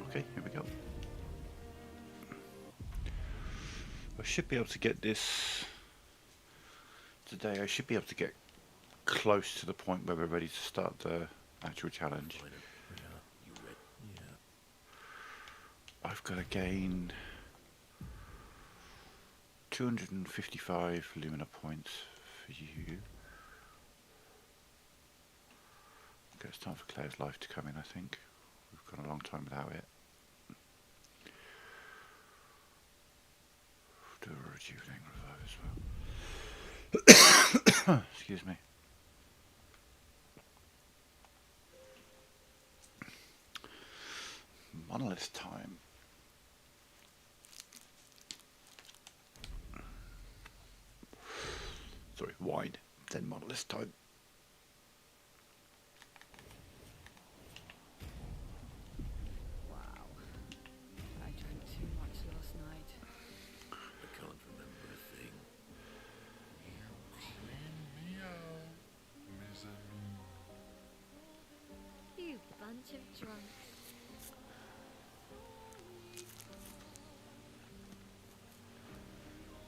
Okay, here we go. I should be able to get this today. I should be able to get close to the point where we're ready to start the actual challenge. I've got to gain 255 Lumina points for you. Okay, it's time for Claire's life to come in, I think. We've gone a long time without it. Do a rejuvenating revive as well. Excuse me. Monolith time. Sorry, wine, then monolith time. Wow. I drank too much last night. I can't remember a thing. You bunch of drunks.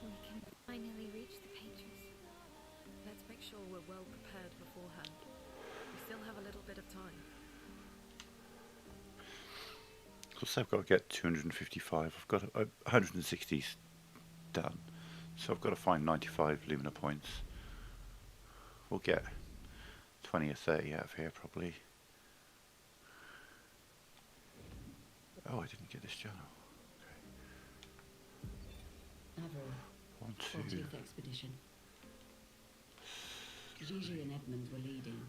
We can finally reach the patrons. Let's make sure we're well prepared beforehand. We still have a little bit of time. Of course, I've got to get 255. I've got 160 done, so I've got to find 95 Lumina points. We'll get 20 or 30 out of here probably. Oh, I didn't get this journal. Okay. Averill, 1, 2. 40th expedition. Gigi and Edmund were leading.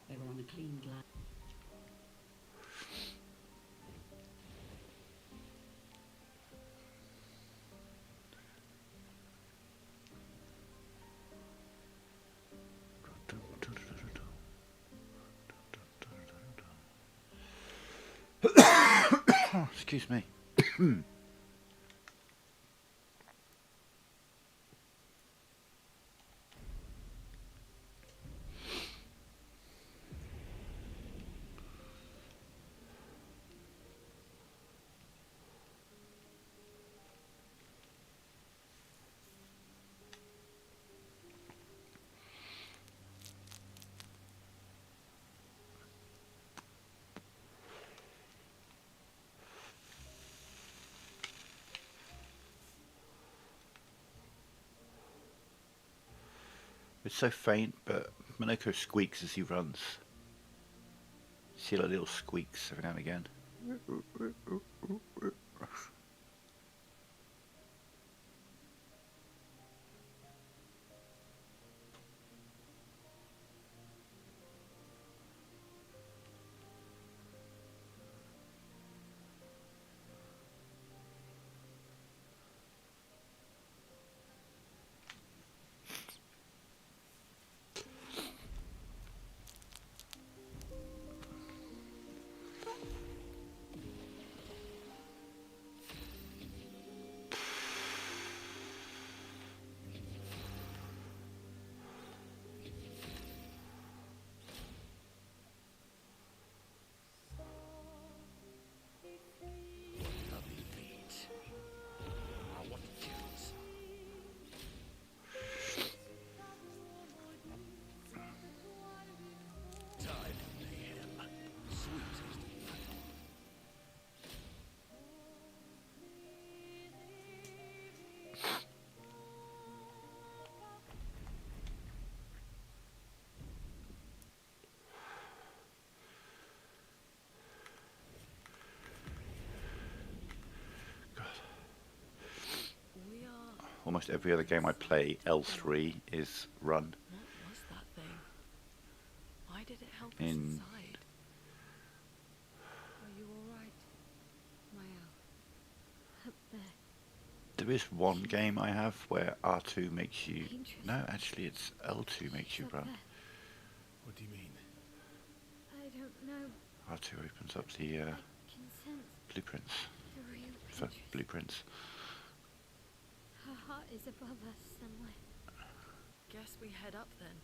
They were on a clean glide. Excuse me. It's so faint, but Monoko squeaks as he runs. See like little squeaks every now and again. Lovely feet. Oh, what tunes. Time for mayhem. Sweetest. We are... Almost every other game I play, L3 is run. What was that thing? Why did it help us In- inside? Are you alright, Mael? Up there. There is one game I have where R2 makes you... Dangerous. No, actually it's L2 makes you Up run. there. What do you mean? I don't know. R2 opens up the I can sense blueprints the real for Pinterest. blueprints. Her heart is above us somewhere. Guess we head up then.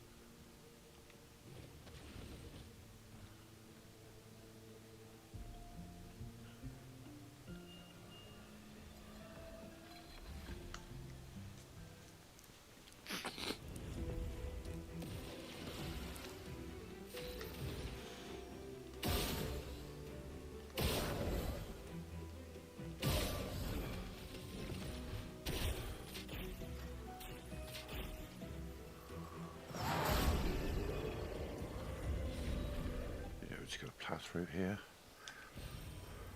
just got to plough through here.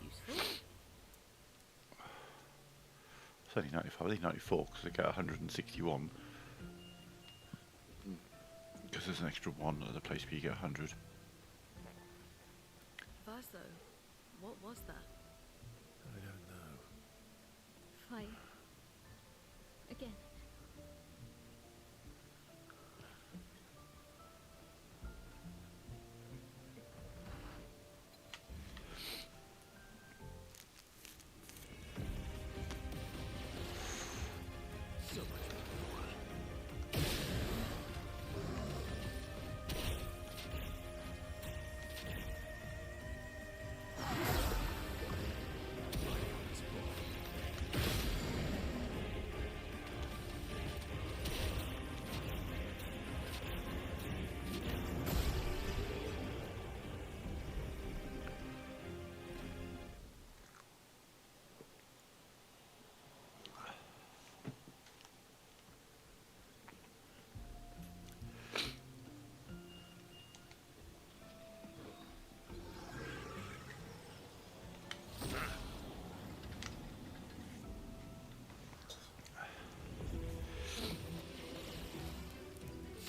Useful. It's only 95, I think 94 because I get 161. Because there's an extra one at the place where you get 100. Verso, what was that? I don't know. Fire. Again. So much more.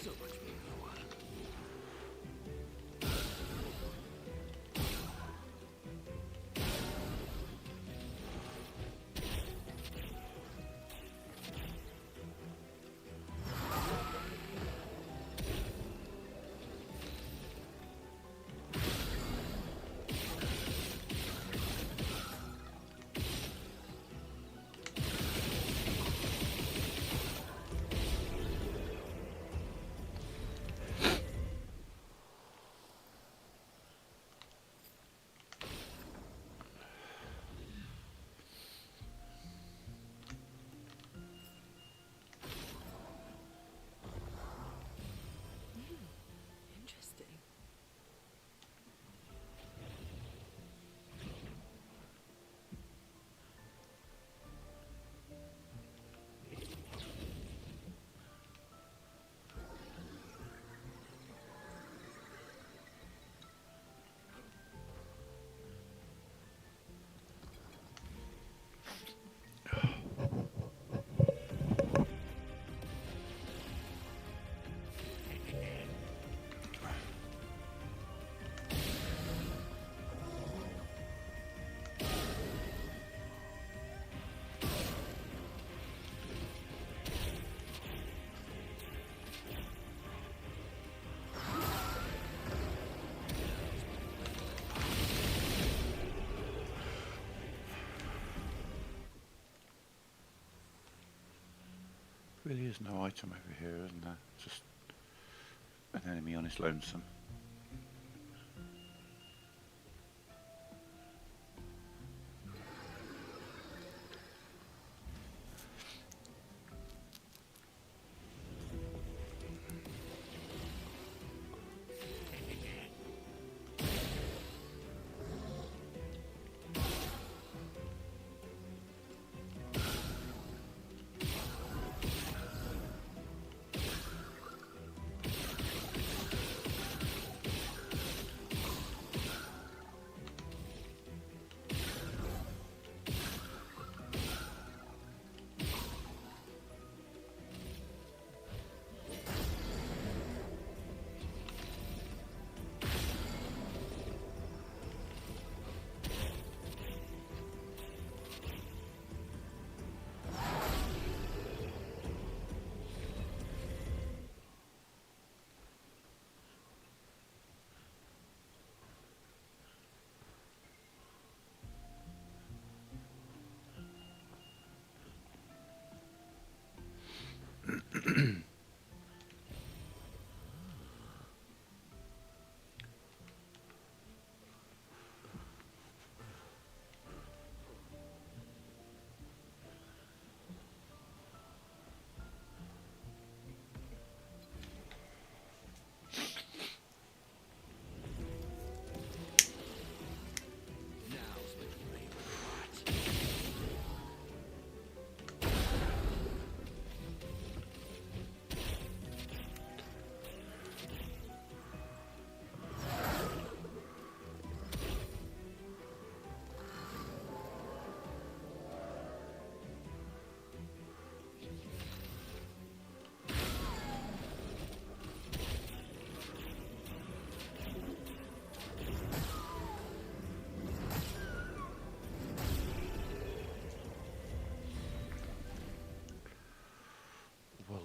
So much more. Interesting. Really is no item over here, isn't there? Just an enemy on his lonesome.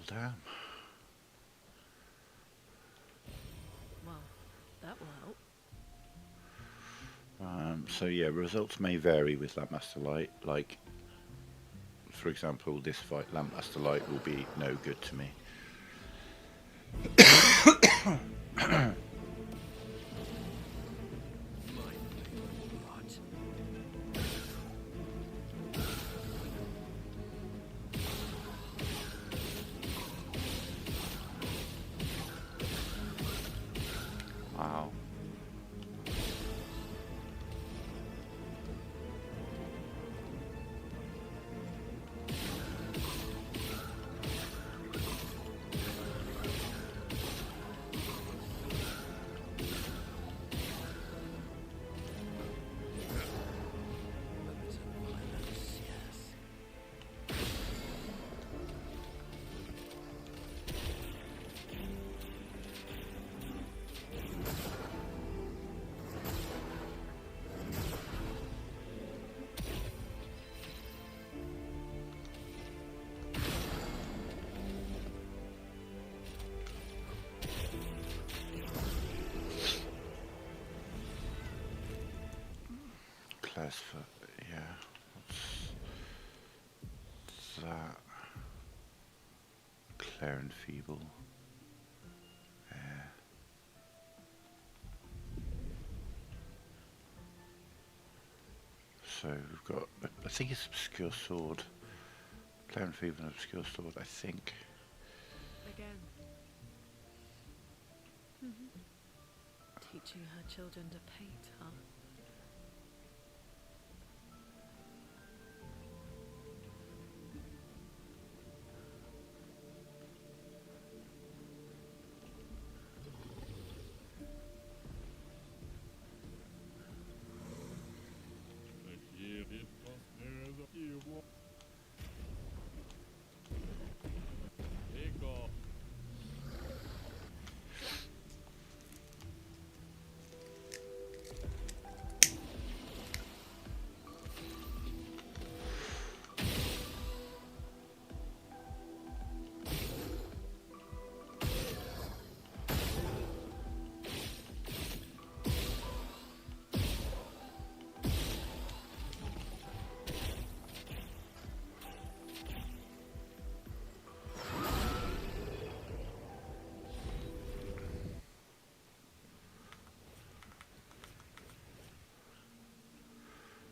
damn. Well, that will help. So yeah, results may vary with Lampmaster Light. Like, for example, this fight, Lampmaster Light will be no good to me. Wow. Claire's foot, yeah. What's that? Claire and Feeble. Yeah. So we've got, I think it's Obscure Sword. Claire and Feeble and Obscure Sword, I think. Again. Teaching her children to paint, huh?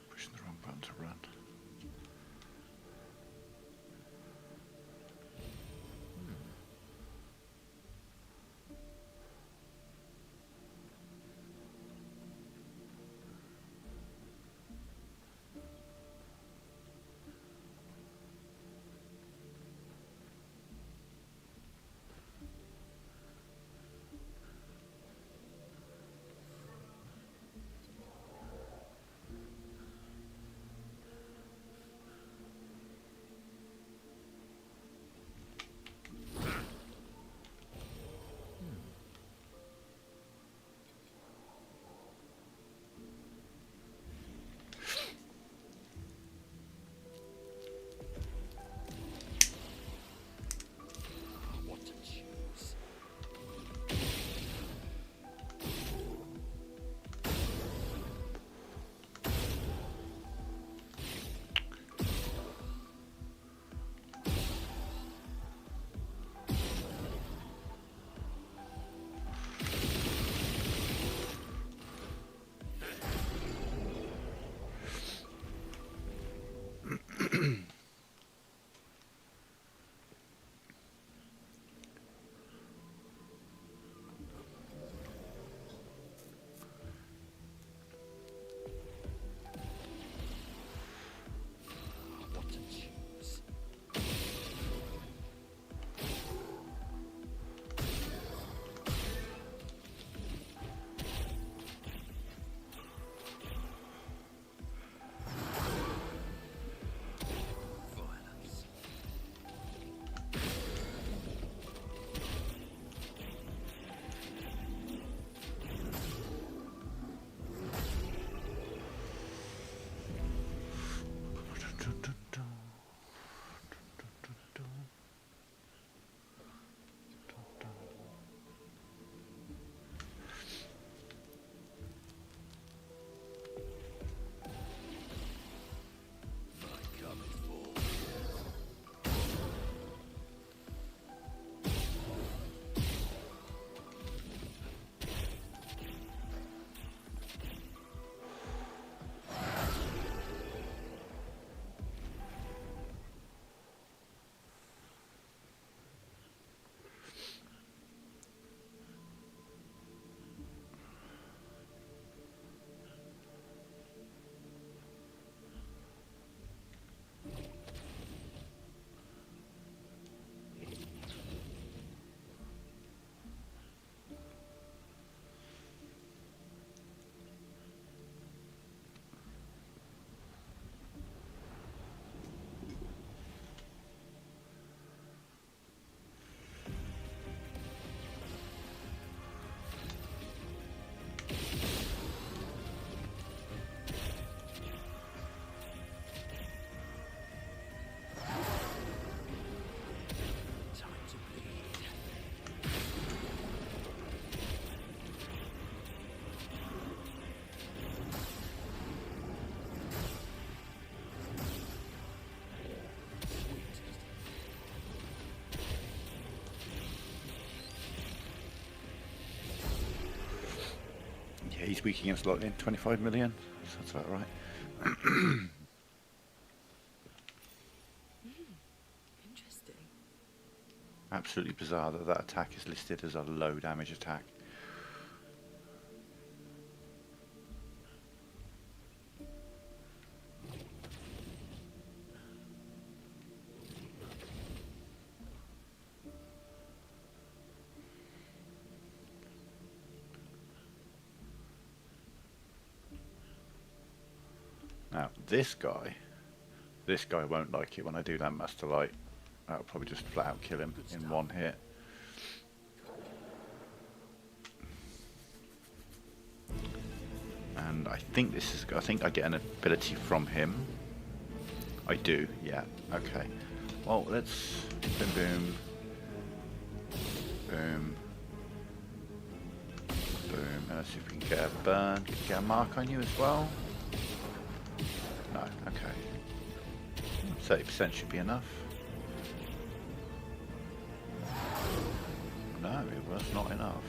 Pushing the wrong button to run. He's weak against lightning, 25 million. Sounds about right. Interesting. Absolutely bizarre that that attack is listed as a low damage attack. Now, this guy won't like it when I do that Master Light. That'll probably just flat out kill him in one hit. And I think I think I get an ability from him. I do, yeah, okay. Well, let's boom, boom, boom, boom, and let's see if we can get a burn, get a mark on you as well. No, okay. 30% should be enough. No, it was not enough.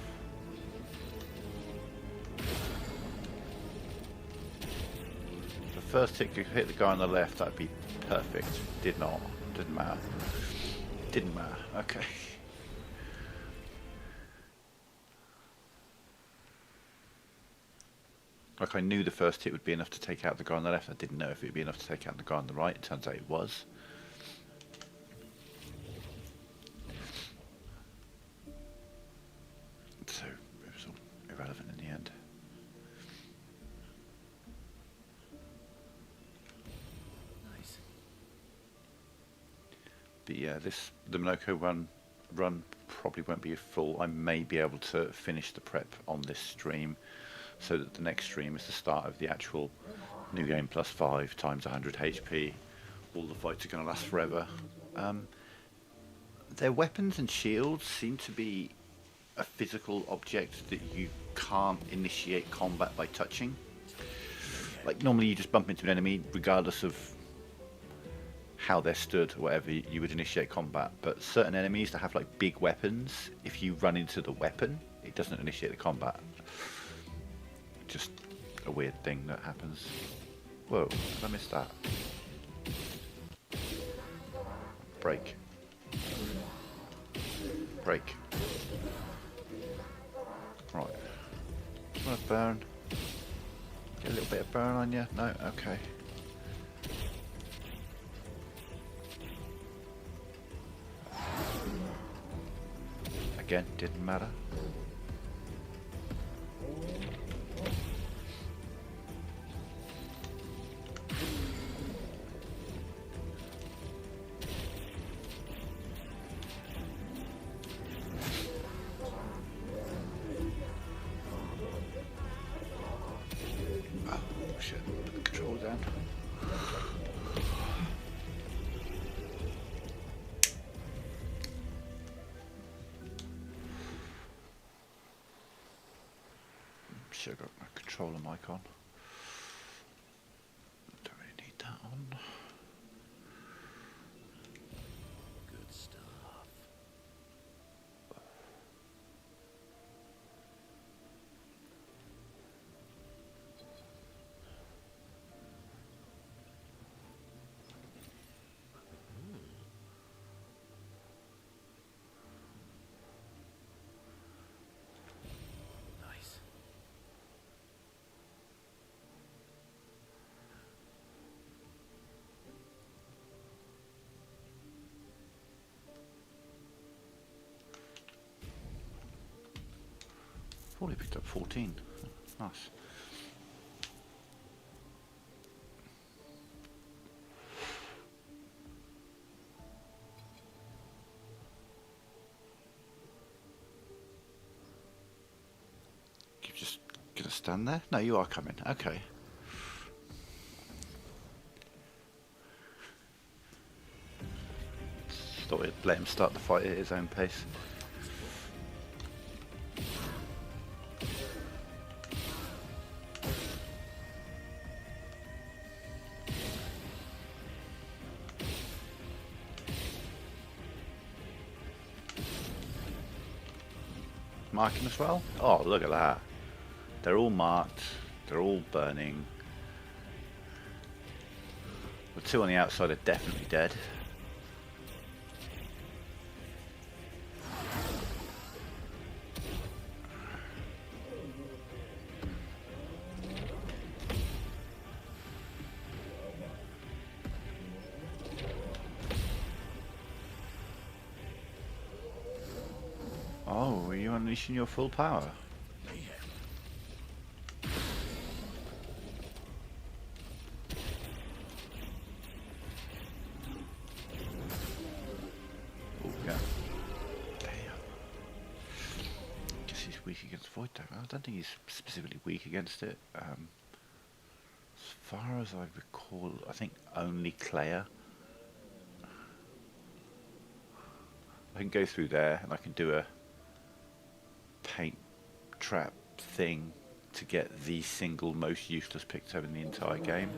The first hit could hit the guy on the left, that'd be perfect. Did not. Didn't matter. Didn't matter. Okay. Like I knew the first hit would be enough to take out the guy on the left. I didn't know if it would be enough to take out the guy on the right. It turns out it was. So it was all irrelevant in the end. Nice. But yeah, the Minoko run probably won't be full. I may be able to finish the prep on this stream, so that the next stream is the start of the actual New Game Plus 5 times 100 HP. All the fights are going to last forever. Their weapons and shields seem to be a physical object that you can't initiate combat by touching. Like normally you just bump into an enemy regardless of how they're stood or whatever, you would initiate combat. But certain enemies that have like big weapons, if you run into the weapon, it doesn't initiate the combat. Just a weird thing that happens. Whoa, did I miss that? Break. Break. Right. Do you want to burn? Get a little bit of burn on you? No? Okay. Again, didn't matter. Put the control down. Should have got my controller mic on. Don't really need that on. Good stuff. Nice. Probably picked up 14. Nice. You're just gonna stand there? No, you are coming. Okay. Thought we'd let him start the fight at his own pace. Marking as well? Oh, look at that. They're all marked. They're all burning. The two on the outside are definitely dead. Oh, are you unleashing your full power? Oh, yeah. Damn. Guess he's weak against Void Dagger. I don't think he's specifically weak against it. As far as I recall, I think only Claire. I can go through there and I can do a paint trap thing to get the single most useless picto in the entire game.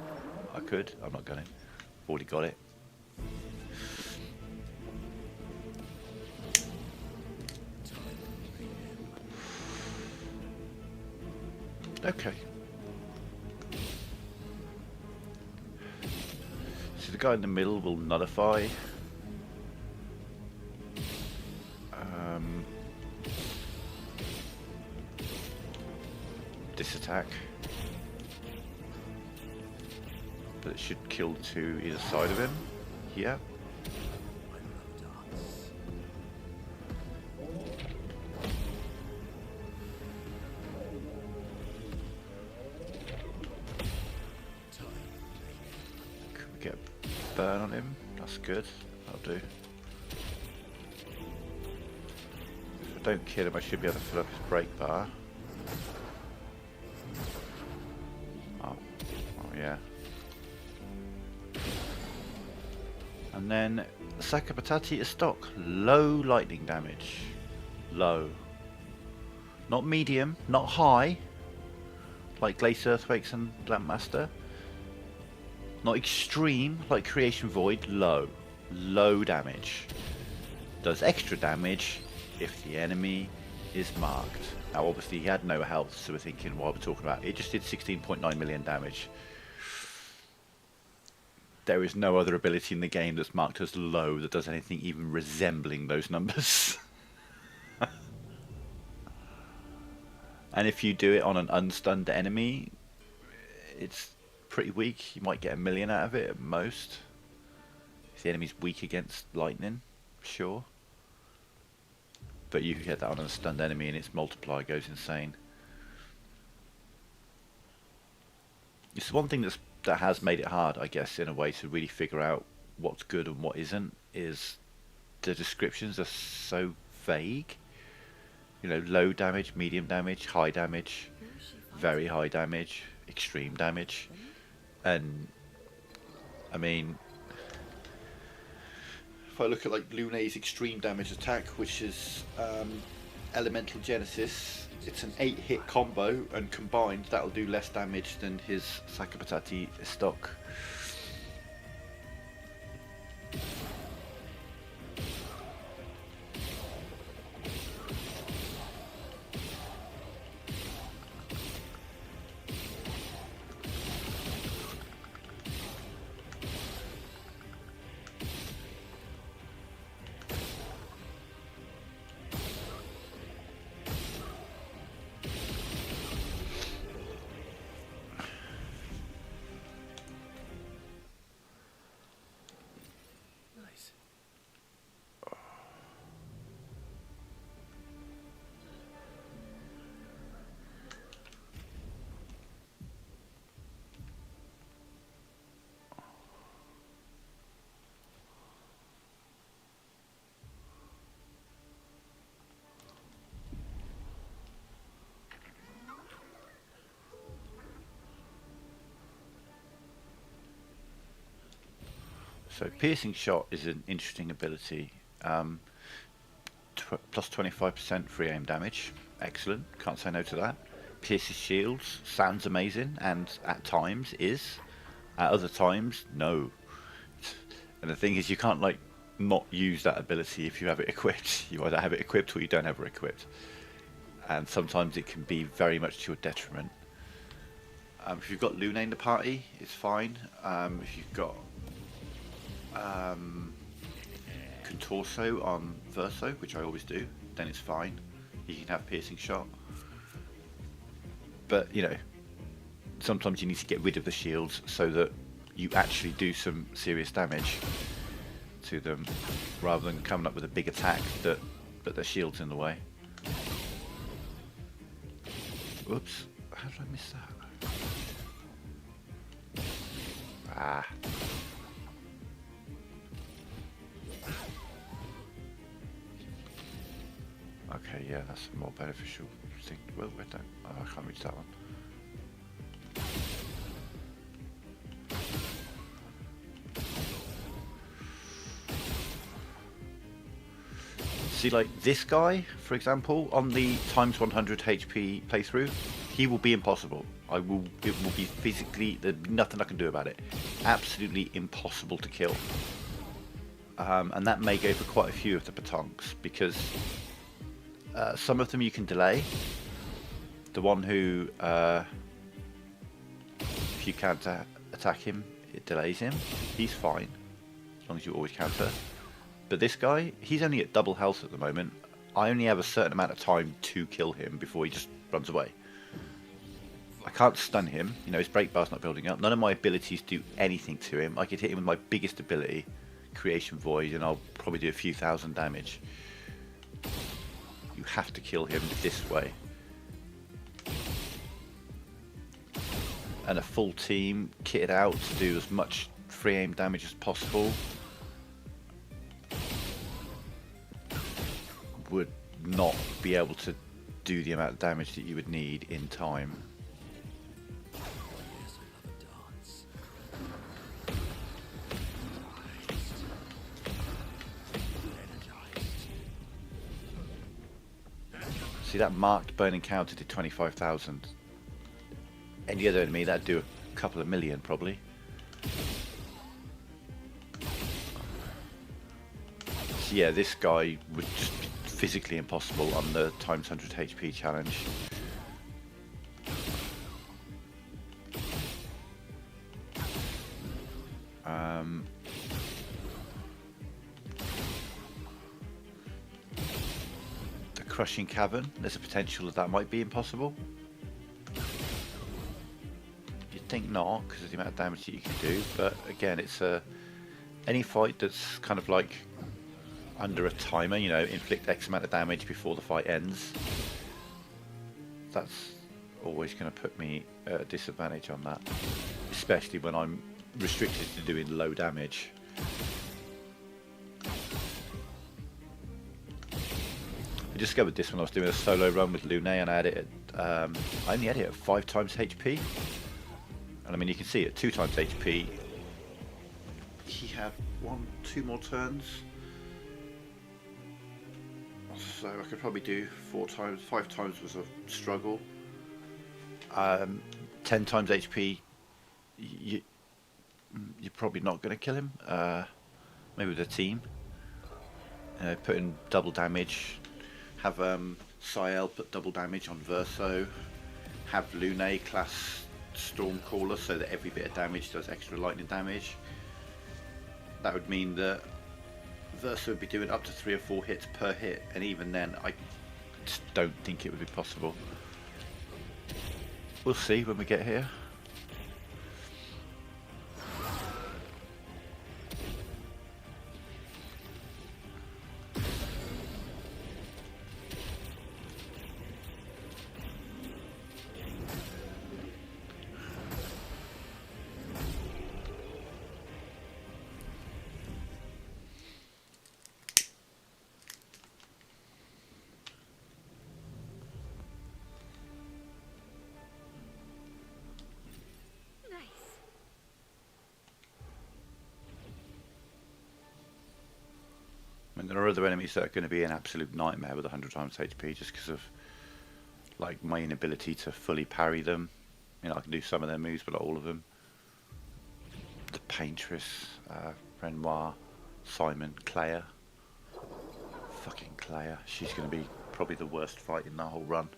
I could, I'm not going to. Already got it. Okay. So the guy in the middle will nullify. This attack. But it should kill two either side of him. Yeah. Can we get a burn on him? That's good. That'll do. If I don't kill him, I should be able to fill up his break bar. Oh yeah. And then Sakapatati is stock. Low lightning damage. Low. Not medium, not high, like Glacier Earthquakes and Lampmaster. Not extreme, like Creation Void. Low. Low damage. Does extra damage if the enemy is marked. Now obviously he had no health, so we're thinking what we're talking about. It just did 16.9 million damage. There is no other ability in the game that's marked as low that does anything even resembling those numbers. And if you do it on an unstunned enemy, it's pretty weak. You might get 1 million out of it at most. If the enemy's weak against lightning, sure. But you can get that on a stunned enemy and its multiplier goes insane. It's one thing that has made it hard, I guess, in a way, to really figure out what's good and what isn't, is the descriptions are so vague. You know, low damage, medium damage, high damage, very high damage, extreme damage. And, I mean, if I look at like Lune's extreme damage attack, which is Elemental Genesis, it's an 8-hit combo, and combined that'll do less damage than his Sakapatati stock. So piercing shot is an interesting ability. Plus 25% free aim damage. Excellent. Can't say no to that. Pierces shields. Sounds amazing, and at times is. At other times, no. And the thing is, you can't like not use that ability if you have it equipped. You either have it equipped or you don't have it equipped. and sometimes it can be very much to your detriment. If you've got Lune in the party, it's fine. If you've got Contorso on Verso, which I always do, then it's fine. You can have Piercing Shot. But, you know, sometimes you need to get rid of the shields so that you actually do some serious damage to them, rather than coming up with a big attack that the shield's in the way. Whoops, how did I miss that? Ah. Okay, yeah, that's a more beneficial thing. Well, I don't. Oh, I can't reach that one. See, like this guy, for example, on the times 100 HP playthrough, he will be impossible. It will be physically, there's nothing I can do about it. Absolutely impossible to kill. And that may go for quite a few of the Patonks, because some of them you can delay. The one who, if you counter attack him, it delays him. He's fine, as long as you always counter. But this guy, he's only at double health at the moment. I only have a certain amount of time to kill him before he just runs away. I can't stun him, you know, his break bar's not building up. None of my abilities do anything to him. I could hit him with my biggest ability, Creation Void, and I'll probably do a few thousand damage. You have to kill him this way. And a full team kitted out to do as much free aim damage as possible would not be able to do the amount of damage that you would need in time. Yes, I love a dance. Energized. See, that marked burning counter did 25,000. Any other enemy, that'd do a couple of million probably. So yeah, this guy would just be physically impossible on the times 100 HP challenge. The Crushing Cavern, there's a potential that might be impossible. You'd think not, because of the amount of damage that you can do, but again, it's any fight that's kind of like under a timer, you know, inflict X amount of damage before the fight ends. That's always going to put me at a disadvantage on that, especially when I'm restricted to doing low damage. I discovered this when I was doing a solo run with Lune, and I had it at, I only had it at 5 times HP. And I mean, you can see at 2 times HP, he had 2 more turns. So I could probably do 4 times, 5 times was a struggle. 10 times HP, you're probably not going to kill him. Maybe with a team. Put in double damage. Have Ciel put double damage on Verso. Have Lune class Stormcaller so that every bit of damage does extra lightning damage. That would mean that Versa would be doing up to 3 or 4 hits per hit, and even then I just don't think it would be possible. We'll see when we get here. I mean, there are other enemies that are going to be an absolute nightmare with 100 times HP just because of like my inability to fully parry them. You know, I can do some of their moves, but not all of them. The Paintress, Renoir, Simon, Claire. Fucking Claire. She's going to be probably the worst fight in the whole run.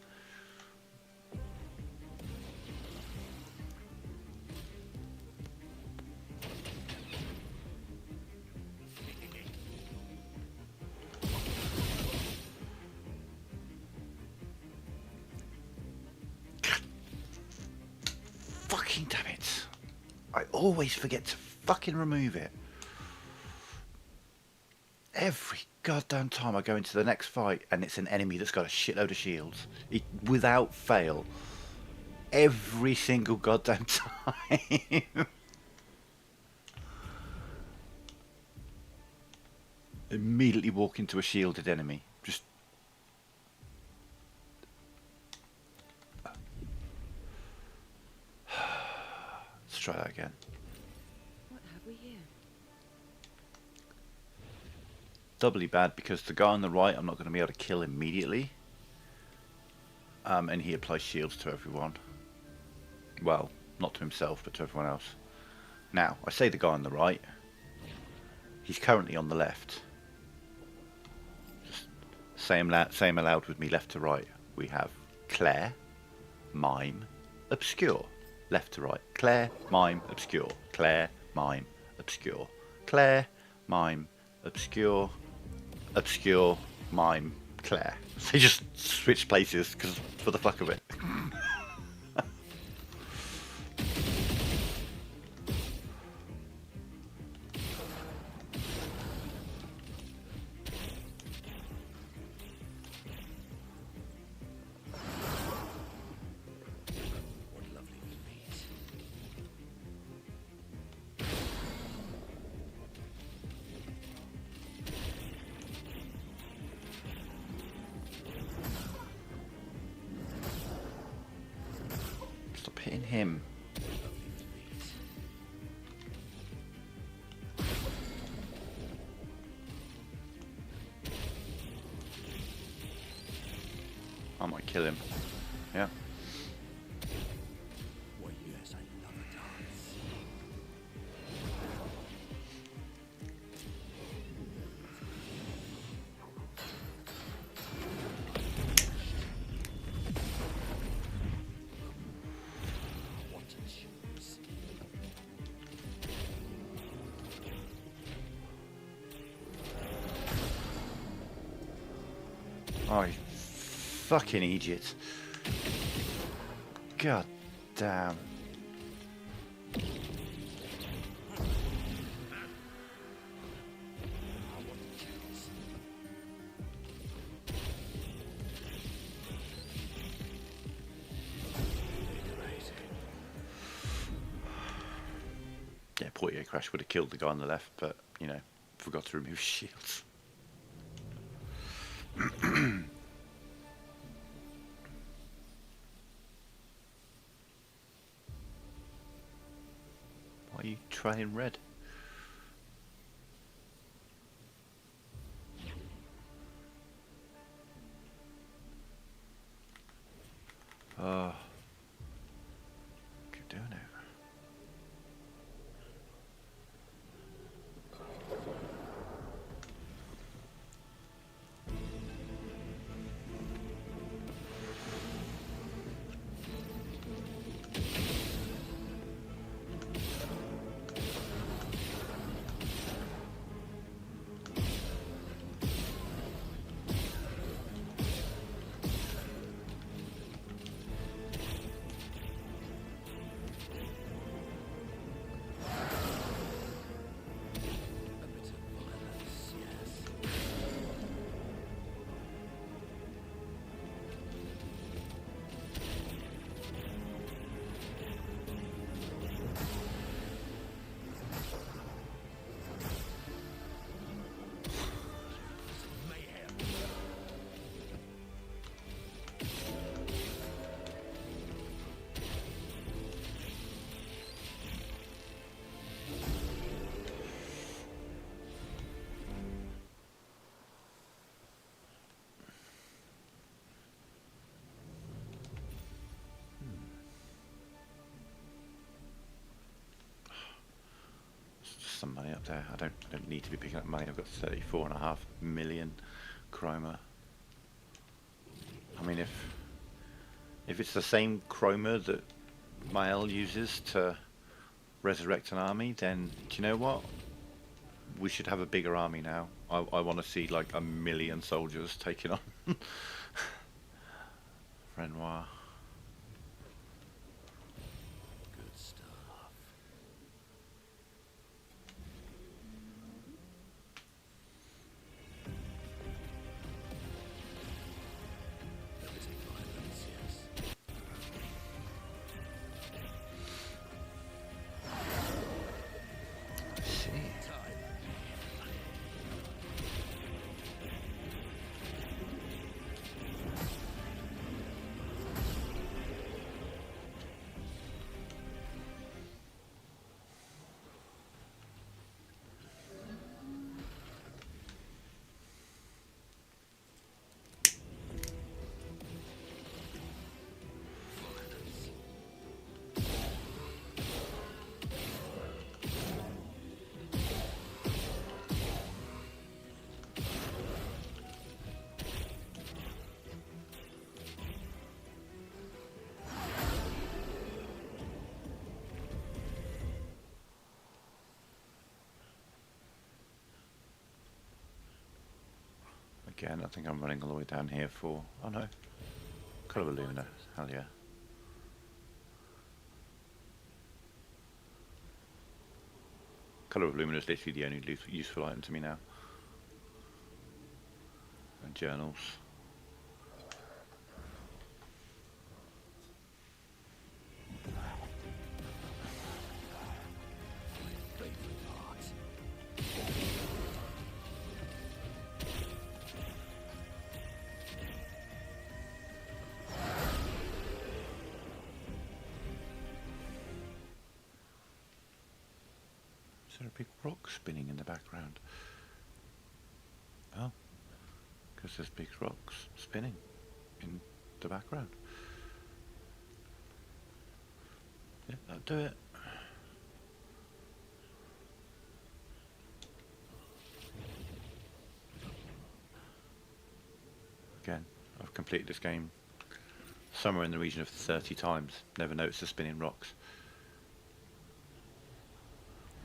Fucking damn it. I always forget to fucking remove it. Every goddamn time I go into the next fight and it's an enemy that's got a shitload of shields. Without fail. Every single goddamn time. Immediately walk into a shielded enemy. Just... Let's try that again. What have we here? Doubly bad because the guy on the right I'm not going to be able to kill immediately. And he applies shields to everyone. Well, not to himself, but to everyone else. Now, I say the guy on the right. He's currently on the left. Just same aloud with me left to right. We have Claire, Mime, Obscure. Left to right. Claire, Mime, Obscure. Claire, Mime, Obscure. Claire, Mime, Obscure. Obscure, Mime, Claire. So they just switch places because for the fuck of it. What lovely feet. Stop hitting him. I might kill him. Yeah. Why, yes, I love a dance. What a choose. Oh, you fucking idiot. God damn. Yeah, Portier crash would have killed the guy on the left, but, you know, forgot to remove shields. Why are you trying red? Oh. Keep doing it. A bit of violence, yes. Mayhem. Some money up there. I don't need to be picking up money. I've got 34.5 million chroma. I mean, if it's the same chroma that Mael uses to resurrect an army, then do you know what? We should have a bigger army now. I want to see like 1,000,000 soldiers taking on Renoir. Good stuff. Limited violence, yes. I see. Time. Again, I think I'm running all the way down here for... Oh no. Colour of Lumina. Hell yeah. Colour of Lumina is literally the only useful item to me now. And journals. Favorite part. Is there a big rock spinning in the background? Oh. Because there's big rocks spinning in the background. Yeah, that'll do it. Again, I've completed this game somewhere in the region of 30 times. Never noticed the spinning rocks.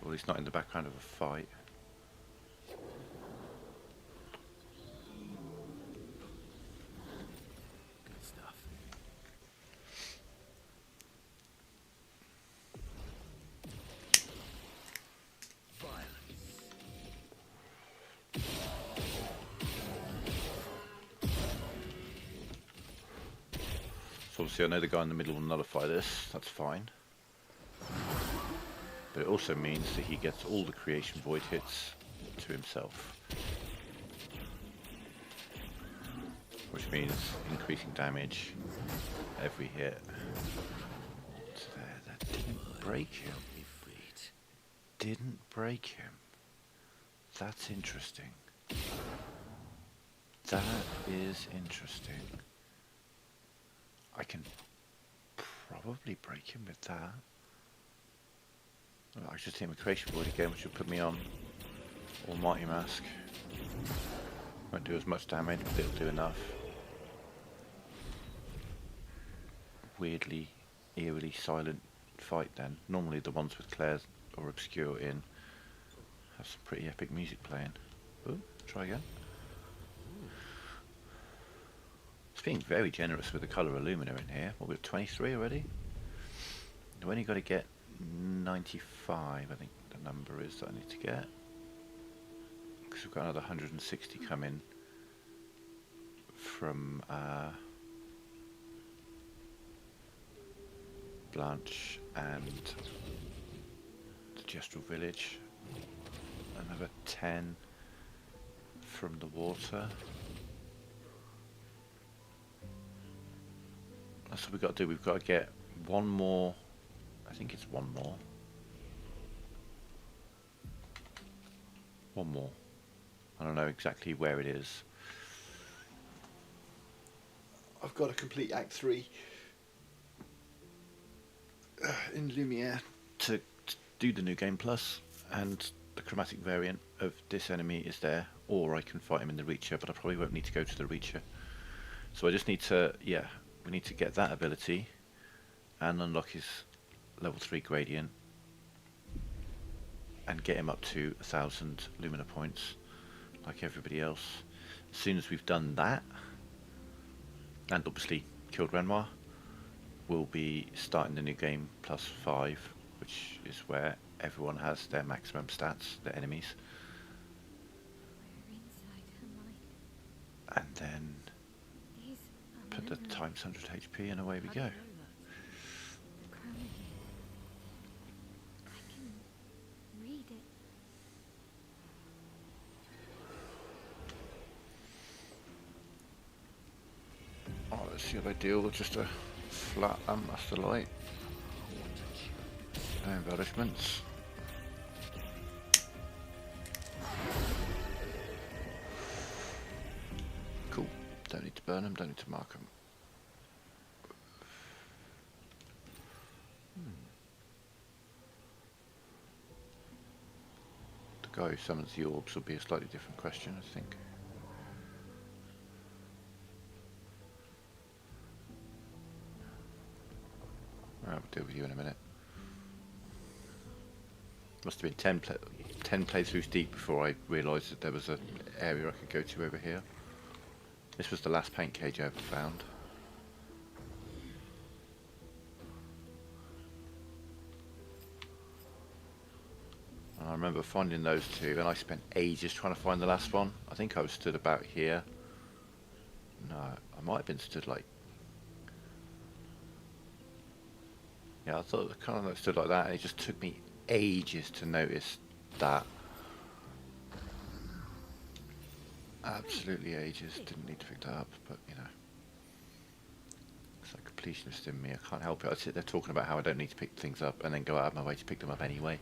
Or at least not in the background of a fight. Good stuff. Violence. So obviously I know the guy in the middle will nullify this, that's fine. But it also means that he gets all the creation void hits to himself. Which means increasing damage every hit. So there, that didn't break him. Me feet. Didn't break him. That's interesting. That is interesting. I can probably break him with that. I should see him a creation void again, which will put me on Almighty Mask. Won't do as much damage, but it'll do enough. Weirdly, eerily silent fight then. Normally the ones with Claire's or Obscure in have some pretty epic music playing. Ooh, try again. It's being very generous with the colour of Lumina in here. What, we're 23 already? I've only got to get 95, I think the number is that I need to get. Because we've got another 160 coming from Blanche and the Gestural Village. Another 10 from the water. That's what we've got to do. We've got to get one more. I think it's one more. One more. I don't know exactly where it is. I've got to complete Act 3 in Lumiere to do the New Game Plus, and the chromatic variant of this enemy is there, or I can fight him in the Reacher, but I probably won't need to go to the Reacher So I just need to, yeah, we need to get that ability and unlock his level 3 gradient and get him up to 1,000 Lumina points like everybody else. As soon as we've done that, and obviously killed Renoir, we'll be starting the new game +5, which is where everyone has their maximum stats, the enemies. Where inside her mind? And then These are put the memories. times 100 HP and away we How go. do you know that? The chroma here. I can read it. Oh, let's see if I deal with just a flat master light. No embellishments. Cool. Don't need to burn them, don't need to mark them. The guy who summons the orbs will be a slightly different question, I think. I'll deal with you in a minute. Must have been 10 playthroughs deep before I realised that there was an area I could go to over here. This was the last paint cage I ever found. And I remember finding those two, and I spent ages trying to find the last one. I think I was stood about here. No, I might have been stood like... Yeah, I thought it kind of stood like that, and it just took me ages to notice that. Absolutely ages. Didn't need to pick that up, but you know. It's like completionist in me, I can't help it. I sit there talking about how I don't need to pick things up and then go out of my way to pick them up anyway.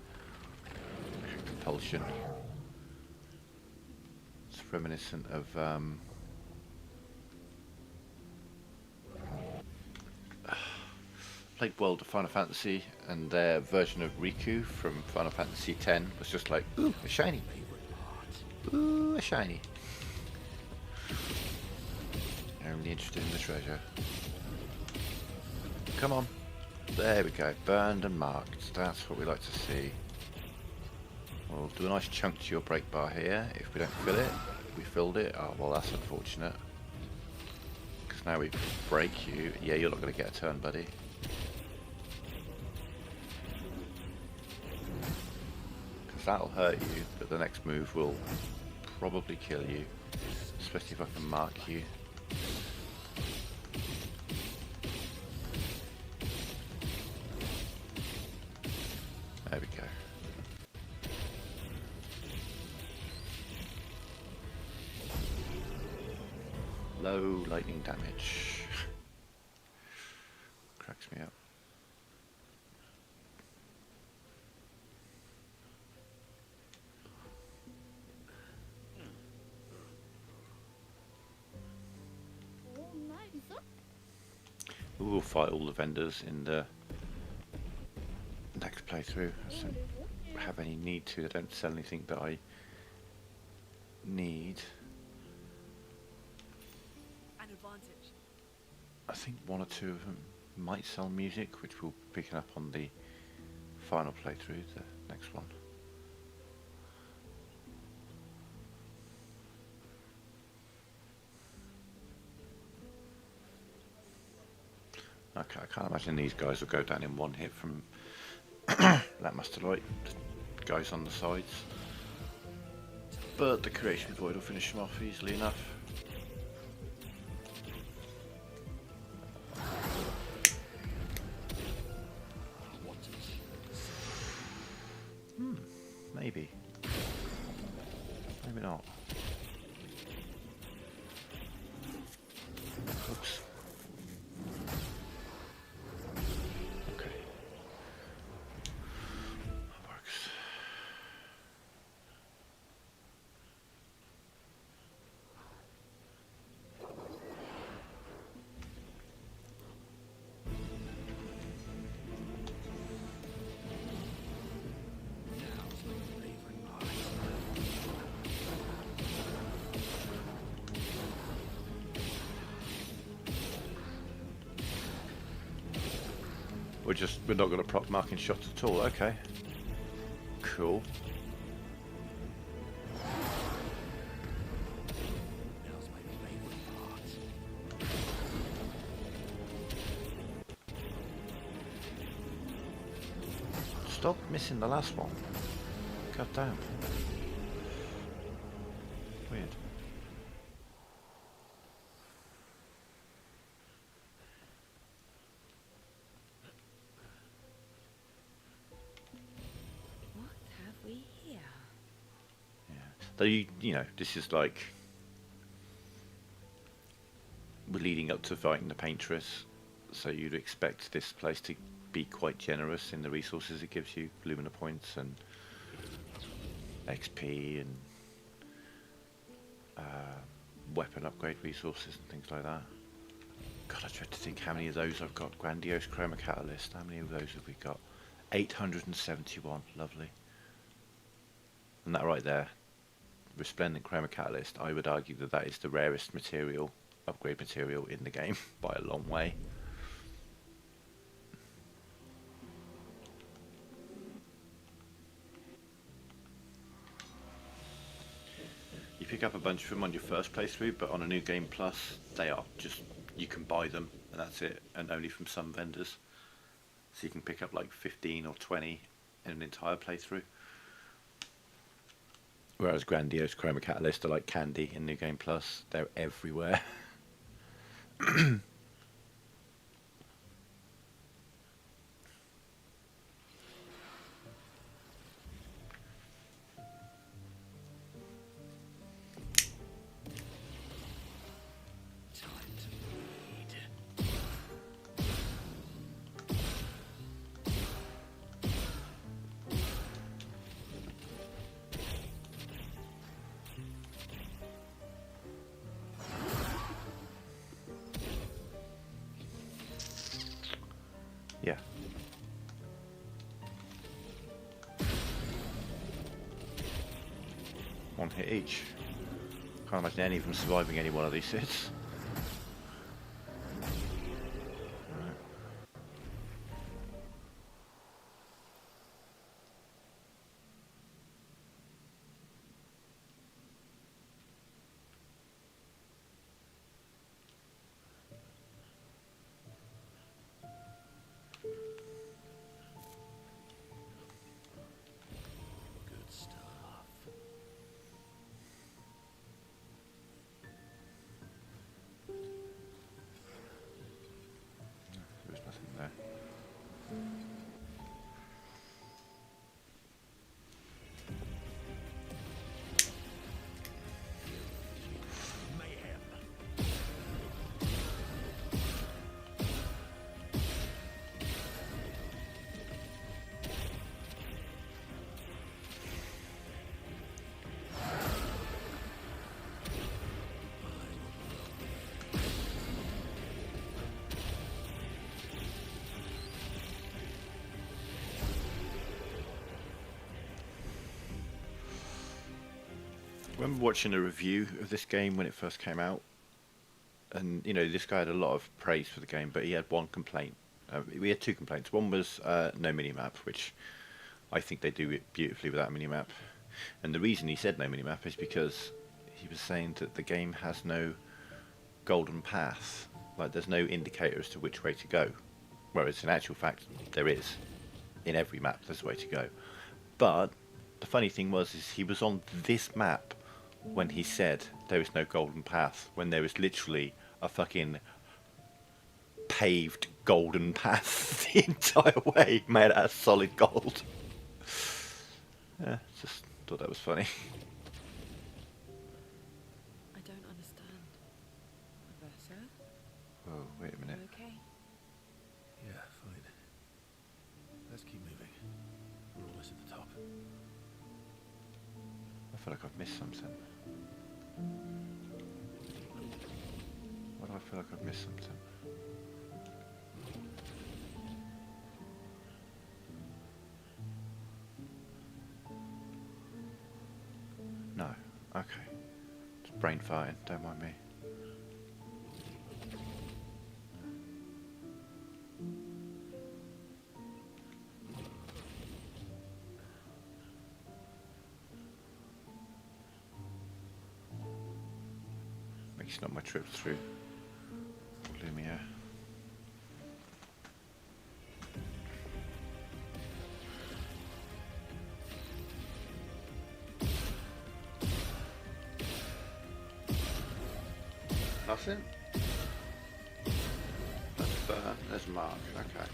Compulsion. It's reminiscent of played World of Final Fantasy, and their version of Riku from Final Fantasy X was just like, ooh, a shiny. Ooh, a shiny. Only interested in the treasure. Come on. There we go. Burned and marked. That's what we like to see. We'll do a nice chunk to your brake bar here. If we don't fill it, we filled it. Oh, well, that's unfortunate. Because now we break you. Yeah, you're not going to get a turn, buddy. Because that'll hurt you, but the next move will probably kill you. Especially if I can mark you. There we go. Low lightning damage. Cracks me up. We'll fight all the vendors in the next playthrough. I don't have any need to. I don't sell anything that I need. An advantage. I think one or two of them might sell music, which we'll be picking up on the final playthrough, the next one. Okay, I can't imagine these guys will go down in one hit from Lackmaster Light, guys on the sides. But the Creation Void will finish them off easily enough. Maybe. Maybe not. Oops. Okay. That works. we're not going to proc marking shots at all. Okay. Cool. Now's my favorite part. Stop missing the last one. God damn. Weird. What have we here? Yeah. Though you know, this is like we're leading up to fighting the Paintress, so you'd expect this place to be quite generous in the resources it gives you, Lumina points and XP and weapon upgrade resources and things like that. God, I dread to think how many of those I've got. Grandiose Chroma Catalyst, how many of those have we got? 871, lovely. And that right there, Resplendent Chroma Catalyst, I would argue that that is the rarest material, upgrade material in the game by a long way. You pick up a bunch of them on your first playthrough, but on a New Game Plus, they are just, you can buy them and that's it, and only from some vendors. So you can pick up like 15 or 20 in an entire playthrough. Whereas Grandiose Chroma Catalyst are like candy in New Game Plus, they're everywhere. Time to bleed. Yeah. One hit each. Can't imagine any of them surviving any one of these hits. Right. Good stuff. There's nothing there. Mayhem. I remember watching a review of this game when it first came out, and you know, this guy had a lot of praise for the game, but he had one complaint. We had two complaints. One was no minimap, which I think they do it beautifully without a minimap. And the reason he said no minimap is because he was saying that the game has no golden path. Like, there's no indicator as to which way to go. Whereas in actual fact, there is. In every map, there's a way to go. But the funny thing was, is he was on this map when he said there is no golden path, when there is literally a fucking paved golden path the entire way made out of solid gold. Yeah, just thought that was funny. I don't understand. Roberto? Oh, wait a You minute. okay? Yeah, fine. Let's keep moving. We're almost at the top. I feel like I've missed something. Why do I feel like I've missed something? No. Okay. It's brain farting, don't mind me. It's not my trip through Lumiere. Nothing? There's Mark, okay.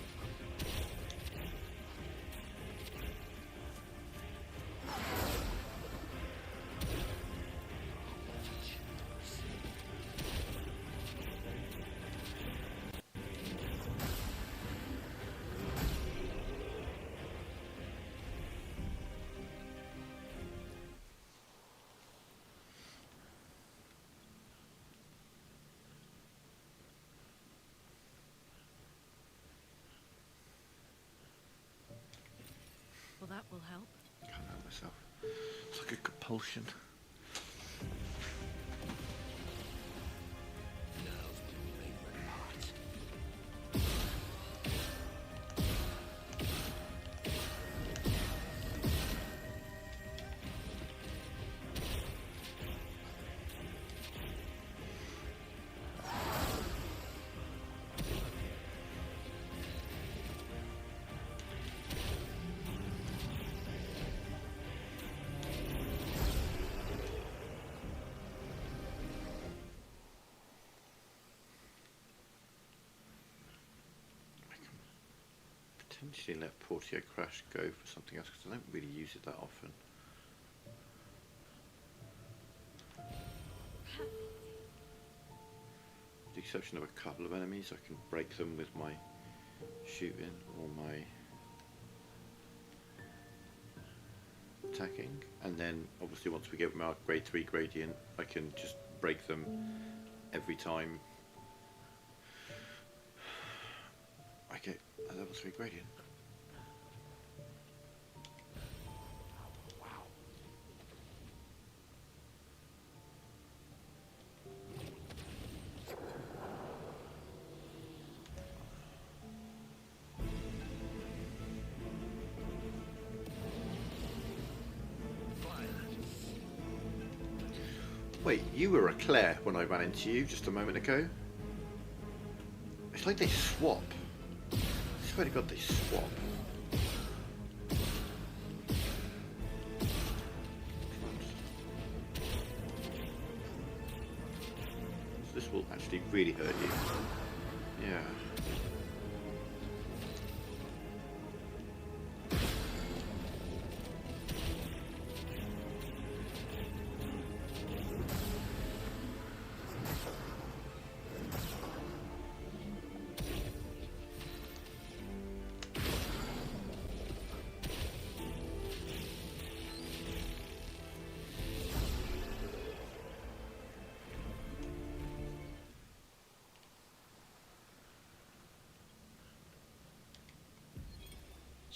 Well, that will help. Can't help myself. It's like a compulsion. Now's my favorite part. Potentially let Portio Crash go for something else because I don't really use it that often. With the exception of a couple of enemies, I can break them with my shooting or my attacking, and then obviously once we get my grade 3 gradient I can just break them every time I get a level 3 gradient. Wait, you were a Claire when I ran into you just a moment ago? It's like they swap. I swear to God they swap. So this will actually really hurt you. Yeah.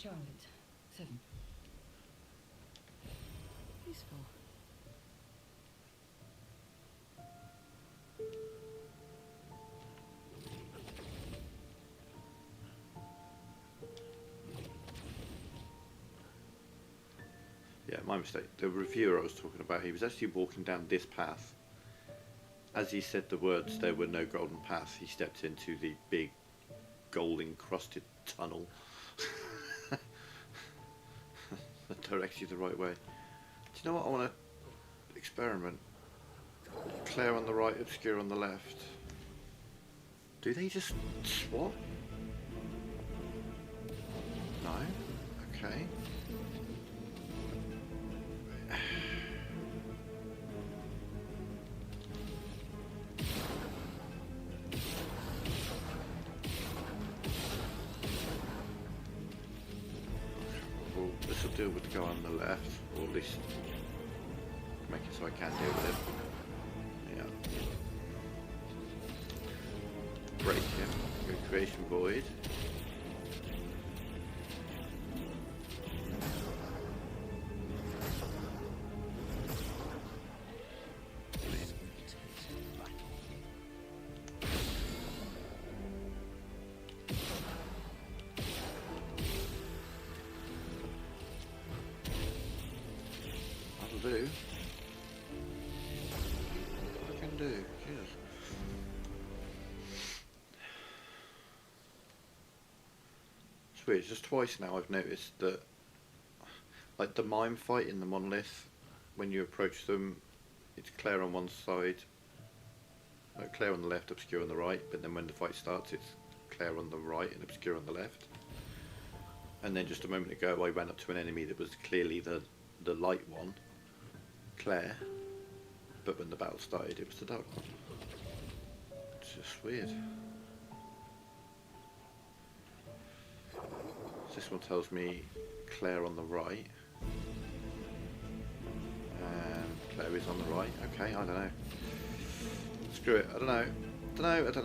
Charlotte, 7. Useful. Yeah, my mistake. The reviewer I was talking about, he was actually walking down this path. As he said the words, there were no golden paths, he stepped into the big gold encrusted tunnel that directs you the right way. Do you know what? I want to experiment. Claire on the right, Obscure on the left. Do they just swap? No? Okay. Well, this will deal with the guy on the left, or at least make it so I can deal with it. Yeah. Break him. Go Creation Void. That'll do. I can do? Jesus. It's weird, just twice now I've noticed that, like the mime fight in the monolith, when you approach them, it's clear on one side, like clear on the left, obscure on the right, but then when the fight starts it's clear on the right and obscure on the left. And then just a moment ago I ran up to an enemy that was clearly the light one, Claire, but when the battle started it was the dark one. It's just weird. This one tells me Claire on the right, and Claire is on the right. Okay, I don't know. Screw it, I don't know. I don't know. A bit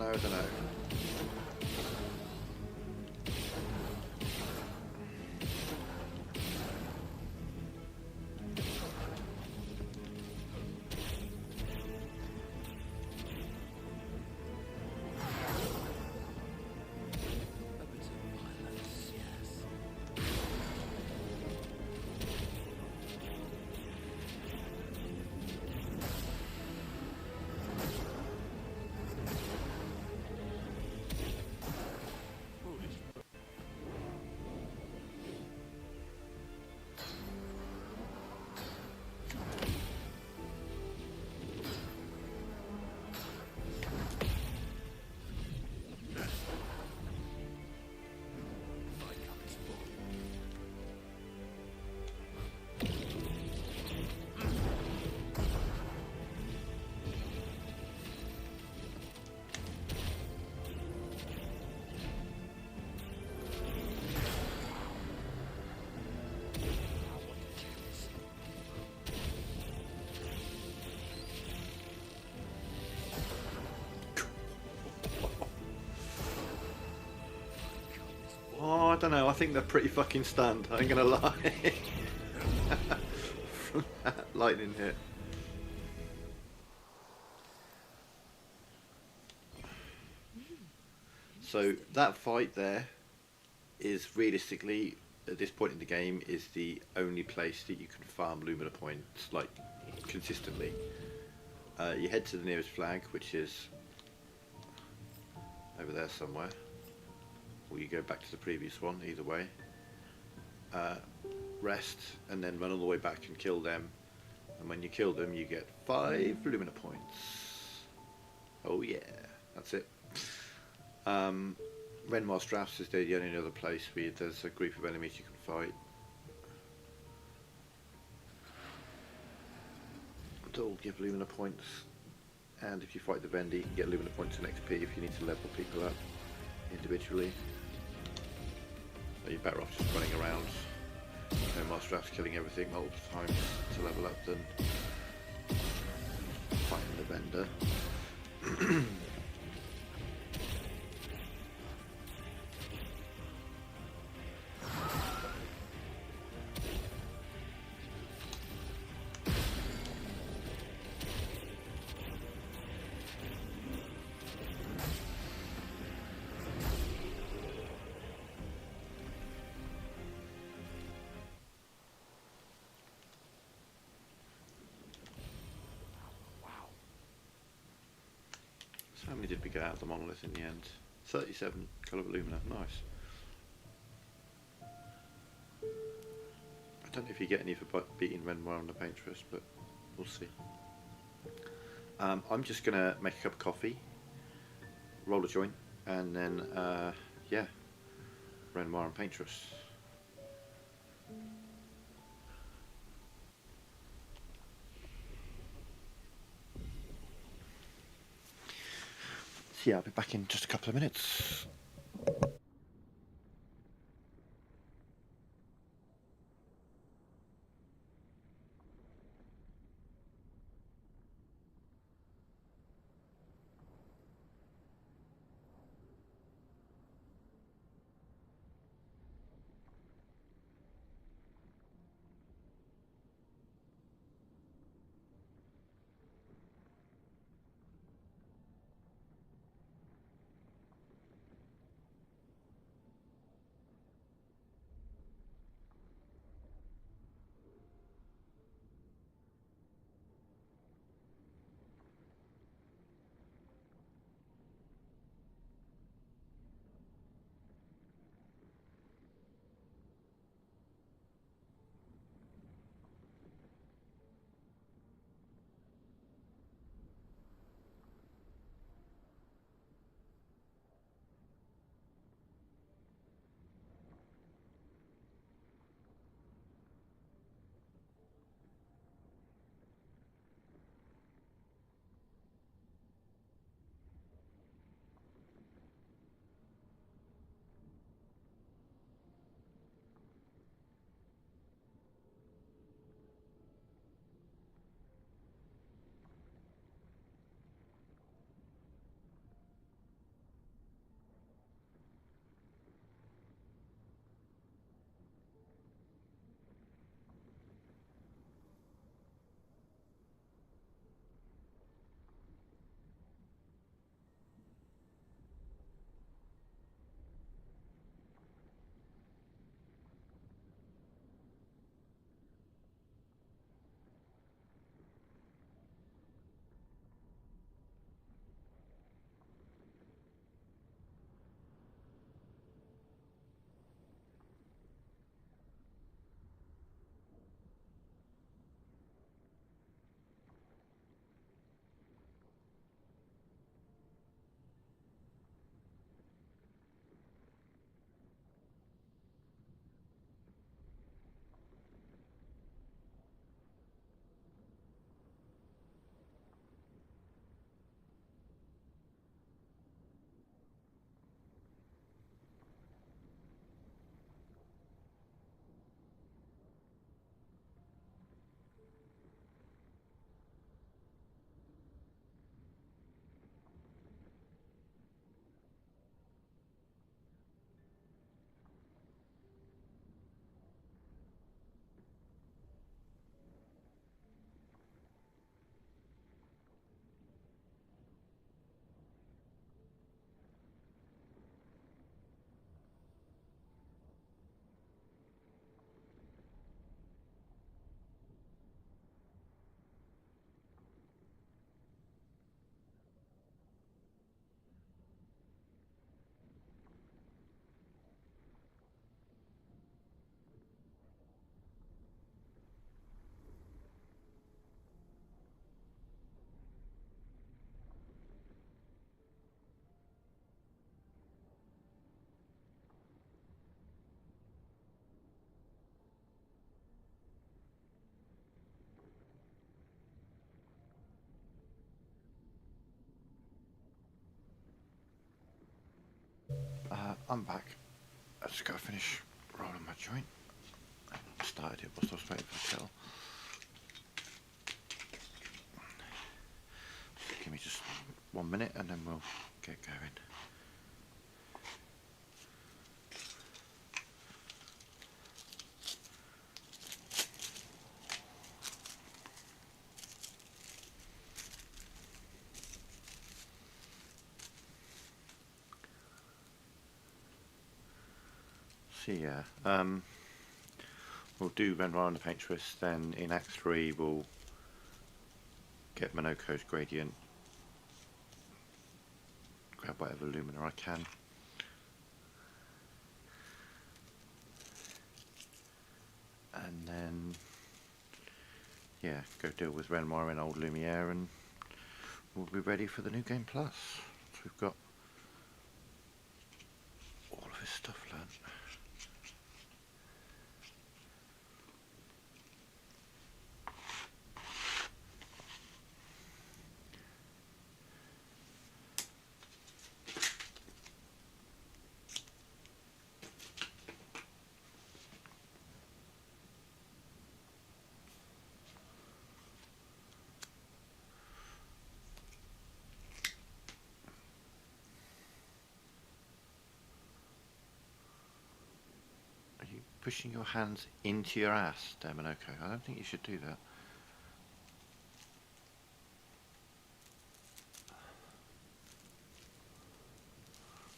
of violence, yes. Oh, I don't know, I think they're pretty fucking stunned, I ain't gonna lie. From that lightning hit. So that fight there is realistically, at this point in the game, is the only place that you can farm Lumina points, like, consistently. You head to the nearest flag, which is over there somewhere. Or you go back to the previous one, either way. Rest, and then run all the way back and kill them. And when you kill them, you get 5 Lumina points. Oh yeah, that's it. Renmar Strauss is the only other place where there's a group of enemies you can fight. That all give Lumina points. And if you fight the vendor, you can get Lumina points and XP if you need to level people up individually. So you're better off just running around, Renmar Strauss killing everything multiple times to level up than fighting the vendor. So how many did we get out of the monolith in the end? 37 colour Lumina, nice. I don't know if you get any for beating Renoir on the Paintress, but we'll see. I'm just going to make a cup of coffee, roll a joint, and then, yeah, Renoir and Paintress. So yeah, I'll be back in just a couple of minutes. I'm back. I just gotta finish rolling my joint. I started it whilst I was waiting for the kettle. Give me just 1 minute and then we'll get going. So yeah, we'll do Renoir and the Paint Twist, then in Act 3 we'll get Minoko's gradient, grab whatever lumina I can, and then yeah, go deal with Renoir and Old Lumiere, and we'll be ready for the New Game Plus. So we've got all of his stuff learned. Pushing your hands into your ass, Minoko. I don't think you should do that.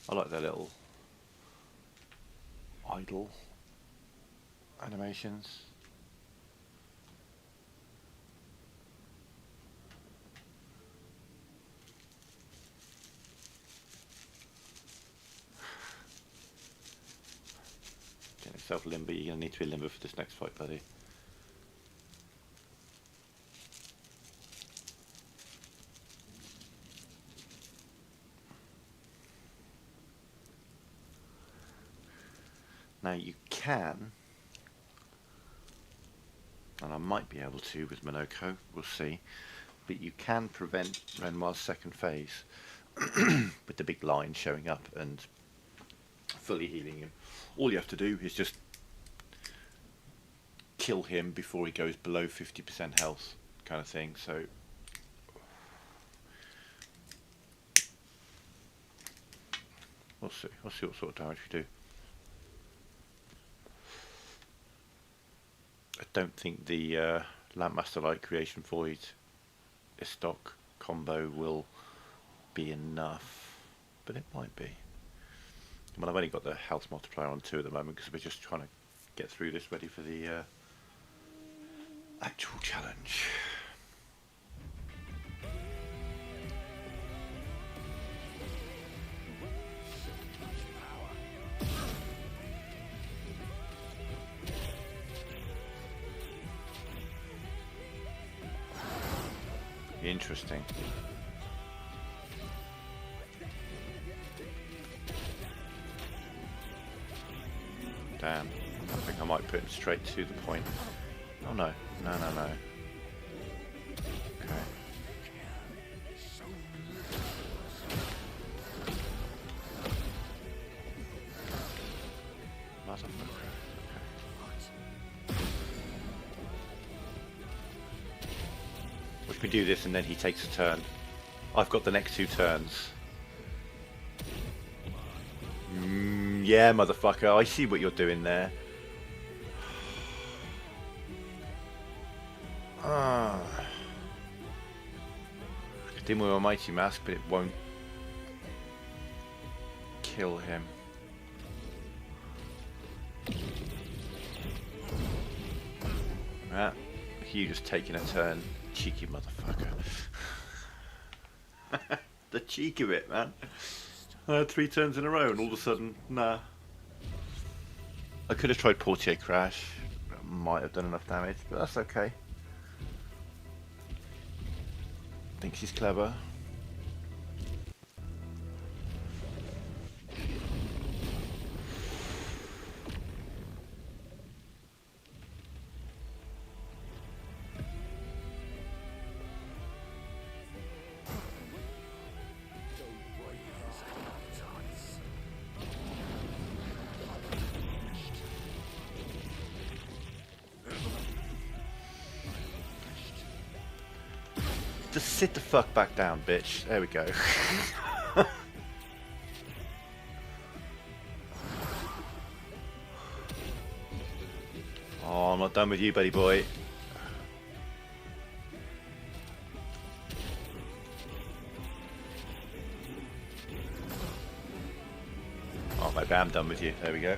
I like their little idle animations. Get yourself limber. You're going to need to be limber for this next fight, buddy. Now you can, and I might be able to with Minoko, we'll see, but you can prevent Renoir's second phase with the big line showing up and fully healing him. All you have to do is just kill him before he goes below 50% health, kind of thing. So we'll see what sort of damage we do. I don't think the Lampmaster Light Creation Void stock combo will be enough, but it might be. I mean, I've only got the health multiplier on 2 at the moment because we're just trying to get through this, ready for the actual challenge. Interesting. Damn. I think I might put him straight to the point. Oh no. No. Okay. Watch me do this and then he takes a turn. I've got the next 2 turns. Yeah, motherfucker, I see what you're doing there. I could do with a Mighty Mask, but it won't kill him. Right, Hugh just taking a turn. Cheeky motherfucker. The cheek of it, man. 3 turns in a row and all of a sudden, nah. I could have tried Portier Crash. Might have done enough damage, but that's okay. Think she's clever. Just sit the fuck back down, bitch. There we go. Oh, I'm not done with you, buddy boy. Oh, maybe I'm done with you. There we go.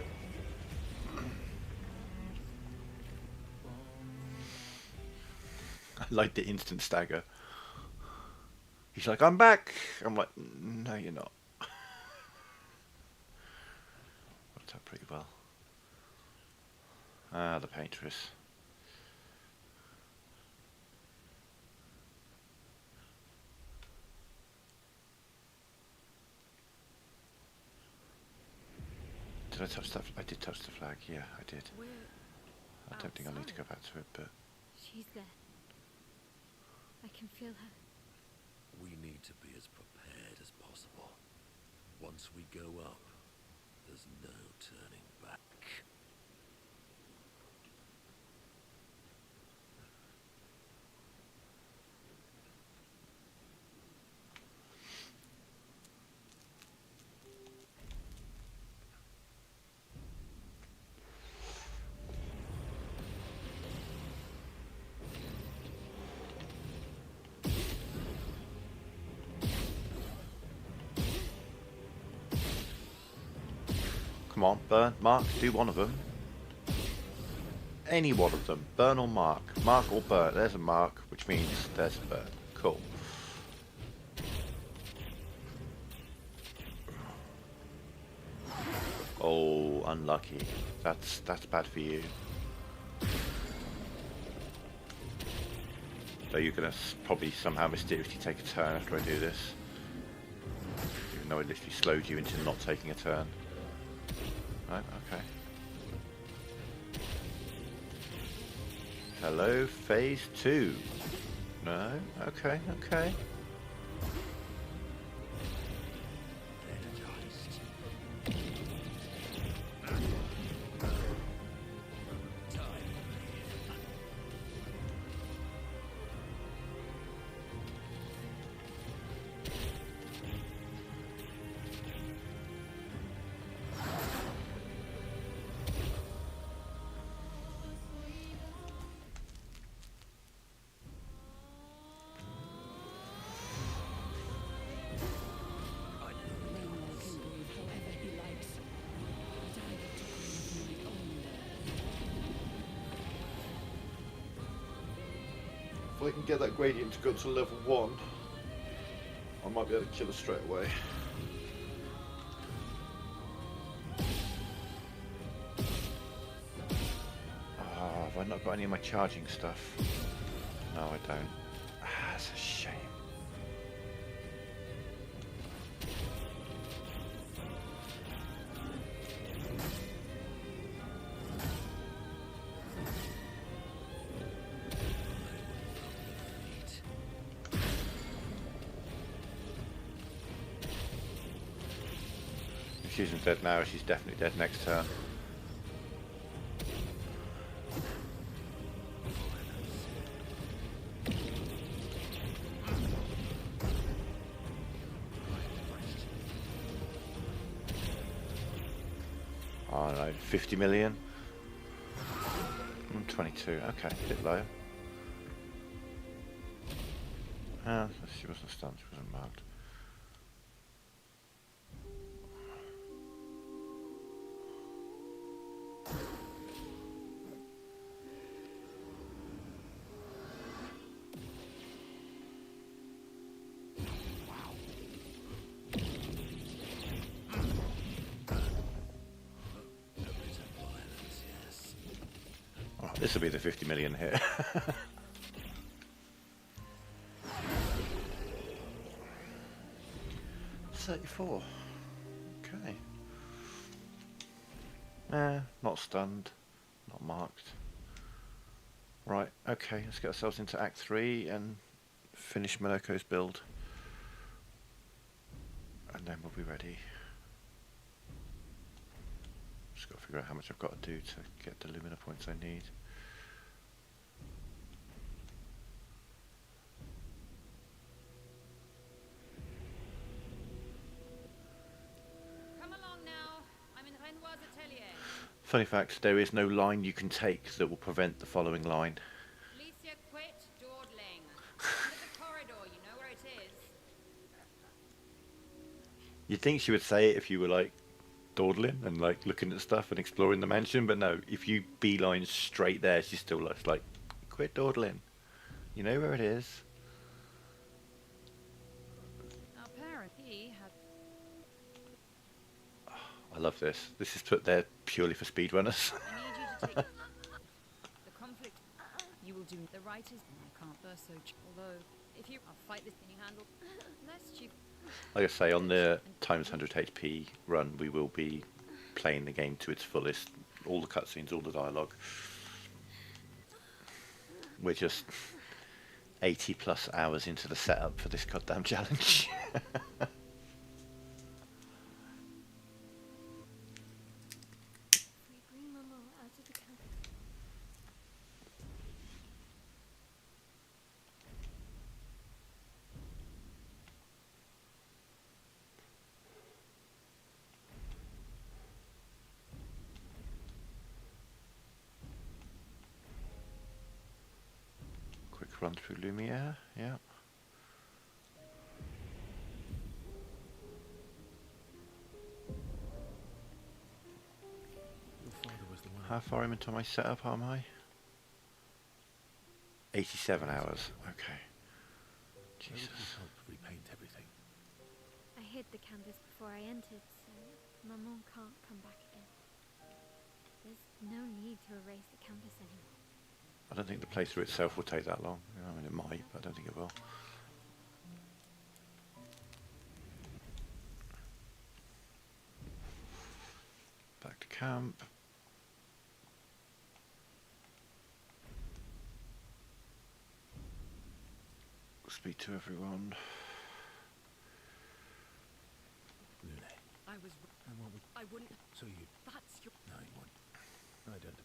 I like the instant stagger. He's like, I'm back. I'm like, no, you're not. Worked out pretty well. Ah, the paintress. Did I touch that? I did touch the flag. Yeah, I did. We're I don't think I need to go outside. back to it, but She's there. I can feel her. We need to be as prepared as possible. Once we go up, there's no turning back. come on, burn, mark, do one of them. Any one of them, burn or mark. Mark or burn. There's a mark, which means there's a burn. Cool. Oh, unlucky. That's bad for you. So you're gonna probably somehow mysteriously take a turn after I do this, even though I literally slowed you into not taking a turn. Right, okay. Hello, phase 2. No? Okay, okay. If I can get that gradient to go to level 1, I might be able to kill her straight away. Ah, have I not got any of my charging stuff? No, I don't. Ah, that's a shame. If she isn't dead now, she's definitely dead next turn. I don't know, 50 million? 22, okay, a bit low. She wasn't stunned, she wasn't marked. Oh, this will be the 50 million hit. 34. Okay. Not stunned, not marked. Right, okay, let's get ourselves into Act 3 and finish Monoko's build. And then we'll be ready. Just got to figure out how much I've got to do to get the Lumina points I need. Funny fact, there is no line you can take that will prevent the following line. Alicia, quit dawdling. End of the corridor, you know where it is. You'd think she would say it if you were like dawdling and like looking at stuff and exploring the mansion, but no, if you beeline straight there, she's still like, quit dawdling. You know where it is. Our parent, he had I love this. This is put there purely for speedrunners. I need you to take the conflict. You will do the right is. I can't burst so. Although, if you, I'll fight this. Can you handle? Lest you. Like I say, on the times 100 HP run, we will be playing the game to its fullest. All the cutscenes, all the dialogue. We're just 80 plus hours into the setup for this goddamn challenge. We bring Mama out of the camp. Quick run through Lumiere, yeah. Your father was the one. How far into my setup am I? 87 hours, okay. Where would Jesus. you help repaint everything? I hid the canvas before I entered, so Maman can't come back again. There's no need to erase the canvas anymore. I don't think the playthrough itself will take that long. I mean, it might, but I don't think it will. Back to camp. Speak to everyone. Lune. I was. And what would... I wouldn't. So you... That's your. No, you won't. I don't...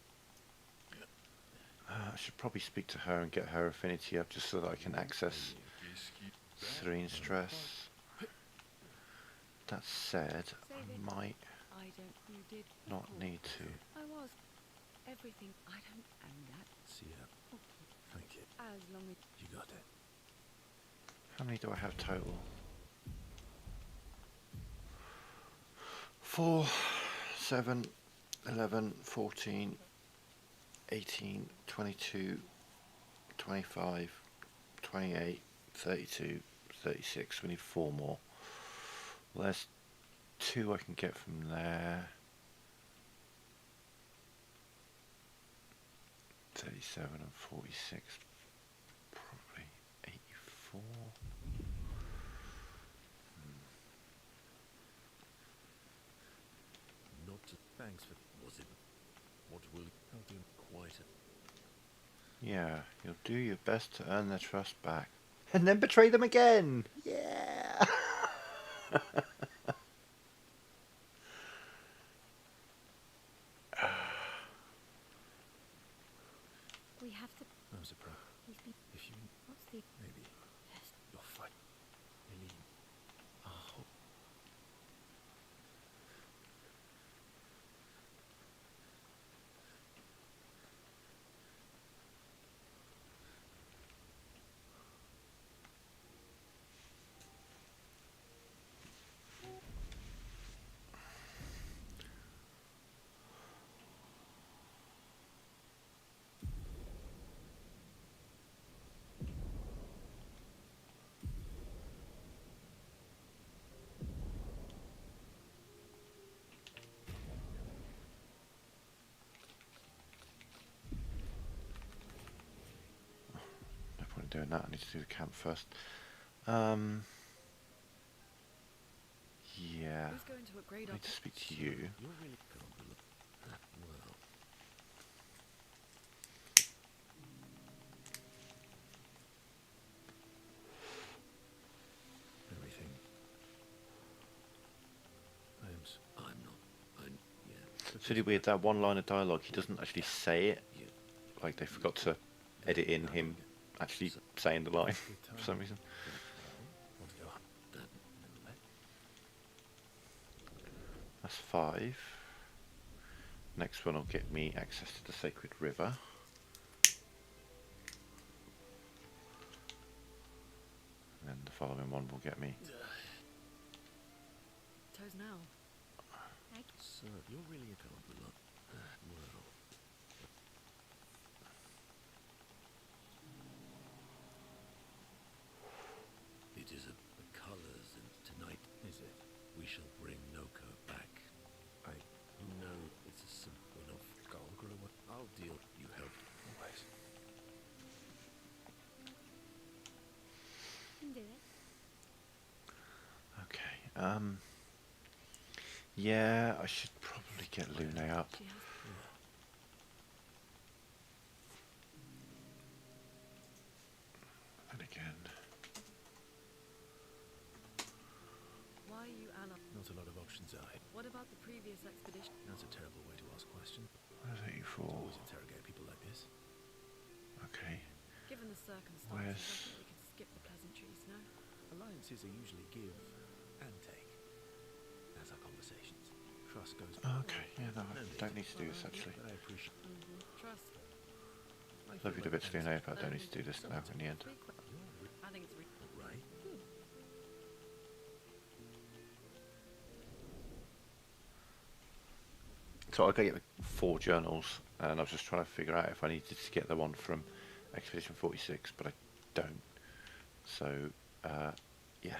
I should probably speak to her and get her affinity up just so that I can access serene stress. That said, I might I don't. You did. not before. need to. I was. Everything. I don't. And that. See ya. Thank you. As long as. You got it. How many do I have total? 4, 7, 11, 14, 18, 22, 25, 28, 32, 36. We need 4 more. Well, there's 2 I can get from there. 37 and 46. Probably 84. Not to... Thanks for... Was it... What will... I'll do quite a... Yeah, you'll do your best to earn their trust back. And then betray them again! Yeah! We have to. I was a pro. He's been. If you... What's the? Maybe... Yes. You're fine. Eileen. Oh. No point in doing that, I need to do the camp first. Yeah, Who's going to upgrade I our. need to speak to you. You're really... Can't believe... Well... Everything... I'm not... Yeah. It's really weird, that one line of dialogue, he doesn't actually say it. Yeah. Like they forgot to edit in him actually saying the line for some reason. Want to go up? That's 5. Next one will get me access to the Sacred River. And then the following one will get me... Toes now. So, you're really a compliment. Well, it is the colors, and tonight, is it? We shall bring Noko back. No, it's a simple enough goal. I'll deal. You help. Always. Can do it. Okay, yeah, I should probably get Lune up. She has. And again, Why are you ally? Not a lot of options are. What about the previous expedition? That's a terrible way to ask questions. where's 84? Always interrogate people like this. Okay, Given the circumstances, Where's- I think we could skip the pleasantries, no? Alliances are usually give and take. That's our conversations. Trust goes. okay, yeah, no, I don't need to do this actually. But I appreciate. Trust. Love you to bits, Lune, but I don't need to do this now in the end. I think it's Right. So I got to get the 4 journals, and I was just trying to figure out if I needed to get the one from Expedition 46, but I don't. So, yeah.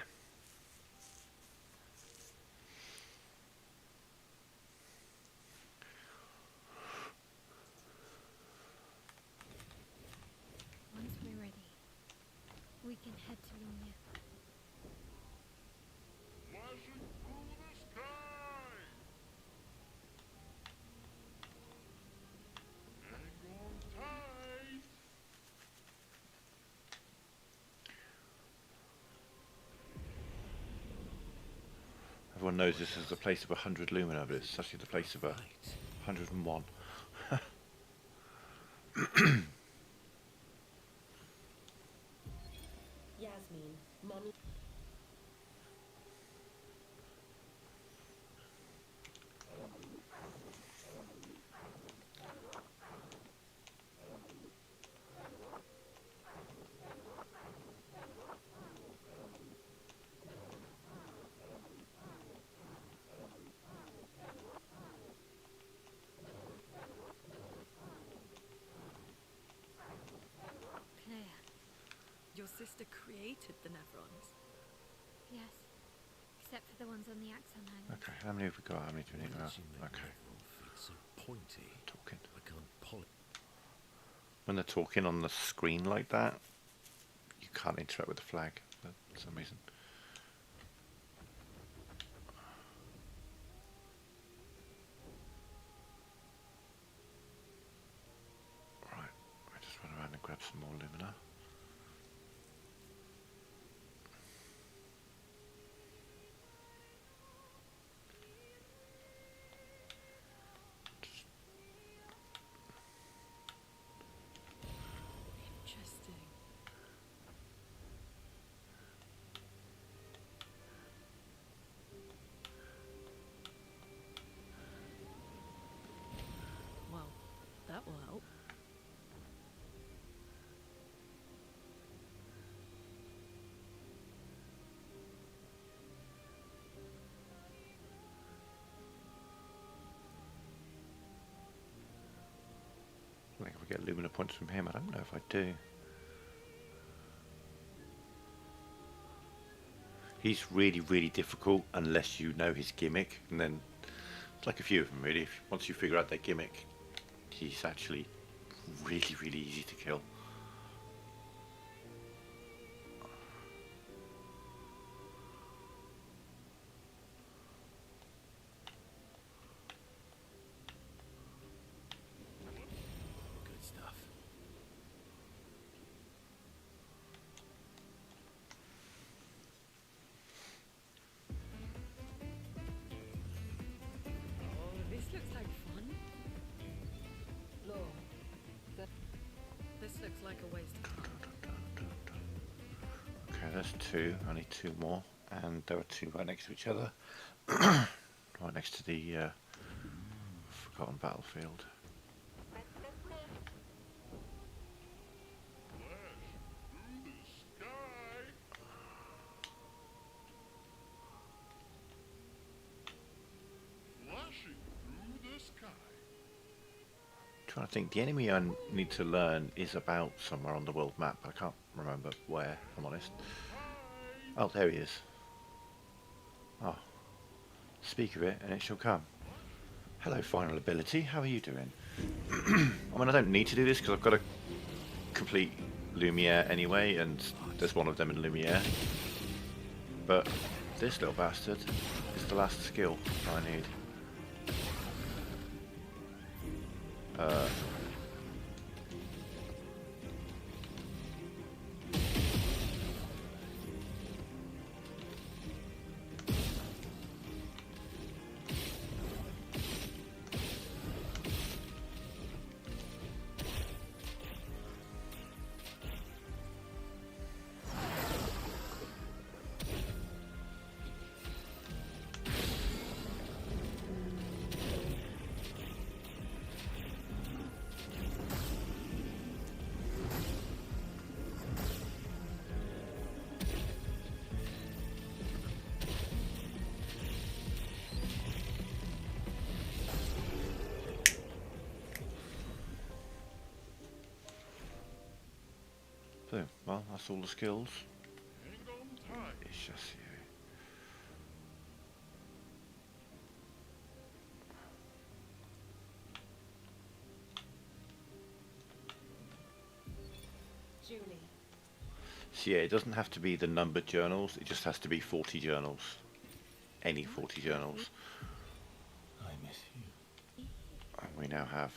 Once we're ready, we can head to Lumia. Everyone knows this is the place of 100 lumina, but it's actually the place of 101. Yasmin, Mon. Claire. Your sister created the Nevrons. Yes. Except for the ones on the Axon Island. Okay, how many have we got? How many do we need now? She made Okay, everyone feel so pointy. talking. I can't polish. When they're talking on the screen like that, you can't interact with the flag for some reason. Right, I just run around and grab some more lumina. Interesting. Well, that will help. I think if I get lumina points from him, I don't know if I do. He's really, really difficult unless you know his gimmick, and then it's like a few of them really. Once you figure out their gimmick, he's actually really, really easy to kill. Good stuff. Oh, this looks like fun. Law. This looks like a waste. Okay, there's 2. I need 2 more, and there are 2 right next to each other, right next to the Forgotten battlefield. Trying to think, the enemy I need to learn is about somewhere on the world map. I can't remember where, if I'm honest. Oh, there he is. Oh, speak of it and it shall come. Hello, final ability. How are you doing? I mean, I don't need to do this because I've got a complete Lumiere anyway, and there's one of them in Lumiere. But this little bastard is the last skill I need. So, well, that's all the skills. It's just you. Julie. So yeah, it doesn't have to be the numbered journals, it just has to be 40 journals. Any 40 journals. I miss you. And we now have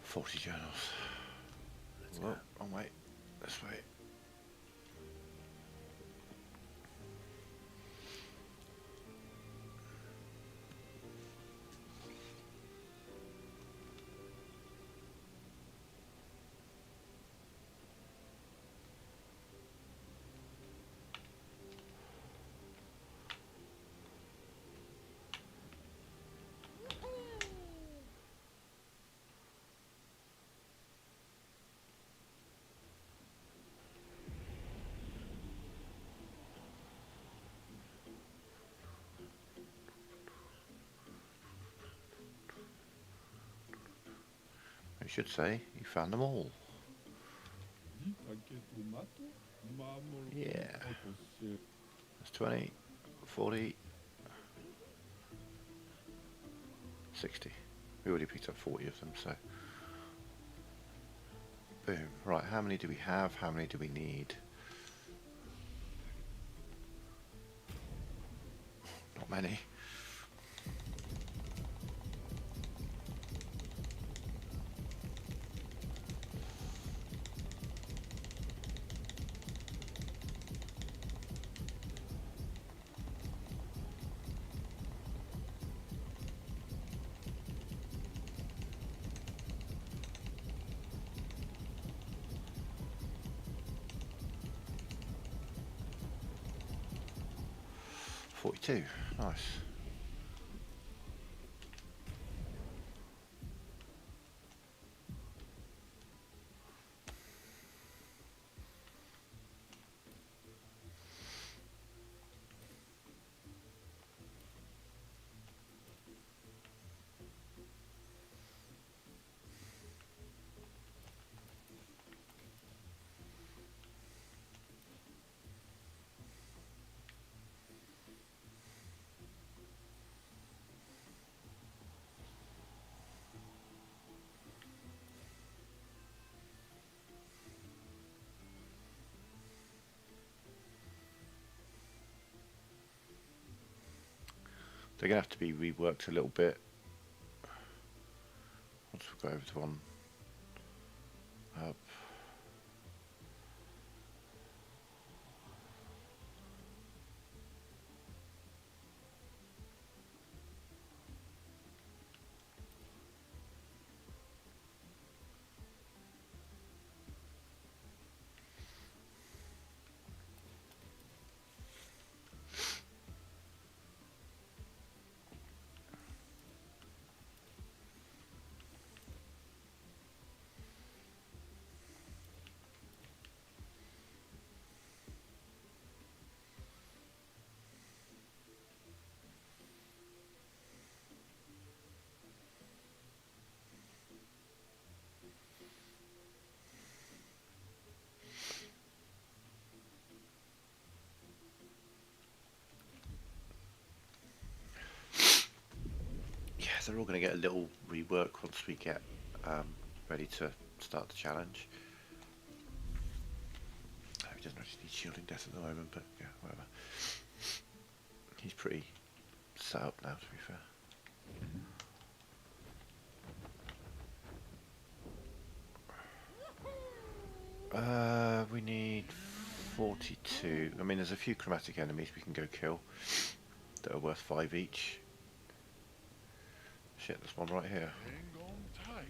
40 journals. Let's Whoa, go. wrong way. This way. I should say, you found them all. Yeah. That's 20, 40, 60. We already picked up 40 of them, so. Boom. Right, how many do we have? How many do we need? Not many. $42. Nice. They're going to have to be reworked a little bit once we go over to one up. all going to get a little rework once we get ready to start the challenge. He doesn't actually need shielding death at the moment, but yeah, whatever. He's pretty set up now, to be fair. We need 42. I mean, there's a few chromatic enemies we can go kill that are worth 5 each. Shit, there's one right here. Hang on tight.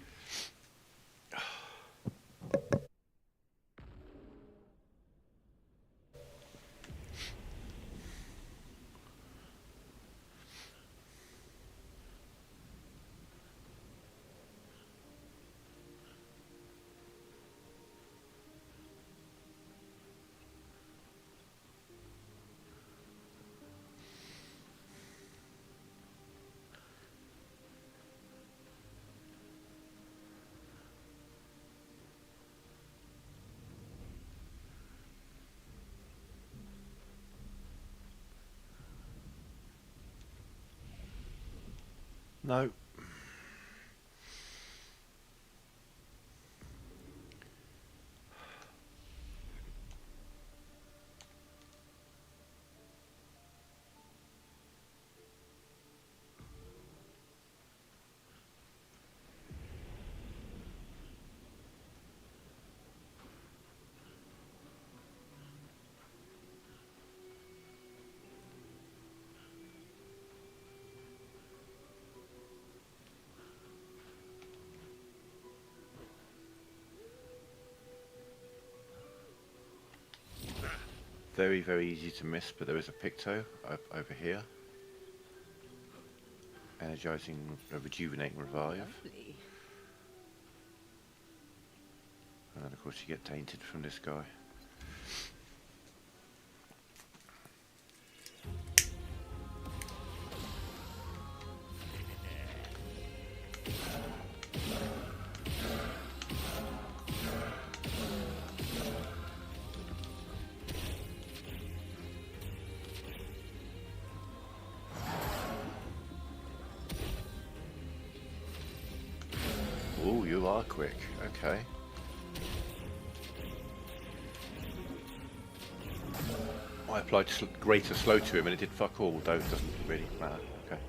No. Very, very easy to miss, but there is a Picto over here. Energizing, rejuvenating revive. Lovely. And then of course you get tainted from this guy. Oh, you are quick. Okay. I applied greater slow to him and it did fuck all, though it doesn't really matter. Okay.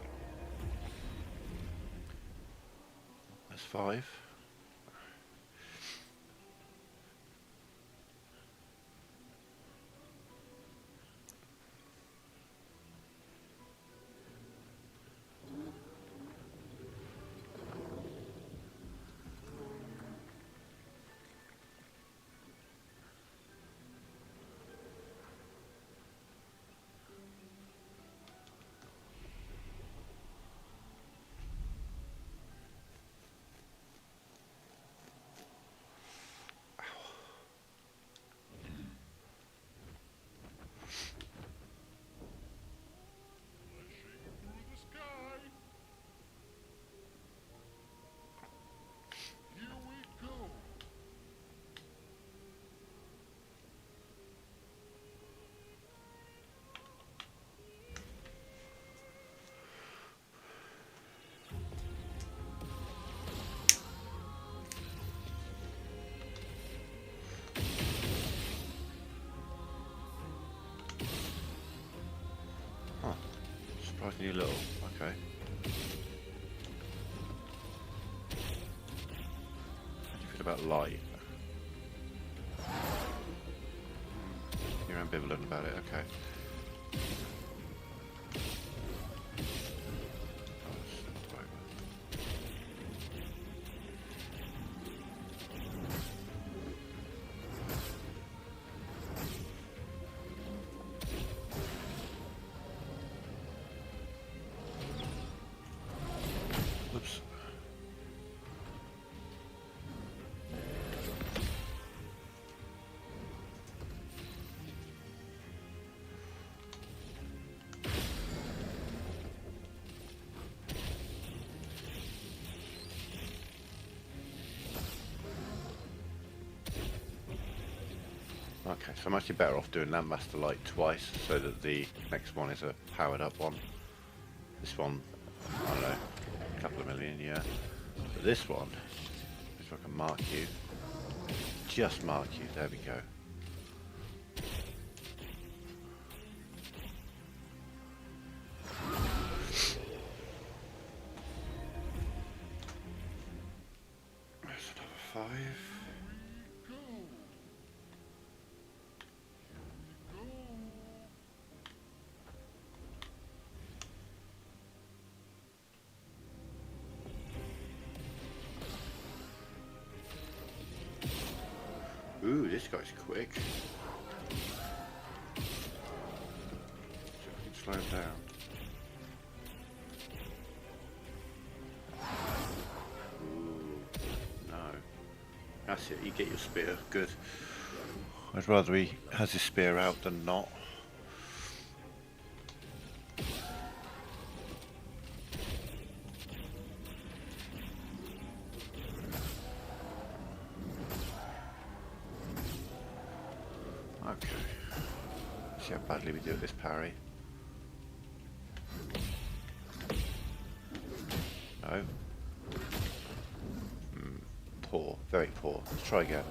That's 5. Through the sky. Here we go. Huh. Surprisingly little. Okay. How do you feel about light? You're ambivalent about it, okay. Oops. Okay, so I'm actually better off doing Landmaster Light twice so that the next one is a powered up one. This one, I don't know, A couple of million, yeah. But this one, if I can mark you, just mark you, there we go. There's another 5. Go. Go. Ooh, this guy's quick. See if I can slow him down. Ooh, no. That's it, you get your spear, good. I'd rather he has his spear out than not. Okay. See how badly we do at this parry. No. Poor, very poor. Let's try again.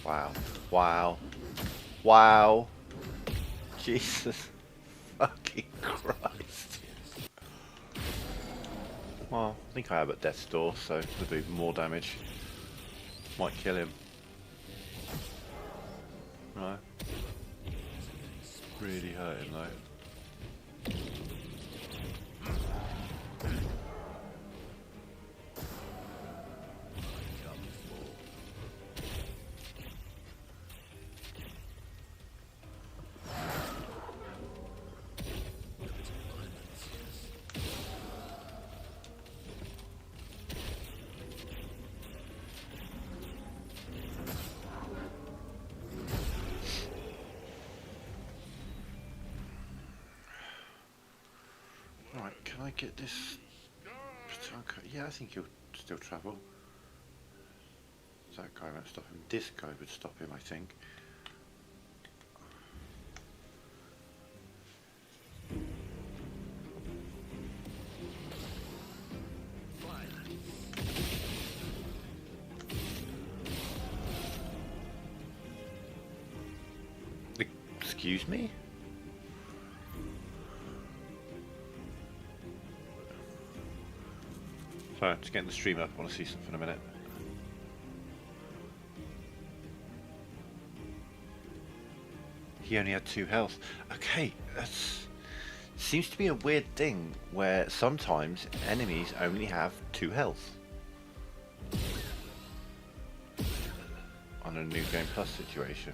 Wow. Wow. Wow. Jesus fucking Christ. Well, I think I have at death's door, so we'll do even more damage. Might kill him. No. Really hurt him though. Right, can I get this? Yeah, I think he'll still travel. That guy won't stop him. This guy would stop him, I think. Excuse me? Sorry, just getting the stream up. I want to see something in a minute. He only had 2 health. Okay, that's... Seems to be a weird thing where sometimes enemies only have 2 health. On a New Game Plus situation.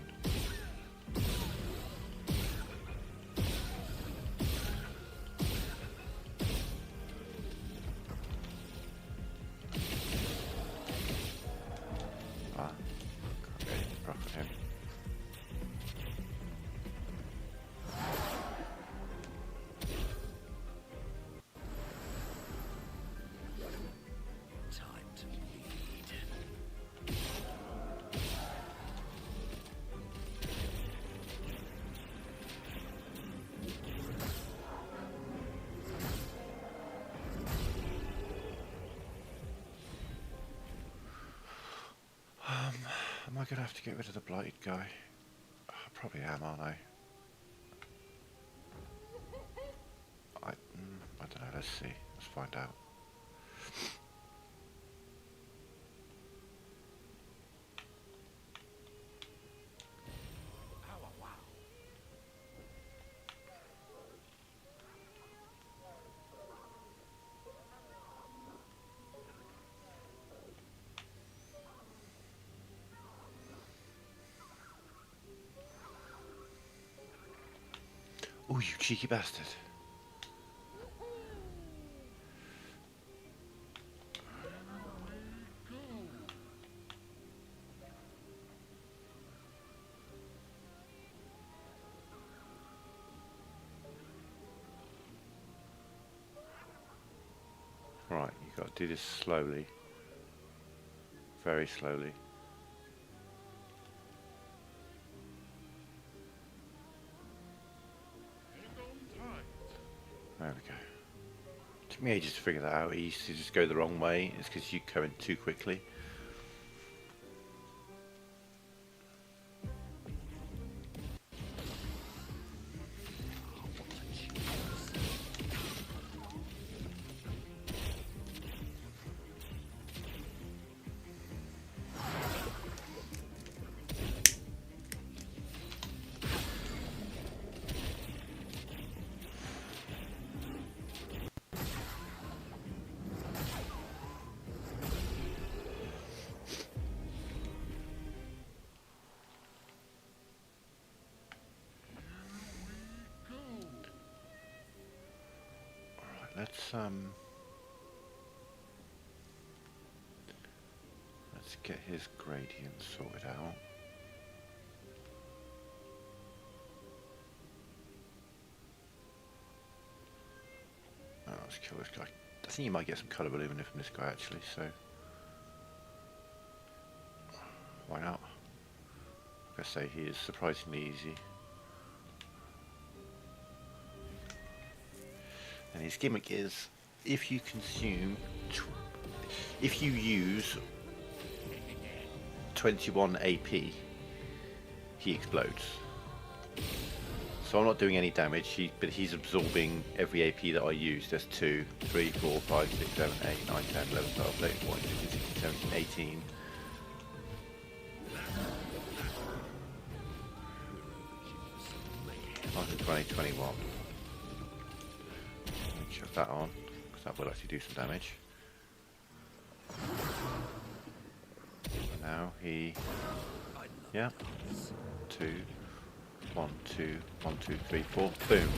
Am I going to have to get rid of the blighted guy? I probably am, aren't I? I don't know, let's see. Let's find out. Oh, you cheeky bastard. Right, you got to do this slowly. Very slowly. Hang on tight. There we go. Took me ages to figure that out. He used to just go the wrong way. It's because you go in too quickly. Let's get his gradient sorted out. Oh, let's kill this guy. I think you might get some colour illumination from this guy actually, so why not? Like I say, he is surprisingly easy. And his gimmick is, if you use 21 AP, he explodes. So I'm not doing any damage, but he's absorbing every AP that I use. There's 2, 3, 4, 5, 6, 7, 8, 9, 10, 11, 12, 13, 14, 15, 16, 17, 18. After 20, 21. Chuck that on, because that will actually do some damage. And now he, yeah, 2, 1, 2, 1, 2, 3, 4, boom.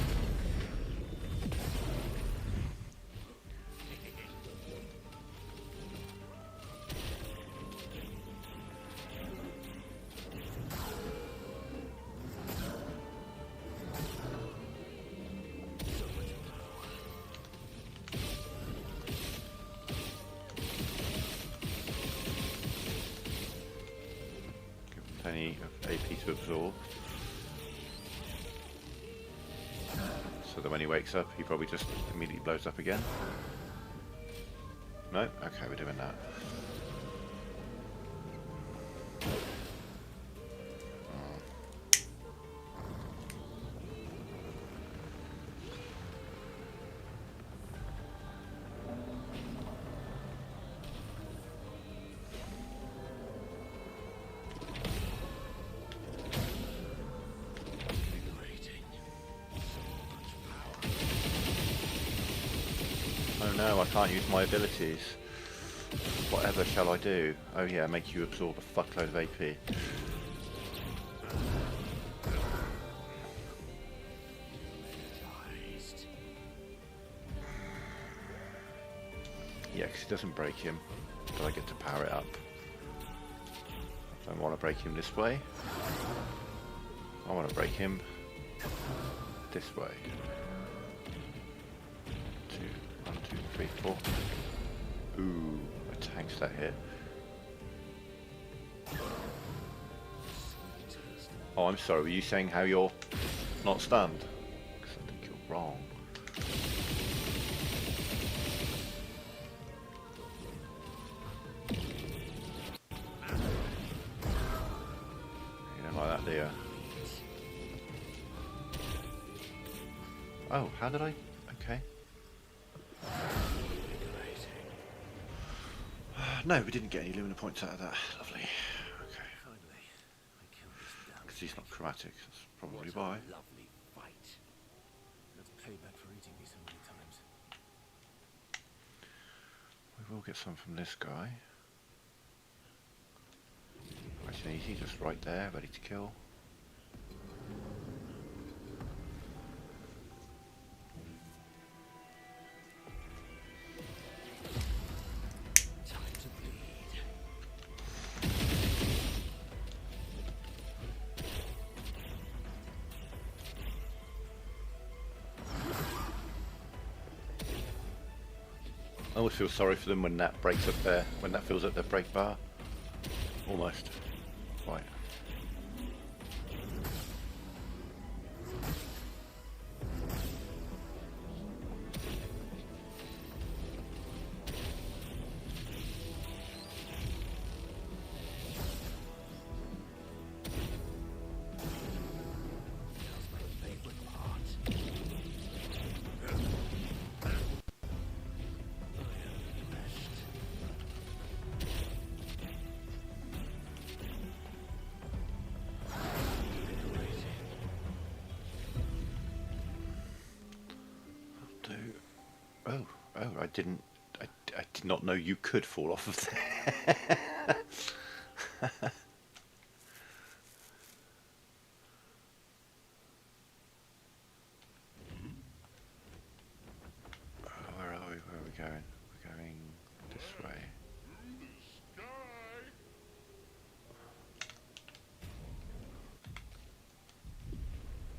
Plenty of AP to absorb. So that when he wakes up, he probably just immediately blows up again. No? Okay, we're doing that. Oh no, I can't use my abilities. Whatever shall I do? Oh yeah, make you absorb a fuckload of AP. Yeah, because it doesn't break him, but I get to power it up. I don't want to break him this way. I want to break him this way. 1, 2, 3, 4. Ooh, a tank's that hit. Oh, I'm sorry, were you saying how you're not stunned? Because I think you're wrong. You don't like that, do you? Oh, how did I? Okay. No, we didn't get any Lumina points out of that. Lovely. Okay. Finally, I killed this damn Because he's not chicken. chromatic, that's probably What why. a lovely fight. That's payback for eating me so many times. We will get some from this guy. Nice and easy, just right there, ready to kill. Time to bleed. I always feel sorry for them when that breaks up there, when that fills up their break bar. Almost. Right. didn't. I did not know you could fall off of there. Where are we? Where are we going? We're going this way. Through the sky.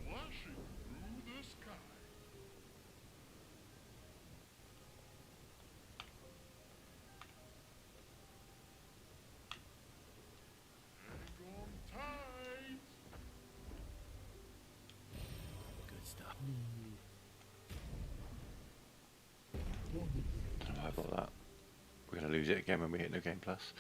Flashing through the sky. Hang on tight. Good stuff. Don't know about that. We're going to lose it again when we hit No Game Plus.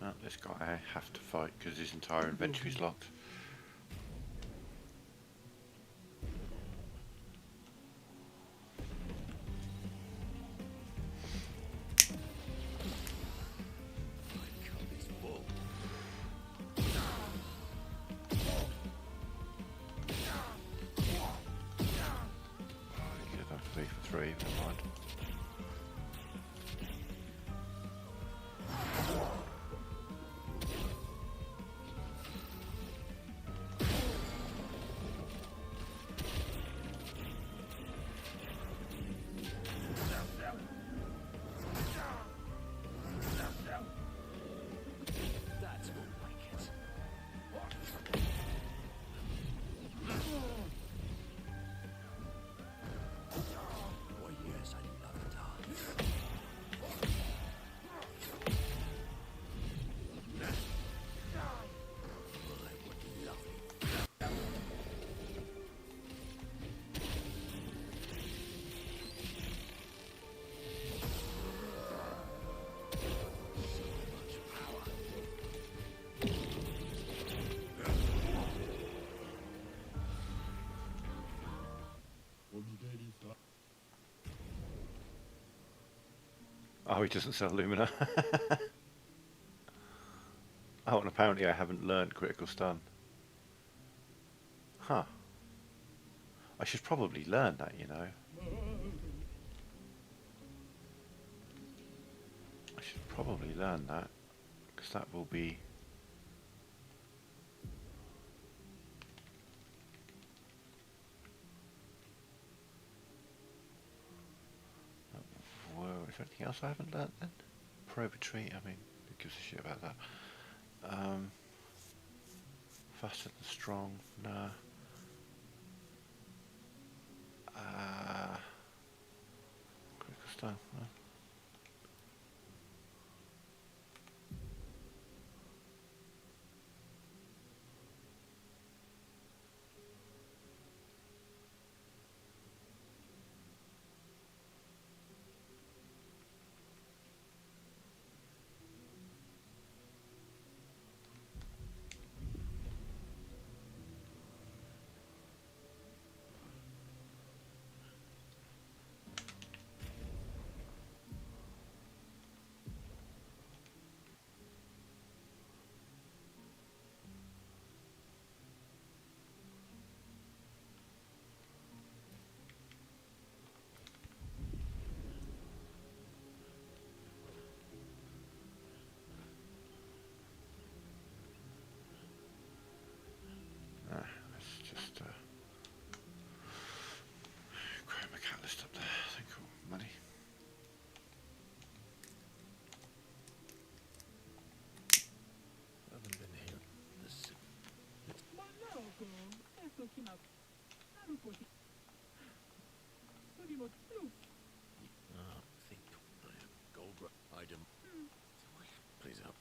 No, this guy I have to fight because his entire inventory is locked. My cup is full. Give them 3 for 3, never mind. That's more like it. Oh yes, I love a dance. My, what lovely. So much power. When daddy fly. Oh, he doesn't sell Lumina. Oh, and apparently I haven't learned critical stun. Huh. I should probably learn that, you know. I should probably learn that, because that will be... Whoa, is there anything else I haven't learnt then? Probe retreat, I mean, who gives a shit about that? Faster than strong, nah. Critical stun, no. Let's just grab my catalyst up there. Thank you, money. Haven't been here. This think I am gold item. Please help.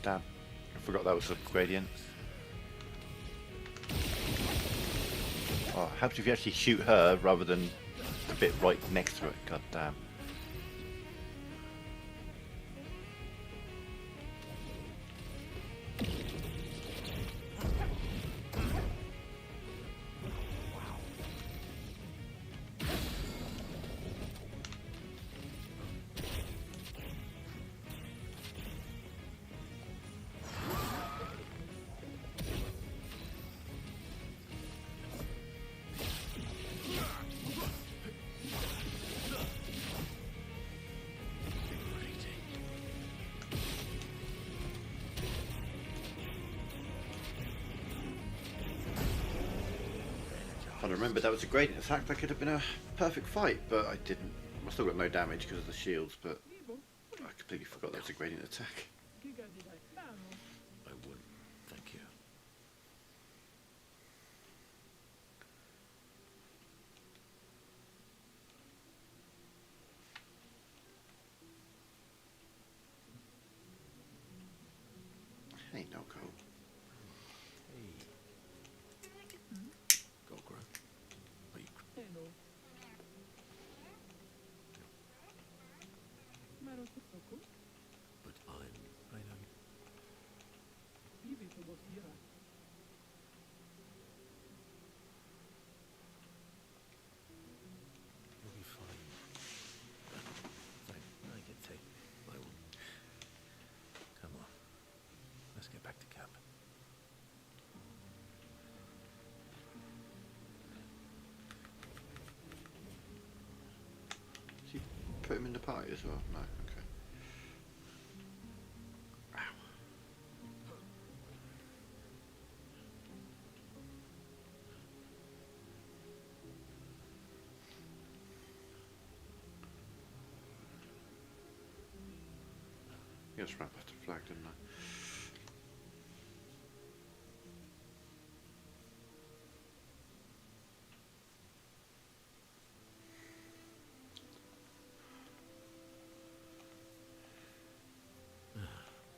Damn, I forgot that was a gradient. Oh, helps if you actually shoot her rather than the bit right next to it. God damn. I remember that was a gradient attack. That could have been a perfect fight, but I didn't. I still got no damage because of the shields, but I completely forgot that was a gradient attack. I would. Thank you. Hey, no go. Hey. Golgra. Are you... But I know you'll be fine. I can take... I will... Come on. Let's get back to camp. Did you put him in the party as well? No, okay. Ow. Yes, right past the flag, didn't I?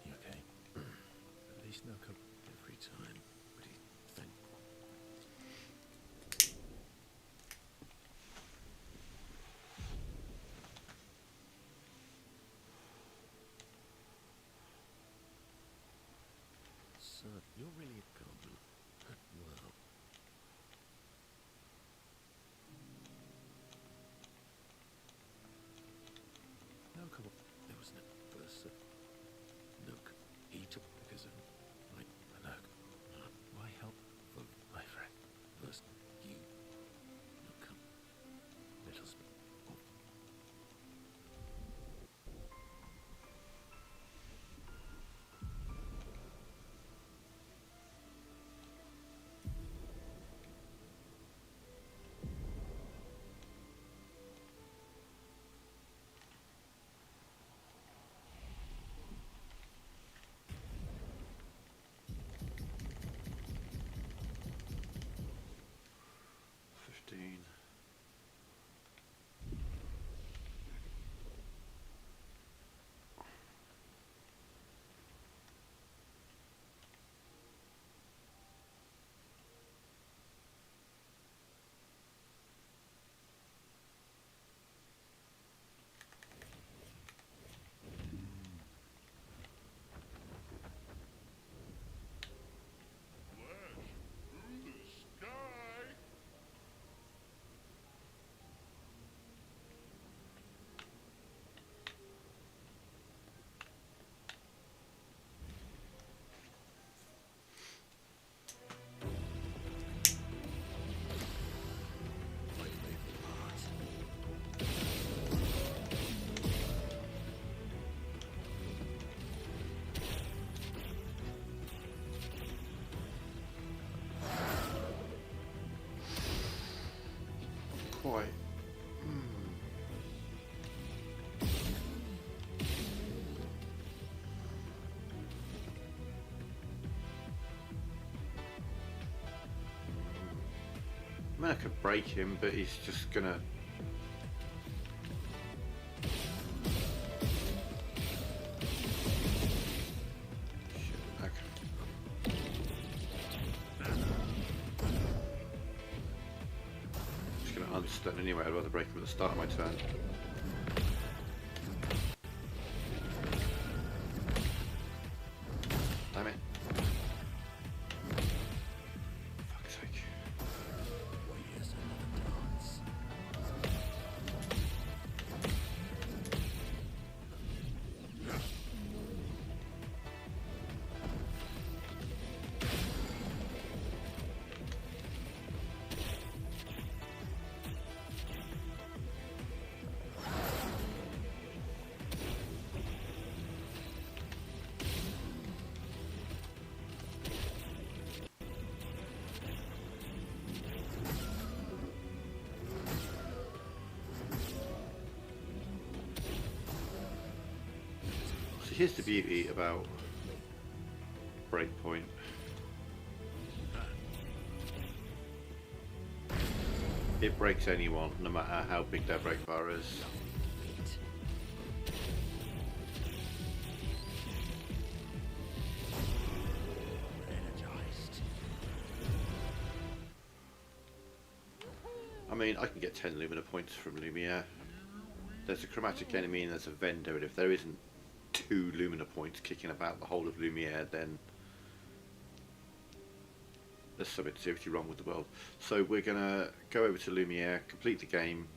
You okay? At least no cook every time. But he... Thank... Son, you're really a goblin. Well... No, come on. There was no person. No, he took because of my... No. Why help for my friend? First, you... No, come. Little sp... Oh. quite. I mean, I could break him, but he's just gonna. Shit, okay. Just gonna unstun anyway. I'd rather break him at the start of my turn. Damn it. Fuck's sake. Warriors another dance. So here's the beauty about Breakpoint. It breaks anyone, no matter how big their break bar is. Energized. I mean, I can get 10 Lumina points from Lumiere. There's a chromatic enemy and there's a vendor, and if there isn't 2 Lumina points kicking about the whole of Lumiere, then there's something seriously wrong with the world. So we're gonna go over to Lumiere, complete the game,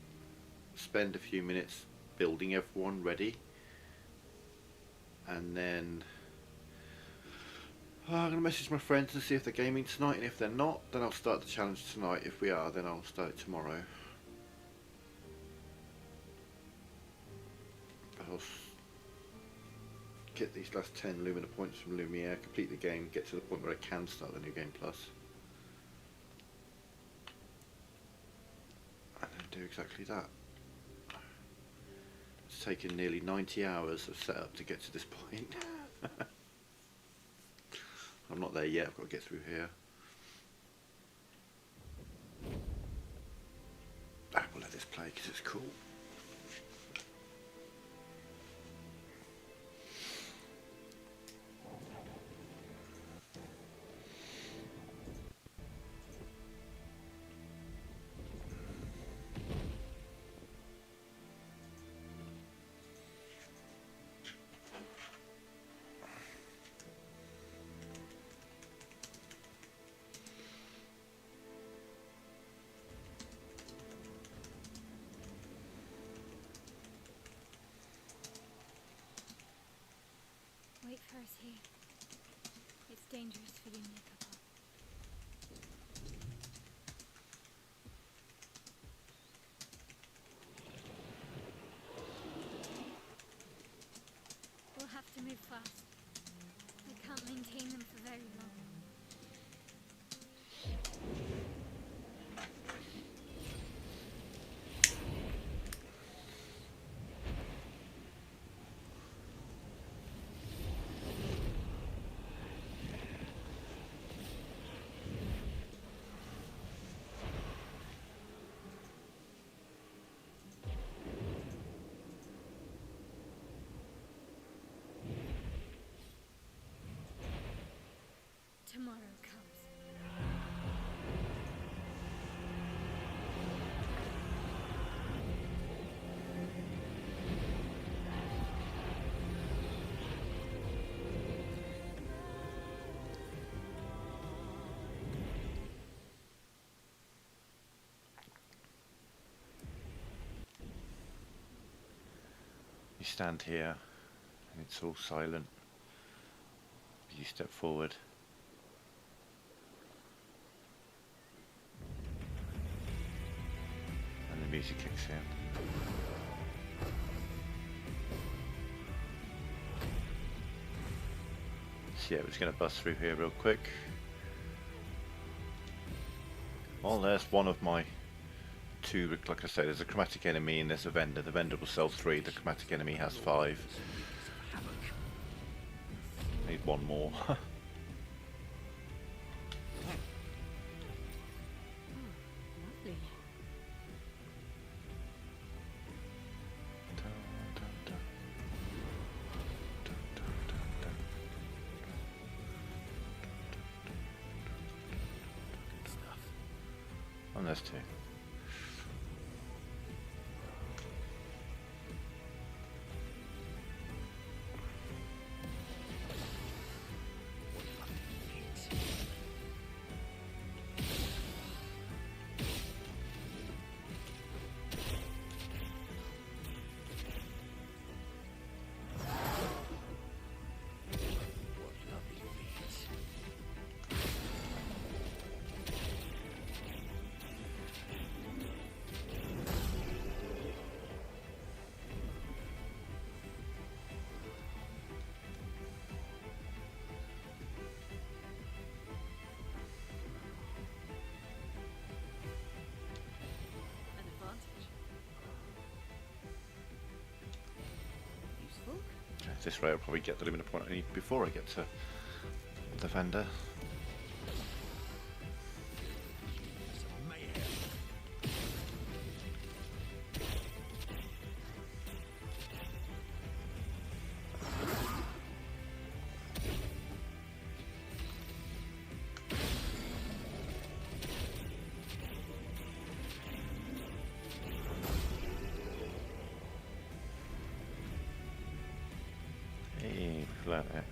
spend a few minutes building everyone ready, and then I'm gonna message my friends and see if they're gaming tonight, and if they're not, then I'll start the challenge tonight. If we are, then I'll start it tomorrow. But I'll get these last 10 Lumina points from Lumiere, complete the game, get to the point where I can start the New Game Plus. And then do exactly that. It's taken nearly 90 hours of setup to get to this point. I'm not there yet, I've got to get through here. We'll let this play because it's cool. Wait for us here. It's dangerous for you, Nicola. We'll have to move fast. I can't maintain them for very long. Tomorrow comes. You stand here and it's all silent. You step forward. And the music kicks in. So yeah, we're just going to bust through here real quick. Well, there's one of my two, like I say, there's a chromatic enemy and there's a vendor. The vendor will sell 3, the chromatic enemy has 5. Need one more. Lovely. Good stuff. And there's 2. What lovely feet. An advantage. Useful. This way I'll probably get the limit point I need before I get to the vendor. Some mayhem. Hey, we've learnt it.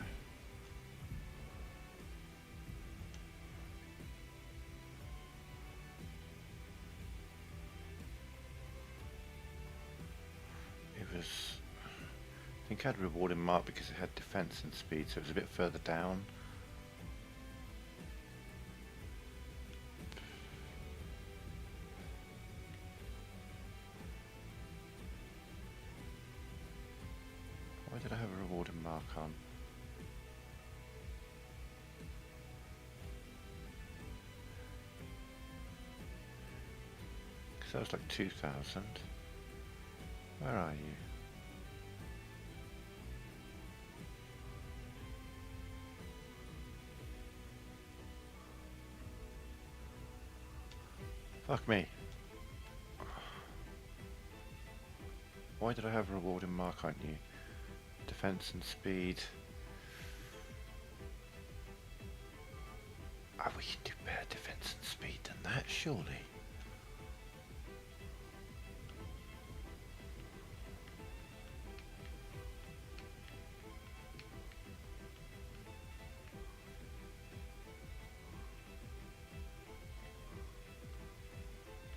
It was, I think I had rewarding mark because it had defense and speed, so it was a bit further down. Why did I have a rewarding mark on? Because that was like 2,000. Where are you? Fuck me. Why did I have a rewarding mark on you? Defense and speed. Ah, we can do better defense and speed than that, surely.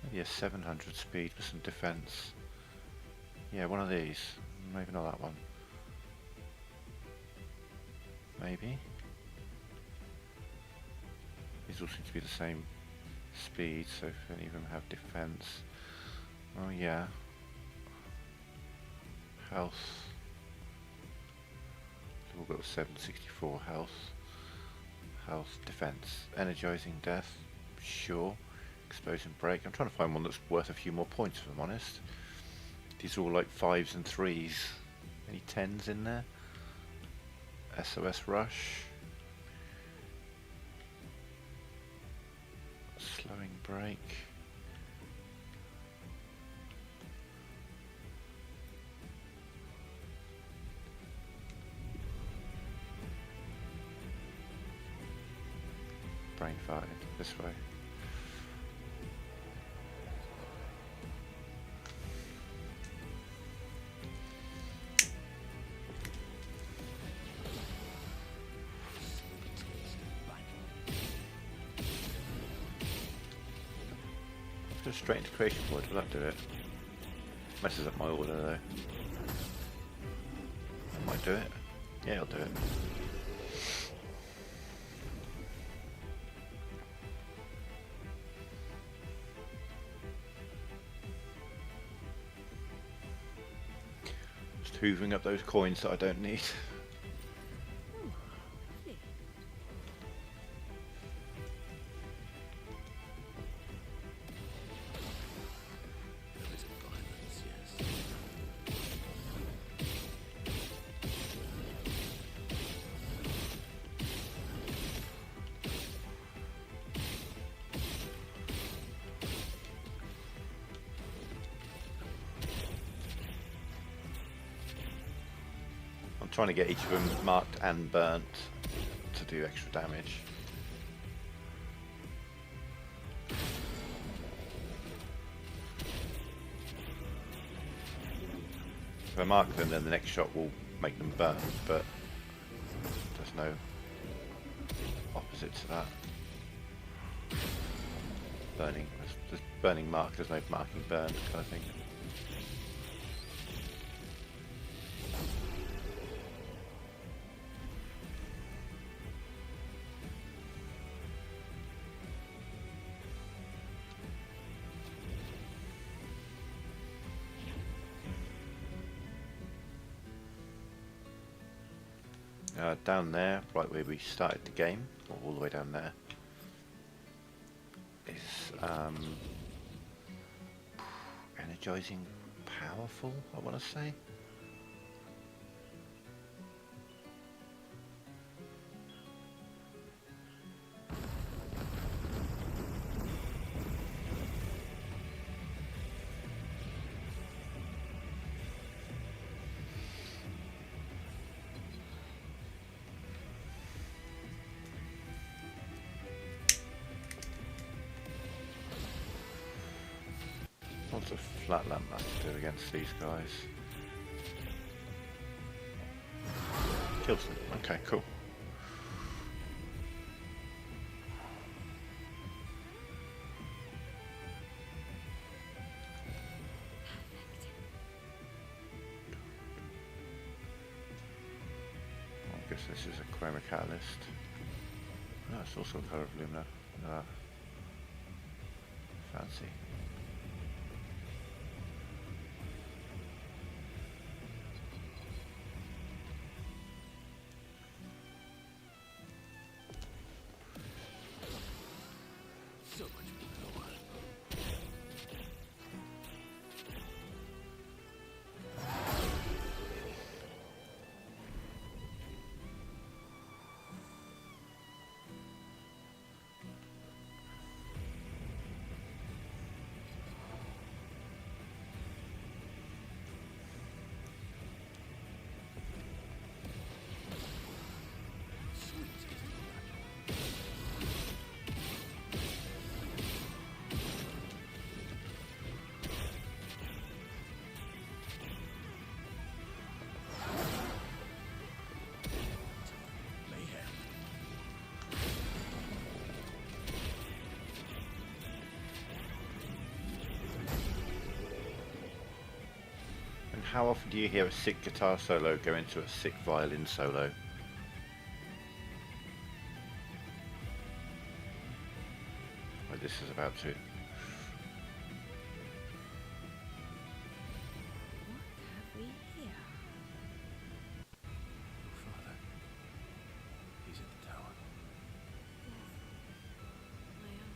Maybe a 700 speed with some defense. Yeah, one of these. Maybe not that one. Maybe. These all seem to be the same speed, so if any of them have defense. Oh yeah. Health. So we've got 764 health. Health, defense. Energizing death. Sure. Exposing break. I'm trying to find one that's worth a few more points if I'm honest. These are all like 5s and 3s. Any 10s in there? SOS rush. Slowing break. Brain farted this way. Just straight into creation board, will that do it? Messes up my order though. That might do it. Yeah, I'll do it. Just hoovering up those coins that I don't need. Lovely. trying to get each of them marked and burnt to do extra damage. If I mark them, then the next shot will make them burn, but there's no opposite to that. Burning, there's burning mark, there's no marking burn kind of thing. Down there, right where we started the game, or all the way down there, is energizing powerful, I want to say. What's a flat lamp have to do against these guys? Kills them. Okay, cool. I guess this is a chroma catalyst. No, it's also a colour of lumina. Fancy. So much power. How often do you hear a sick guitar solo go into a sick violin solo? Like this is about to. What have we here? Father. He's at the tower. My own.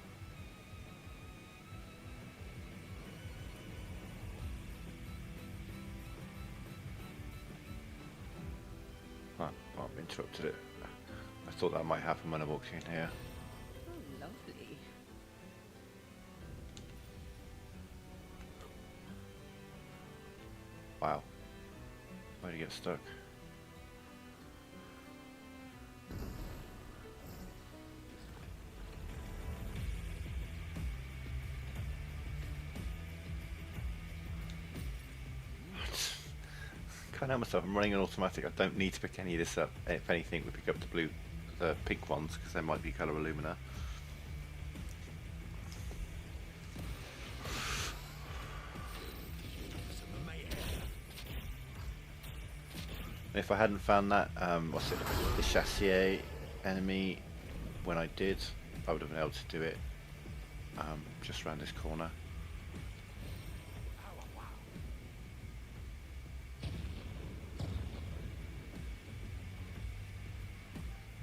Oh, I've interrupted it. I thought that might happen when I walked in here. Oh, lovely. Wow. Where'd you get stuck? Can't help myself. I'm running an automatic. I don't need to pick any of this up. If anything, we pick up the pink ones because they might be colour Illumina. And if I hadn't found that, what's it? The Chassier enemy. When I did, I would have been able to do it just around this corner.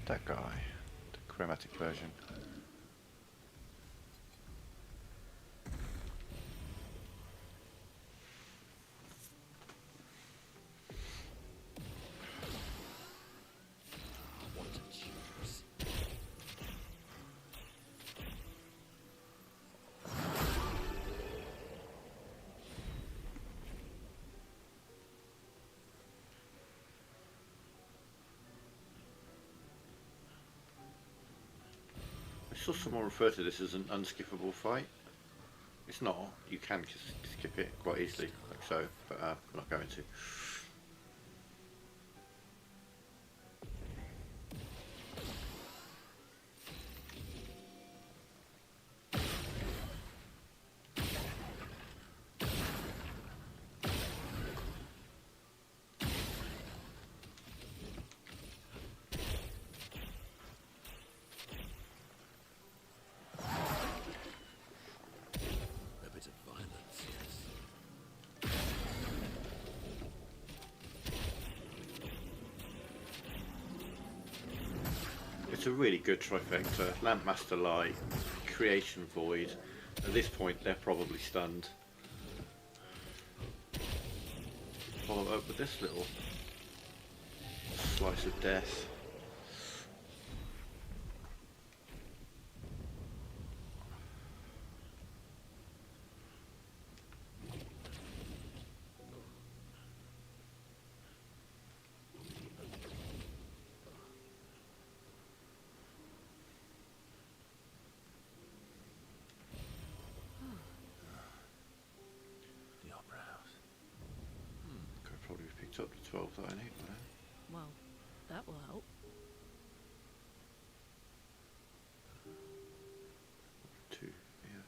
That guy, the chromatic version. saw someone refer to this as an unskippable fight. It's not. You can skip it quite easily, like so, but I'm not going to. A bit of violence, yes. It's a really good trifecta. Lampmaster Light, Creation Void. At this point, they're probably stunned. Follow up with this little slice of death. The Opera House. Could probably have picked up the 12 that I need. Well, that will help. Two, yeah.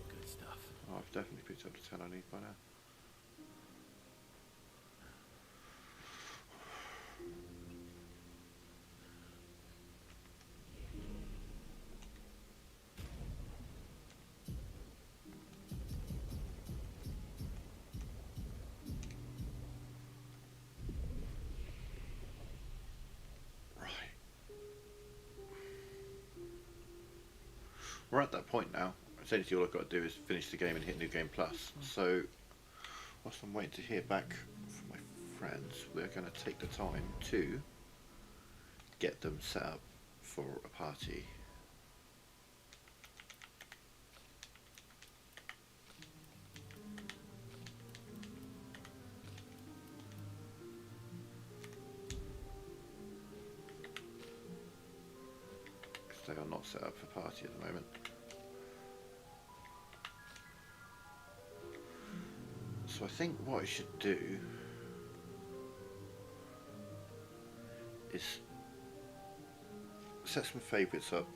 Good stuff. Oh, I've definitely picked up the 10 I need by now. Right. We're at that point now. Essentially all I've got to do is finish the game and hit New Game Plus. So, whilst I'm waiting to hear back from my friends, we're going to take the time to get them set up for a party. Because they are not set up for party at the moment. So I think what I should do is set some favourites up.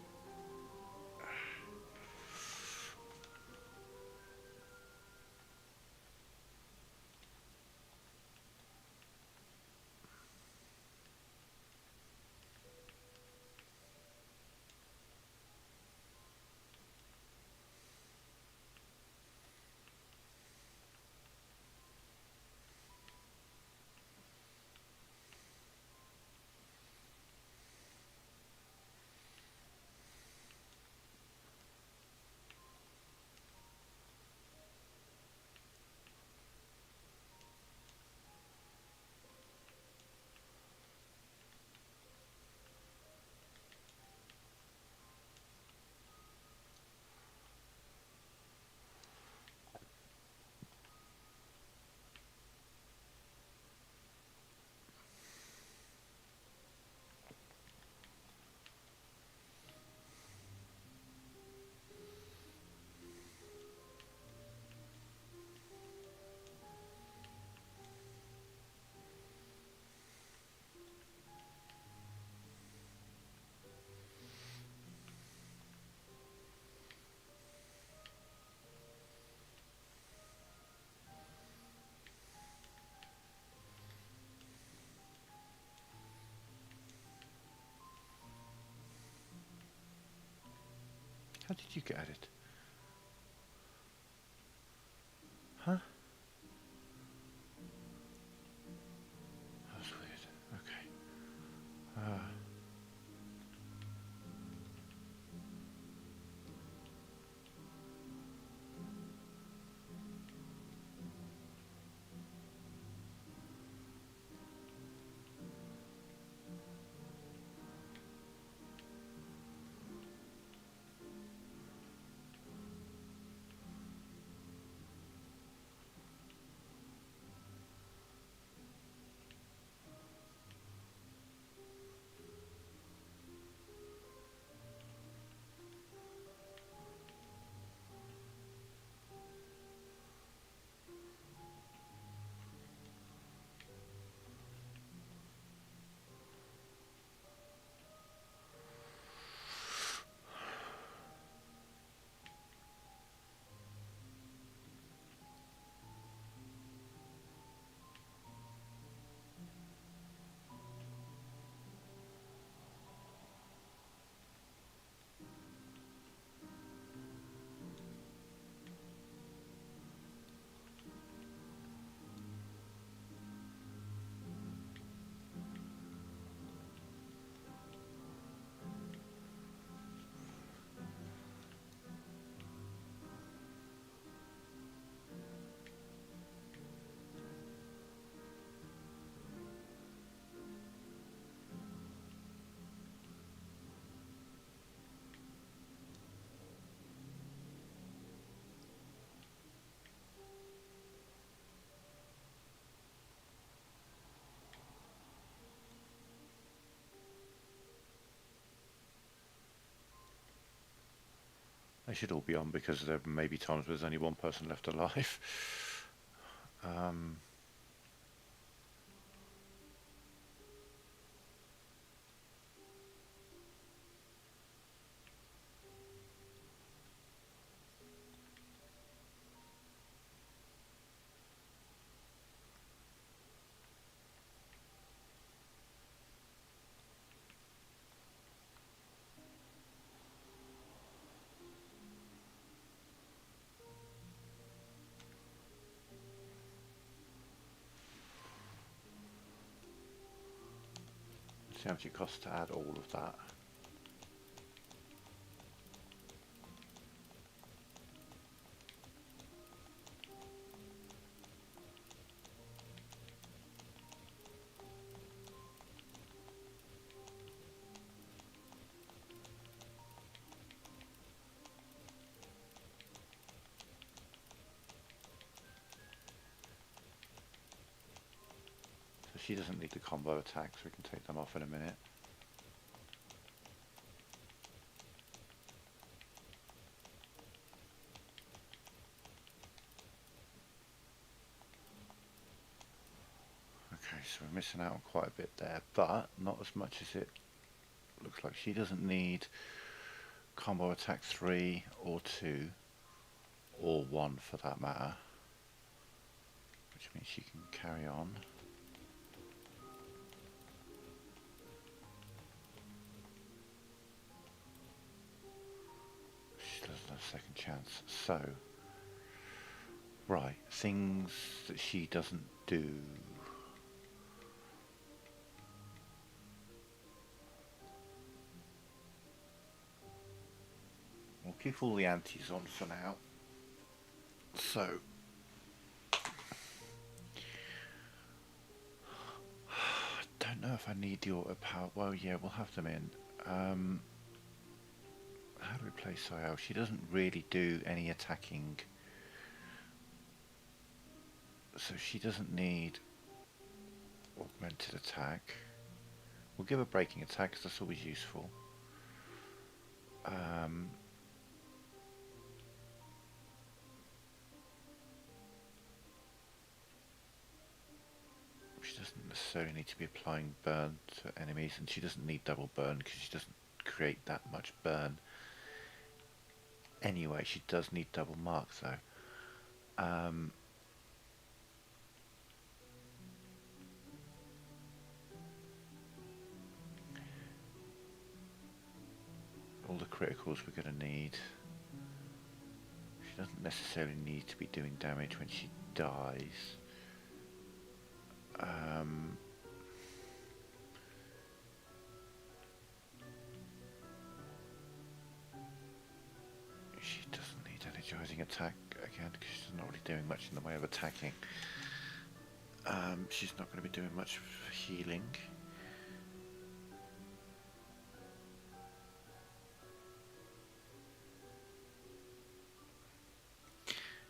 How did you get at it? Huh? That was weird. Okay. They should all be on because there may be times where there's only one person left alive. See how much it costs to add all of that. So she doesn't need the combo attacks, we can take them off in a minute. Okay, so we're missing out on quite a bit there, but not as much as it looks like. She doesn't need combo attack 3 or 2, or 1 for that matter, which means she can carry on. She doesn't have a second chance. So, right, things that she doesn't do. We'll keep all the antis on for now. So, I don't know if I need the auto power. Well, yeah, we'll have them in. How do we play Sayao? She doesn't really do any attacking, so she doesn't need augmented attack. We'll give her breaking attack because that's always useful. She doesn't necessarily need to be applying burn to enemies, and she doesn't need double burn because she doesn't create that much burn. Anyway, she does need double mark though. All the criticals we're going to need. She doesn't necessarily need to be doing damage when she dies. She doesn't need energizing attack again because she's not really doing much in the way of attacking. She's not going to be doing much for healing.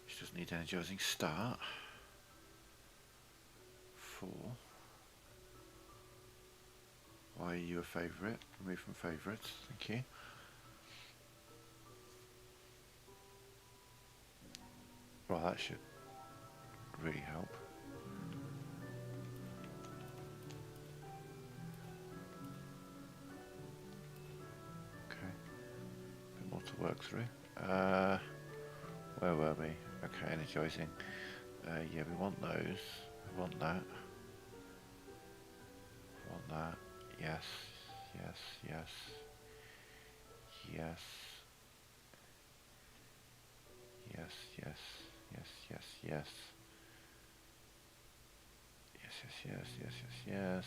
She doesn't need energizing start. 4. Why are you a favourite? Remove from favourites, thank you. Well, that should really help. Okay, a bit more to work through. Where were we? Okay, energizing. Yeah, we want those. We want that. We want that. Yes, yes, yes. Yes. Yes, yes, yes, yes, yes. Yes, yes, yes, yes, yes, yes.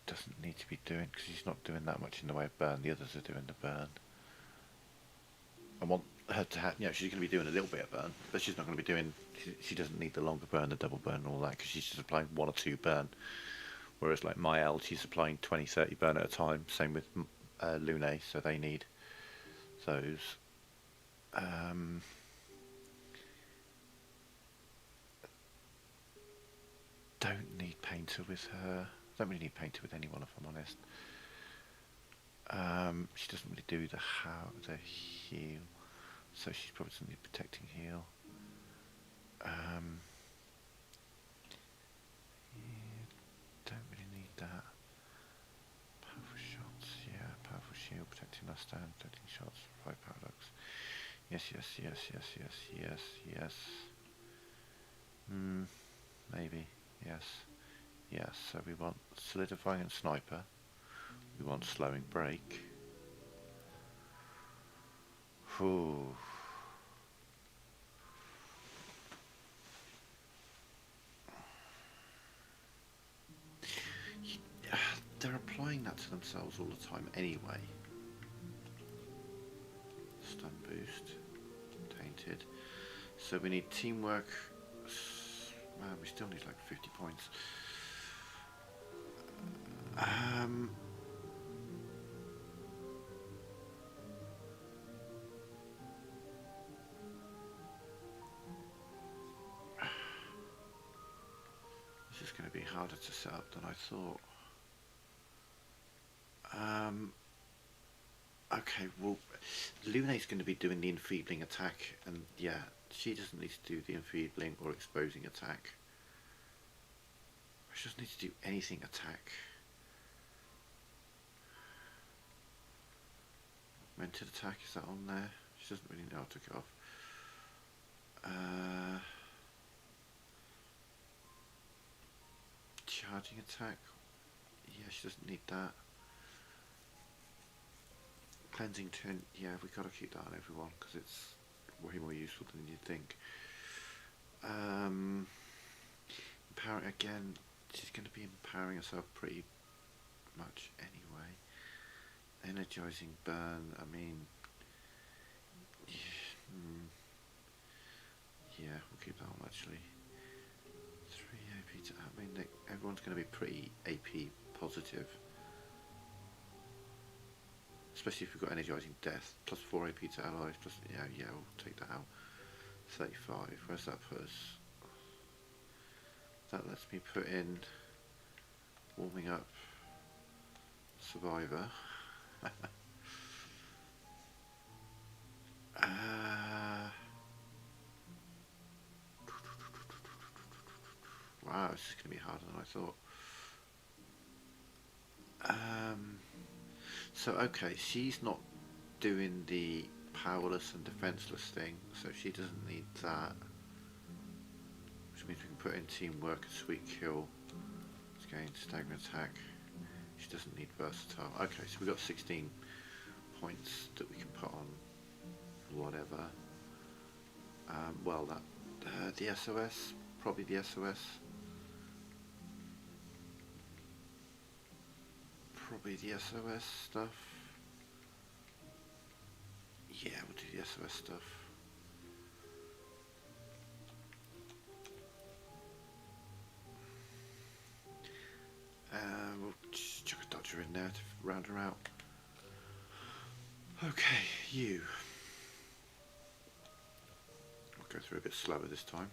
Doesn't need to be doing, because he's not doing that much in the way of burn. The others are doing the burn. I want her to have, she's going to be doing a little bit of burn, but she's not going to be doing, she doesn't need the longer burn, the double burn and all that, because she's just applying 1 or 2 burn. Whereas like my L, she's applying 20, 30 burn at a time. Same with Lune, so they need those. Don't need Painter with her. Don't really need Painter with anyone if I'm honest. She doesn't really do the heal, so she's probably doesn't need protecting heal. Yeah, don't really need that. Powerful shots, yeah, powerful shield, protecting our stand, protecting shots, 5 paradox. Yes, yes, yes, yes, yes, yes, yes. Maybe, yes. Yes, so we want solidifying and sniper. We want slowing break. Whew. They're applying that to themselves all the time anyway. Stun boost. Tainted. So we need teamwork. Man, we still need like 50 points. This is going to be harder to set up than I thought. Okay, well, Luna's going to be doing the enfeebling attack, and yeah, she doesn't need to do the enfeebling or exposing attack. She doesn't need to do anything attack. Augmented attack, is that on there? She doesn't really know how to get off. Charging attack, yeah, she doesn't need that. Cleansing turn, yeah, we've got to keep that on everyone because it's way more useful than you'd think. Empowering again, she's going to be empowering herself pretty much anyway. Energizing burn, I mean, yeah, we'll keep that on actually. 3 AP to, I mean, everyone's going to be pretty AP positive. Especially if we've got energizing death, plus 4 AP to allies, plus, yeah, we'll take that out. 35, where's that put us? That lets me put in warming up survivor. Wow, this is going to be harder than I thought. So okay, she's not doing the powerless and defenseless thing, so she doesn't need that. Which means we can put in teamwork, a sweet kill. Let's gain staggering attack. She doesn't need versatile. Okay, so we've got 16 points that we can put on whatever. Well, that the SOS, probably the SOS. Probably the SOS stuff. Yeah, we'll do the SOS stuff. We'll just chuck a dodger in there to round her out. Okay, you. I'll go through a bit slower this time.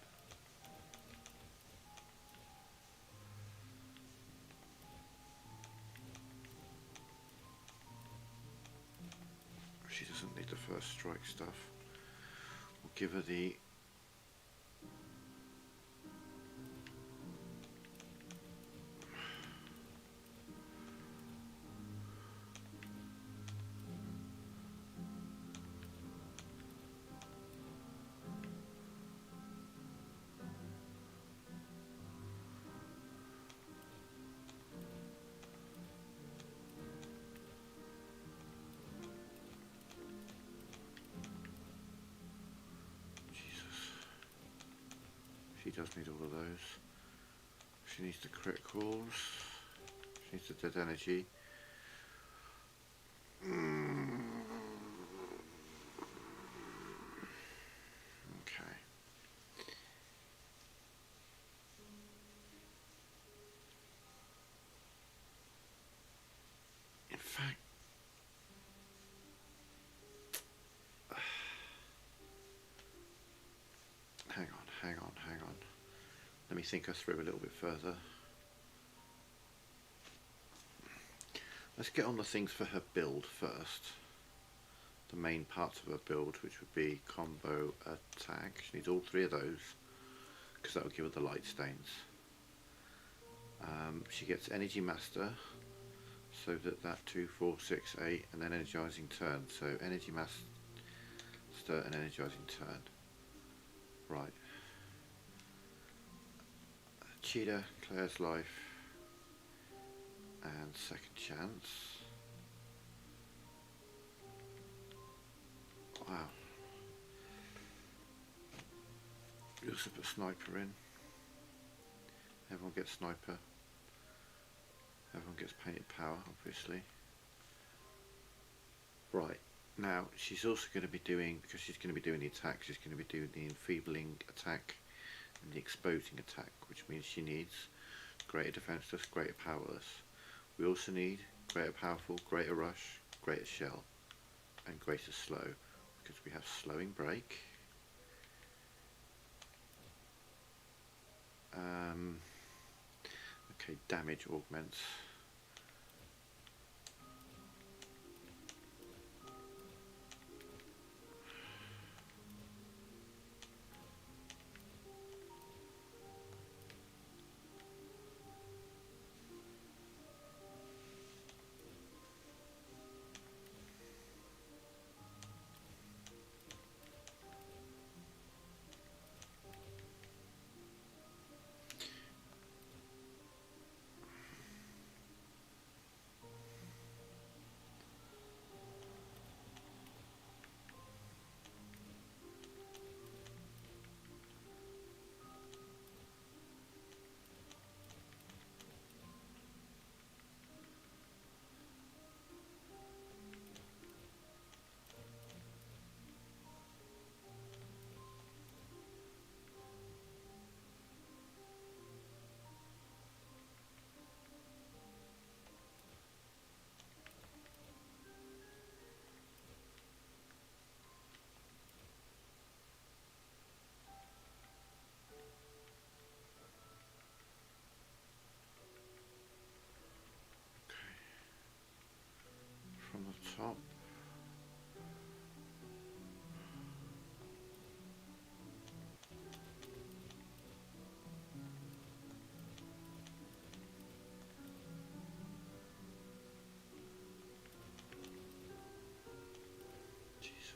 She doesn't need the first strike stuff. We'll give her the She does need all of those. She needs the criticals. She needs the dead energy. Okay. In fact, hang on. Let me think her through a little bit further. Let's get on the things for her build first. The main parts of her build, which would be combo, attack. She needs all 3 of those because that will give her the light stains. She gets Energy Master, so that 2, 4, 6, 8, and then Energizing Turn. So Energy Master and Energizing Turn. Right. Cheetah, Claire's Life, and Second Chance. Wow. You also put Sniper in. Everyone gets Sniper. Everyone gets Painted Power, obviously. Right. Now, she's also going to be doing, because she's going to be doing the attack, she's going to be doing the Enfeebling attack and the Exposing attack, which means she needs Greater Defenseless, Greater Powerless. We also need Greater Powerful, Greater Rush, Greater Shell, and Greater Slow, because we have Slowing Break. Okay, damage augments. From the top. Jesus.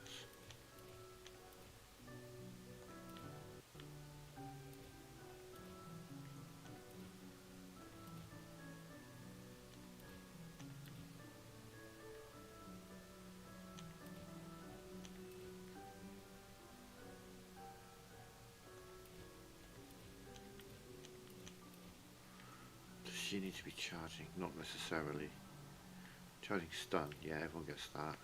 Does she need to be charging? Not necessarily. Charging stun, yeah, everyone gets that.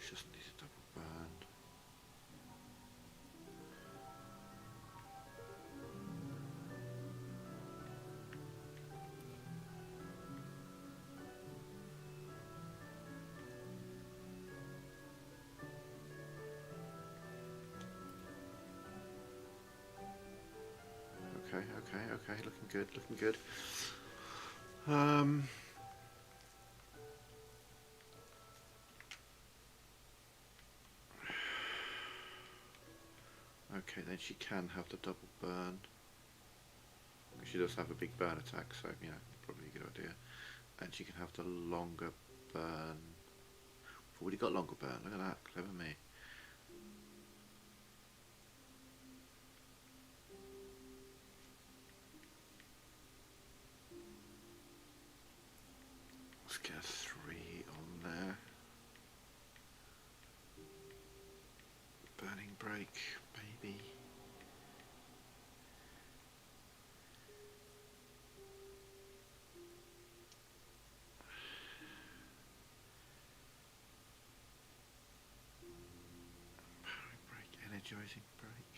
She doesn't need a double burn. Okay, looking good. Okay, then she can have the double burn. She does have a big burn attack, so you know, probably a good idea. And she can have the longer burn. We've already got longer burn. Look at that, clever me. Let's get a 3 on there. Burning break, baby. Powering break, energizing break.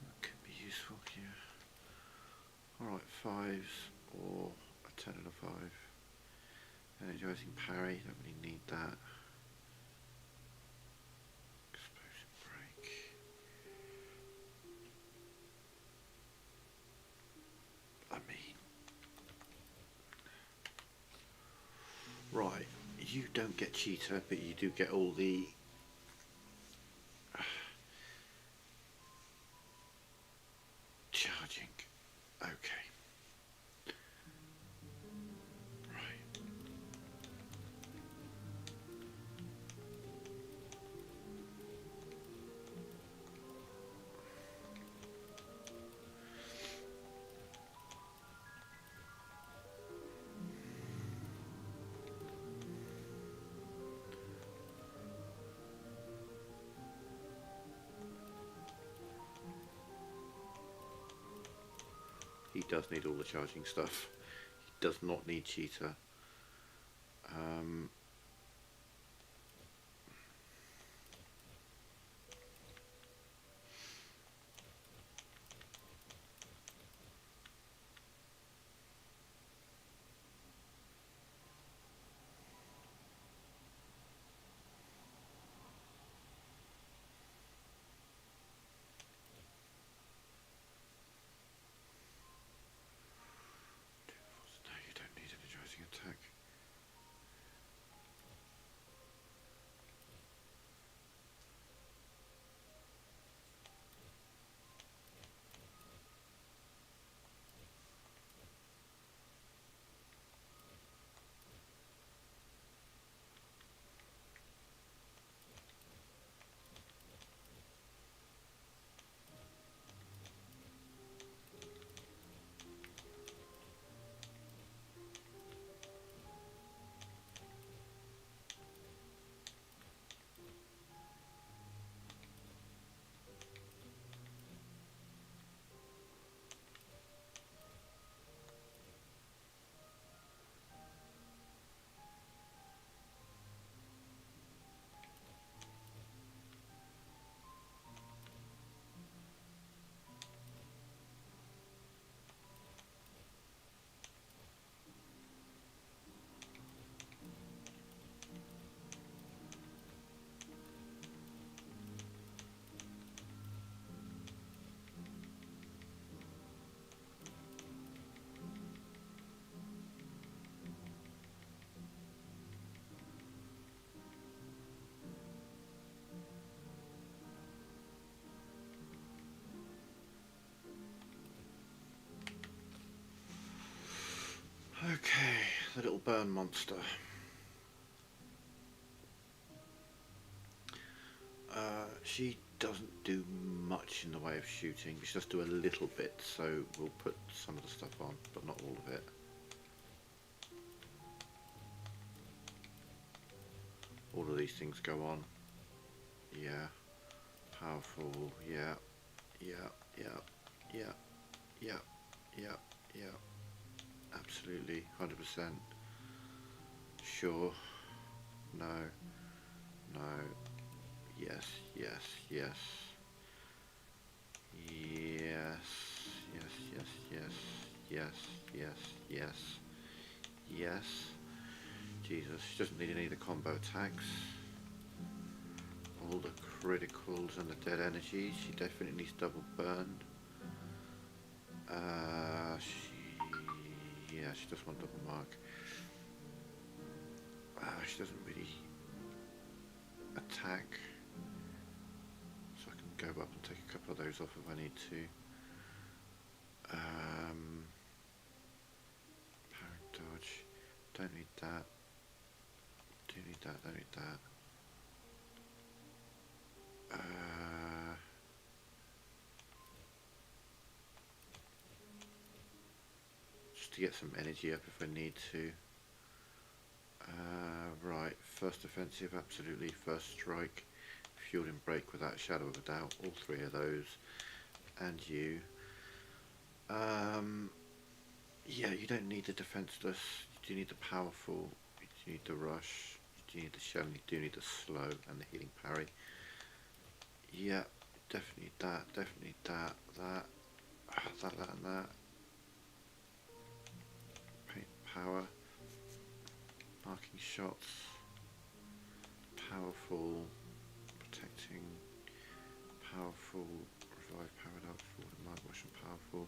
That could be useful here. Alright, 5s or a 10 and a 5. Energizing parry, don't really need that. Explosion break. You don't get cheetah, but you do get all the charging. Okay. Right. He does need all the charging stuff. He does not need cheetah. No, you don't need energizing attack. Okay, the little burn monster. She doesn't do much in the way of shooting. She does do a little bit, so we'll put some of the stuff on, but not all of it. All of these things go on. Yeah. Powerful. Yeah. Yeah. Yeah. Yeah. Yeah. Yeah. Yeah. Absolutely. 100%. Sure. No. No. Yes. Yes. Yes. Yes. Yes. Yes. Yes. Yes. Yes. Yes. Yes. Jesus. She doesn't need any of the combo attacks. All the criticals and the dead energies. She definitely needs double burn. Yeah, she does want double mark. She doesn't really attack, so I can go up and take a couple of those off if I need to. Power dodge. Don't need that. Do need that. Don't need that. Just to get some energy up if I need to. Right, first offensive, absolutely. First strike, fueled in break without a shadow of a doubt. All three of those, and you. Yeah, you don't need the defenseless. You do need the powerful. You do need the rush. You do need the shell. And you do need the slow and the healing parry. Yeah, definitely that. Definitely that. That, and that. Paint power. Marking shots, powerful, protecting, powerful, revive, powered up, forward and mark, Russian powerful,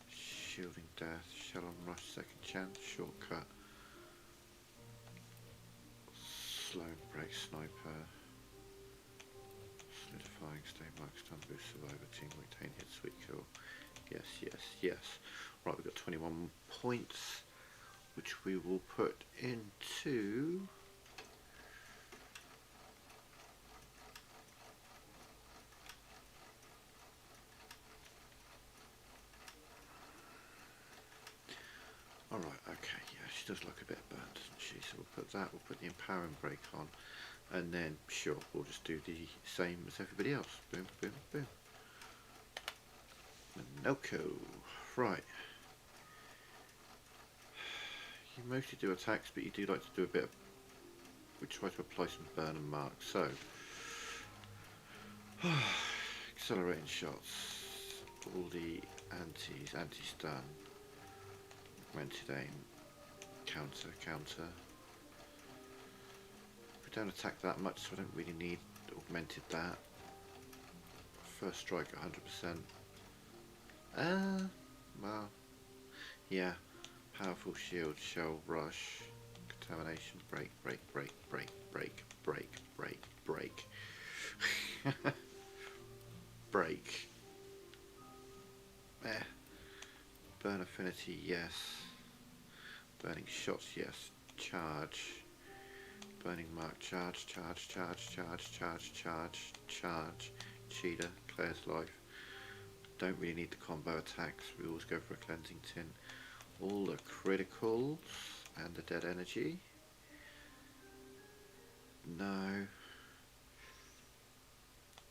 shielding death, shell on rush, second chance, shortcut, Slow break, sniper, solidifying, stay mark, stun boost, survivor, team retain, hit, sweet kill. Yes, yes, yes. Right, we've got 21 points, which we will put into alright, okay, yeah, she does look a bit burnt, doesn't she? So we'll put that, we'll put the empowering break on, and then, sure, we'll just do the same as everybody else. Boom, boom, boom. Minoko. Right. You mostly do attacks, but you do like to do a bit of... We try to apply some burn and mark. So, accelerating shots. All the antis, anti-stun, augmented aim, counter, counter. We don't attack that much, so I don't really need augmented that. First strike 100%. Well, yeah. Powerful shield, shell, rush, contamination, break, break, break, break, break, break, break, break. Break. Burn affinity, yes. Burning shots, yes. Charge. Burning mark, charge, charge, charge, charge, charge, charge, charge. Cheetah, clears life. Don't really need the combo attacks, we always go for a cleansing tin. All the criticals and the dead energy. No.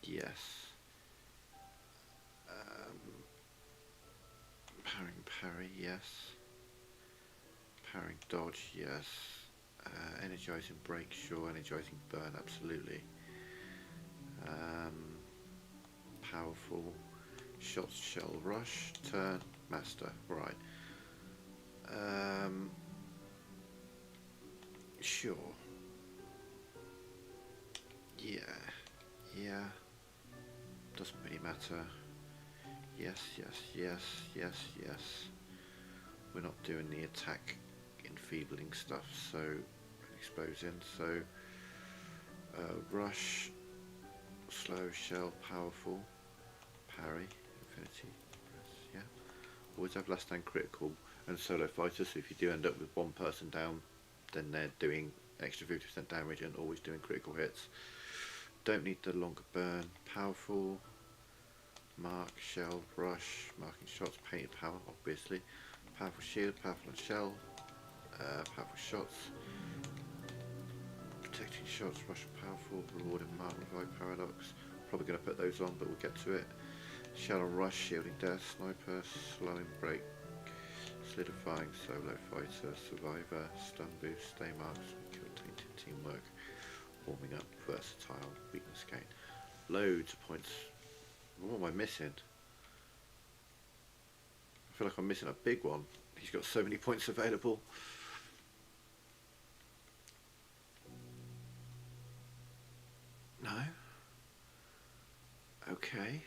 Yes. Parrying parry, yes. Parrying dodge, yes. Energizing break, sure. Energizing burn, absolutely. Powerful shots, shell rush, turn, master, right. Sure. Yeah. Yeah. Doesn't really matter. Yes, yes, yes, yes, yes. We're not doing the attack enfeebling stuff, so exposing. So rush, slow, shell, powerful, parry, infinity. Yeah. Always have last stand critical and solo fighters. So if you do end up with one person down, then they're doing extra 50% damage and always doing critical hits. Don't need the longer burn. Powerful. Mark, shell, rush, marking shots, painted power, obviously. Powerful shield, powerful and shell, powerful shots, protecting shots, rush and powerful, rewarding mark, revive paradox. Probably going to put those on, but we'll get to it. Shell and rush, shielding death, sniper, slowing break, solidifying, solo fighter, survivor, stun boost, stay marks, kill tainted, teamwork, warming up, versatile, weakness gain. Loads of points. What am I missing? I feel like I'm missing a big one. He's got so many points available. No? Okay.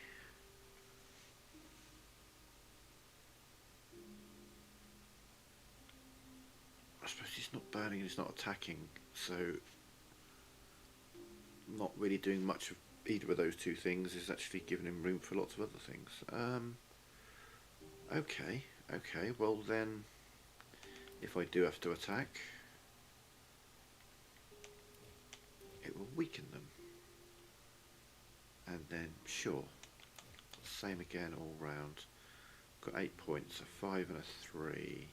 I suppose he's not burning and he's not attacking, so not really doing much of either of those two things is actually giving him room for lots of other things. Okay, okay, well then, if I do have to attack, it will weaken them. And then, sure, same again all round. Got 8 points, a 5 and a 3.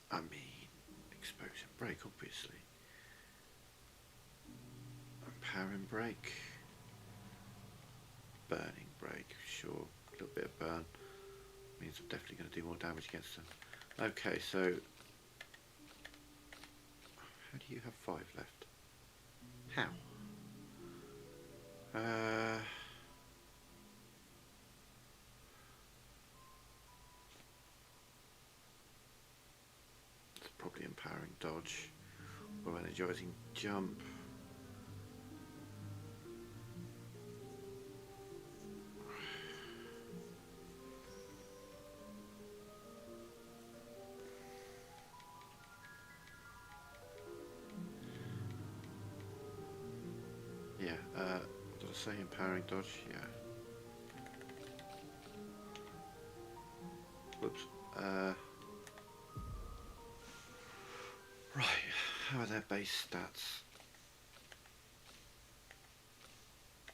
I mean, expose and break, obviously. Empowering break. Burning break, sure, a little bit of burn. Means I'm definitely going to do more damage against them. Okay, so how do you have 5 left? How? It's probably empowering dodge or energizing jump. Yeah, what did I say? Empowering dodge? Yeah. Whoops. Right, how are their base stats?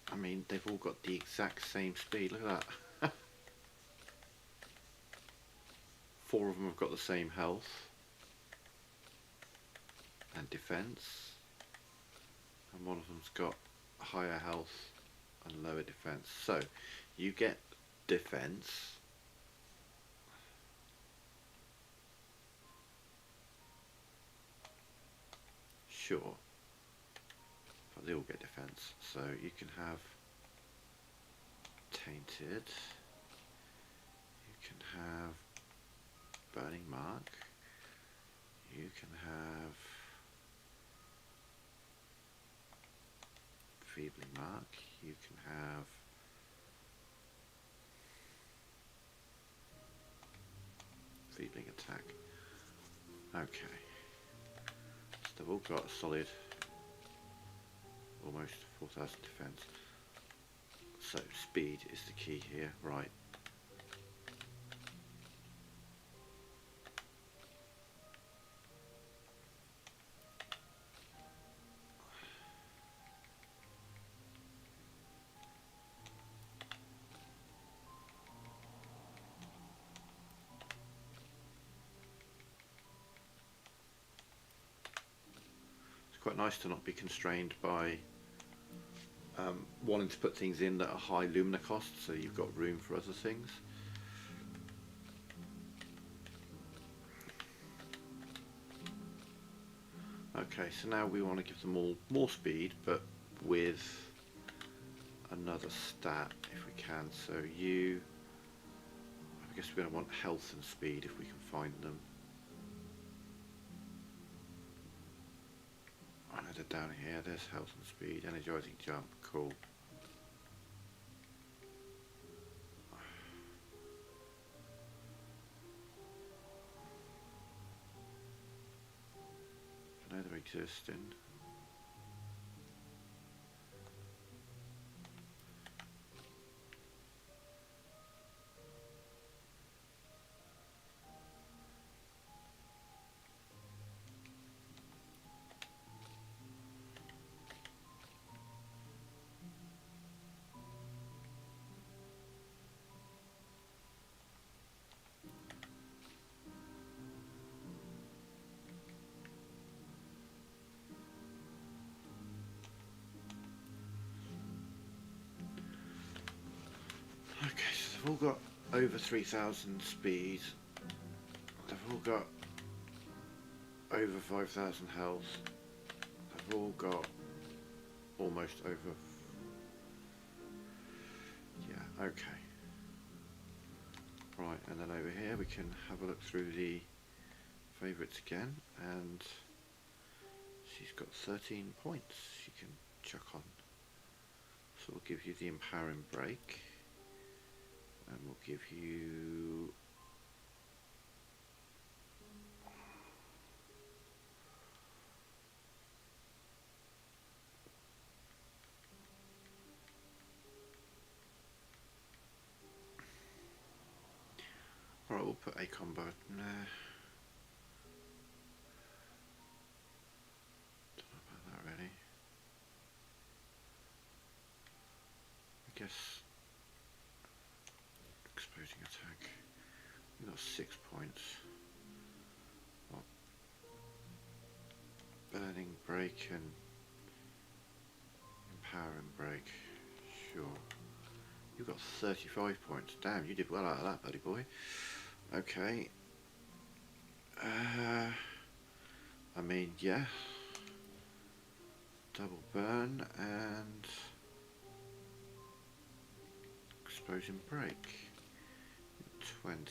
I mean, they've all got the exact same speed. Look at that. 4 of them have got the same health and defense, and one of them's got higher health and lower defense. So you get defense, sure, but they all get defense. So you can have tainted, you can have burning mark, you can have feebling mark, you can have feebling attack. Okay, so they've all got a solid almost 4,000 defense. So speed is the key here, right? It's quite nice to not be constrained by wanting to put things in that are high lumina cost, so you've got room for other things. Okay, so now we want to give them all more speed, but with another stat if we can. So you, I guess we're going to want health and speed if we can find them. I know they're down here. There's health and speed, energizing jump, cool. I know they're existing. Okay, so they've all got over 3,000 speed. They've all got over 5,000 health. They've all got almost over. Yeah, okay. Right, and then over here we can have a look through the favourites again, and she's got 13 points she can chuck on. So we'll give you the empowering break, and we'll give you alright, we'll put a combo in there. Don't know about that really. I guess exposing attack. We got 6 points. What? Burning break and empowering break. Sure. You've got 35 points. Damn, you did well out of that, buddy boy. Okay. I mean, yeah. Double burn and explosion break. 20.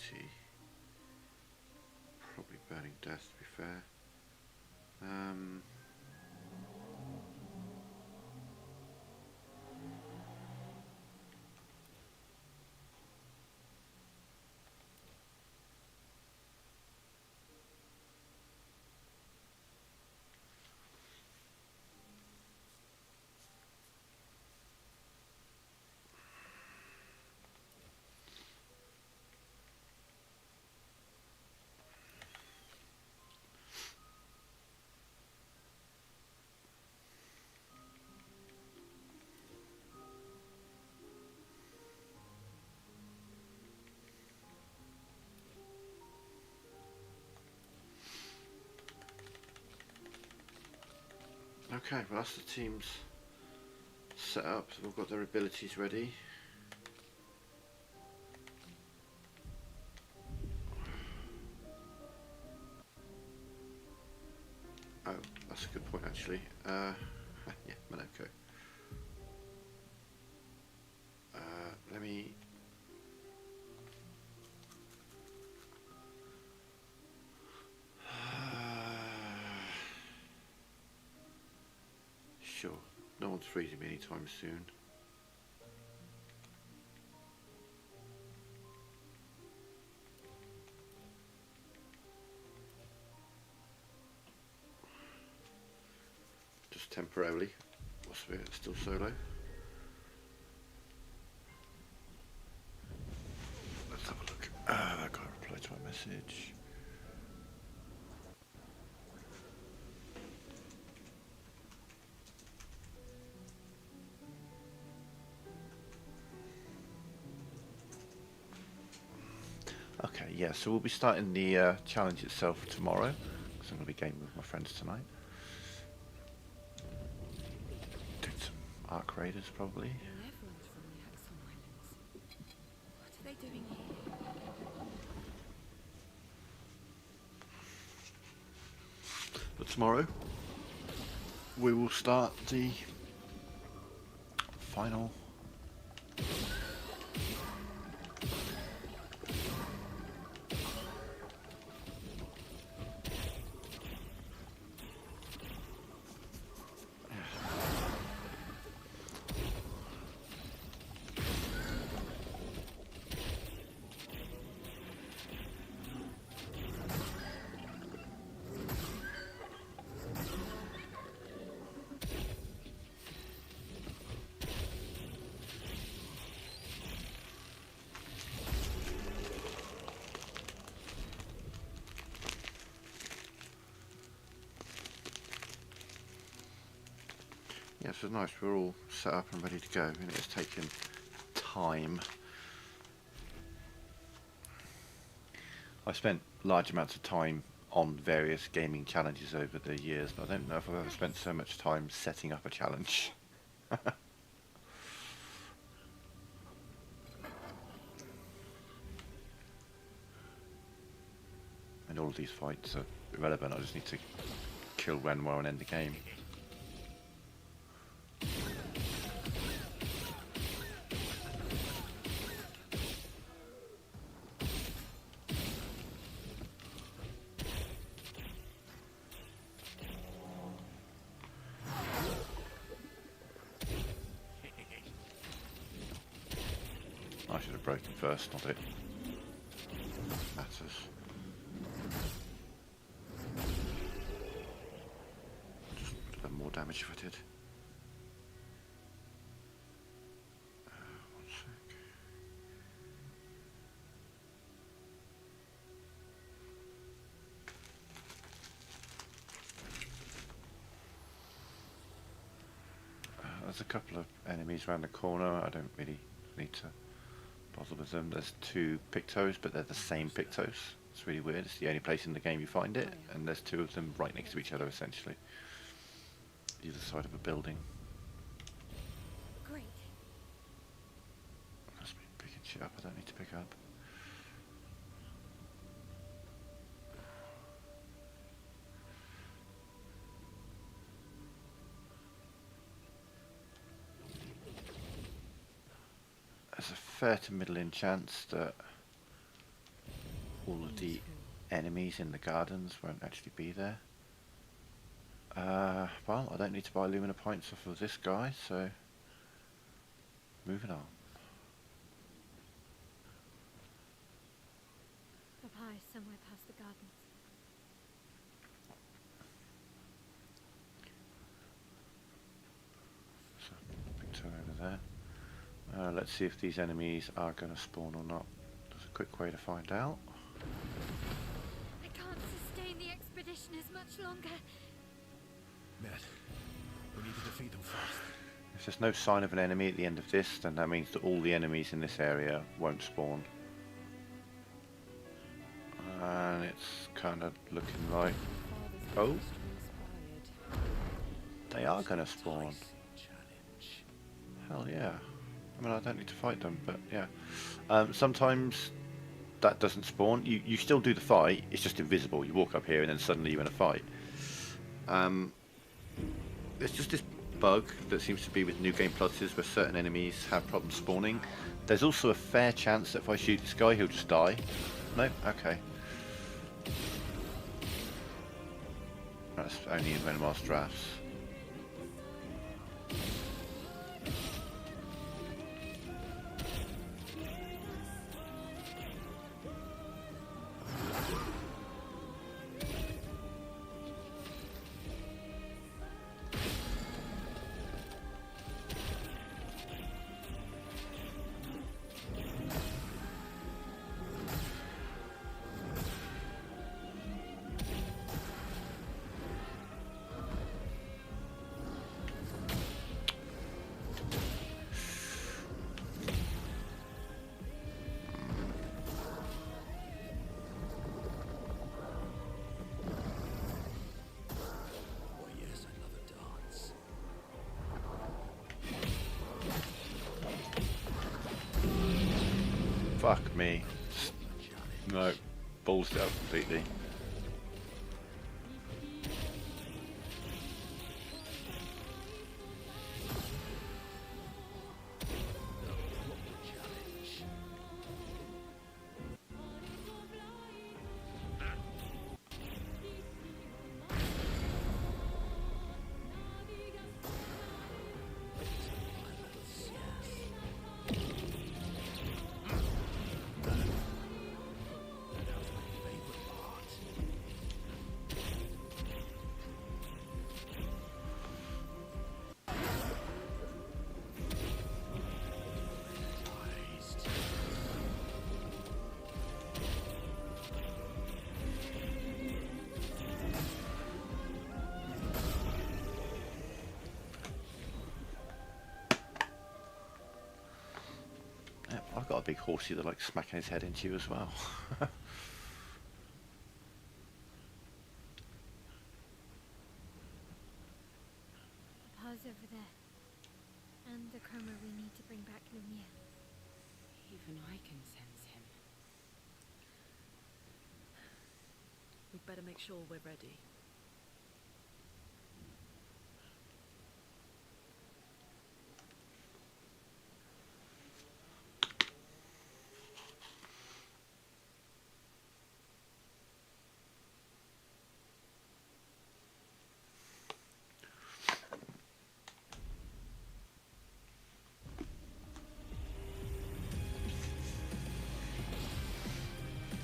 Probably burning death, to be fair. Okay, well that's the teams set up. So we've got their abilities ready. Oh, that's a good point actually. Yeah, Monaco. Let me. Sure, no one's freezing me anytime soon. Just temporarily. What's the still solo? Let's have a look. I got to reply to my message. Okay, yeah, so we'll be starting the challenge itself tomorrow, because I'm going to be gaming with my friends tonight. Doing some Arc Raiders, probably. Everyone's from the Axon Islands. What are they doing here? But tomorrow, we will start the final yeah, so nice, we're all set up and ready to go, and it's taken time. I've spent large amounts of time on various gaming challenges over the years, but I don't know if I've ever spent so much time setting up a challenge. And all of these fights are irrelevant, I just need to kill Renoir and end the game. I should have broken first, not it. Matters. Just would have done more damage if I did. One sec. There's a couple of enemies around the corner. I don't really need to bother with them. There's two Pictos, but they're the same Pictos. It's really weird. It's the only place in the game you find it, and there's two of them right next to each other, essentially. Either side of a building. Great. That's me picking shit up I don't need to pick up. There's a fair to middling chance that all of the enemies in the gardens won't actually be there. Well, I don't need to buy Lumina points off of this guy, so moving on. Papa is somewhere past the gardens. So, big turn over there. Let's see if these enemies are going to spawn or not. There's a quick way to find out. I can't sustain the expeditioners much longer. Ned, we need to defeat them fast. If there's no sign of an enemy at the end of this, then that means that all the enemies in this area won't spawn. And it's kind of looking like... Oh? They are going to spawn. Enticing challenge. Hell yeah. I mean, I don't need to fight them, but yeah. Sometimes that doesn't spawn. You still do the fight, it's just invisible. You walk up here and then suddenly you're in a fight. There's just this bug that seems to be with New Game Pluses where certain enemies have problems spawning. There's also a fair chance that if I shoot this guy, he'll just die. No? Okay. That's only in Venomars drafts. Oh yes, I love a dance. Fuck me. A challenge. No. Balls it up completely. Challenge. Yep, I've got a big horsey that likes smacking his head into you as well. Pause over there. And the chroma we need to bring back Lumiere. Even I can sense him. We'd better make sure we're ready.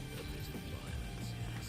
A bit of violence, yes.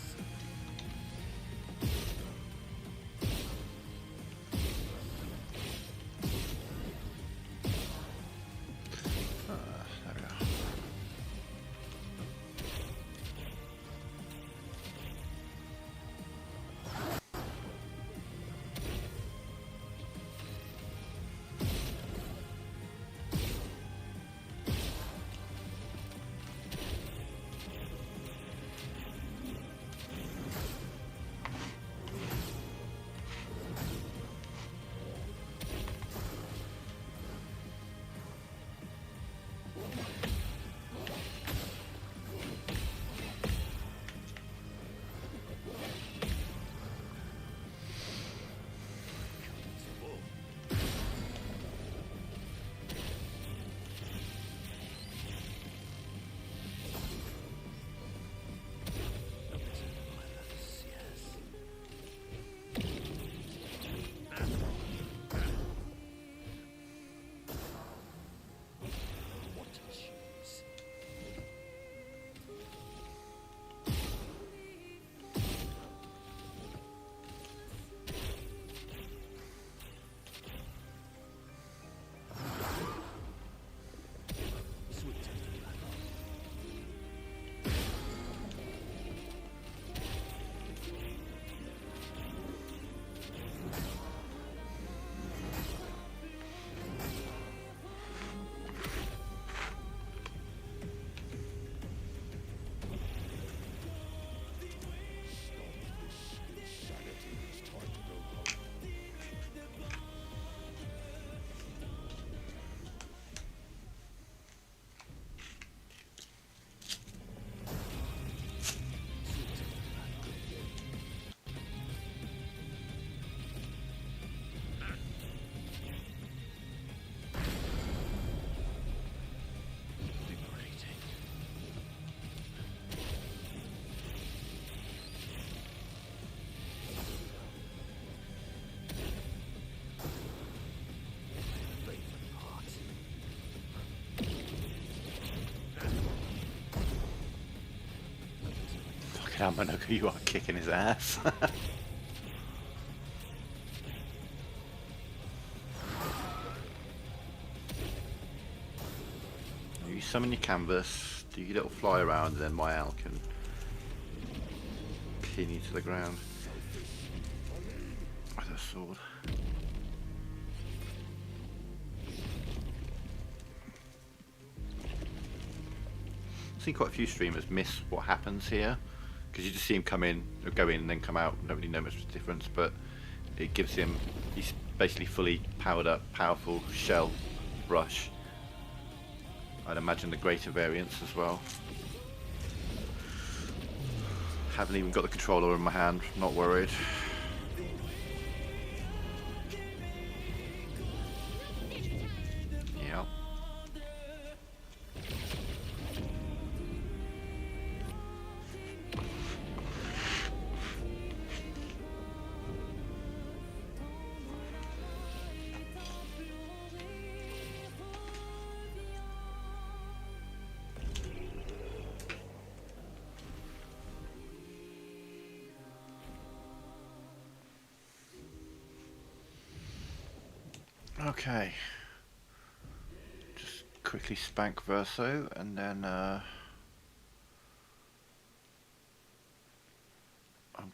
Hell, Monoka, you are kicking his ass. You summon your canvas, do your little fly around, and then my owl can pin you to the ground with a sword. I've seen quite a few streamers miss what happens here, because you just see him come in, or go in and then come out, don't really know much difference, but it gives him, he's basically fully powered up, powerful shell rush. I'd imagine the greater variants as well. Haven't even got the controller in my hand, not worried. Yeah. Okay, just quickly spank Verso and then I'm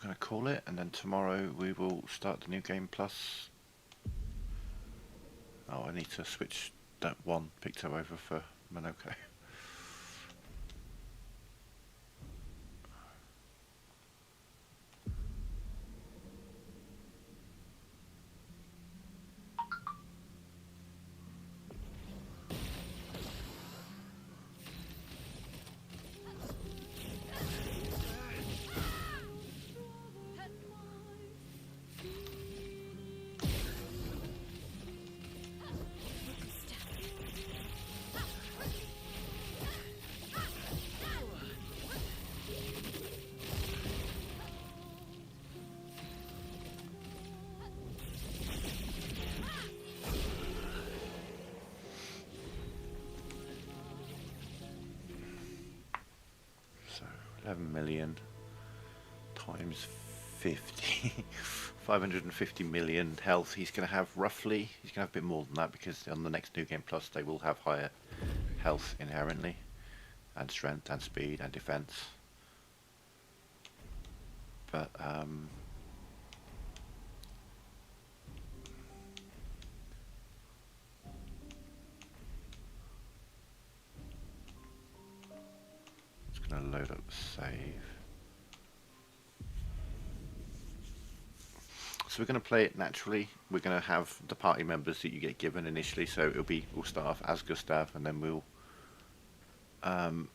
going to call it, and then tomorrow we will start the new game plus. Oh, I need to switch that one Picto over for Monoko. So 11 million times 50, 550 million health. He's going to have roughly, he's going to have a bit more than that, because on the next New Game Plus they will have higher health inherently, and strength and speed and defense. But it's going to load up the save. So we're going to play it naturally. We're going to have the party members that you get given initially. So it'll be, we'll start off as Gustav, and then we'll Monoko,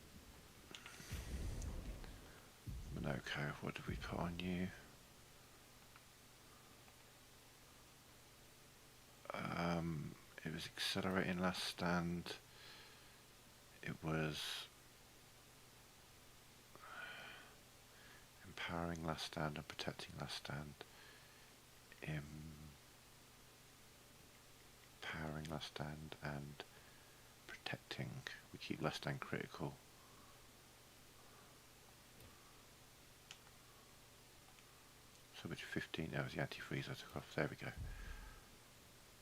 what did we put on you? It was accelerating last stand. It was empowering last stand and protecting last stand. Empowering last stand and protecting. We keep last stand critical. So which 15? That was the antifreeze I took off. There we go.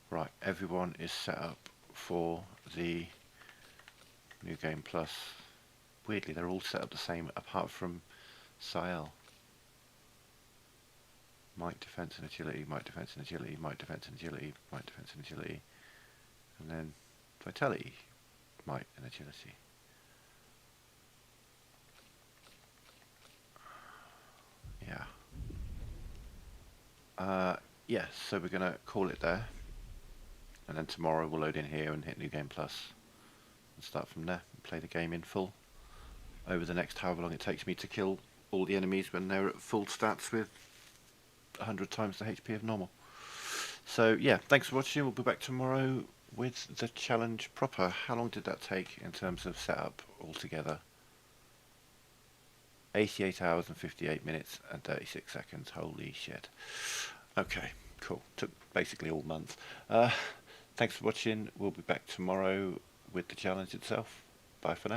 Right, everyone is set up for the New Game Plus. Weirdly, they're all set up the same apart from Sael. Might, defense and agility, might, defense and agility, might, defense and agility, might, defense and agility. And then vitality, might and agility. Yeah. Yeah, so we're going to call it there. And then tomorrow we'll load in here and hit New Game Plus and start from there and play the game in full over the next however long it takes me to kill all the enemies when they're at full stats with 100 times the HP of normal. So yeah, thanks for watching. We'll be back tomorrow with the challenge proper. How long did that take in terms of setup altogether? 88 hours and 58 minutes and 36 seconds. Holy shit. Okay, cool. Took basically all month. Thanks for watching. We'll be back tomorrow with the challenge itself. Bye for now.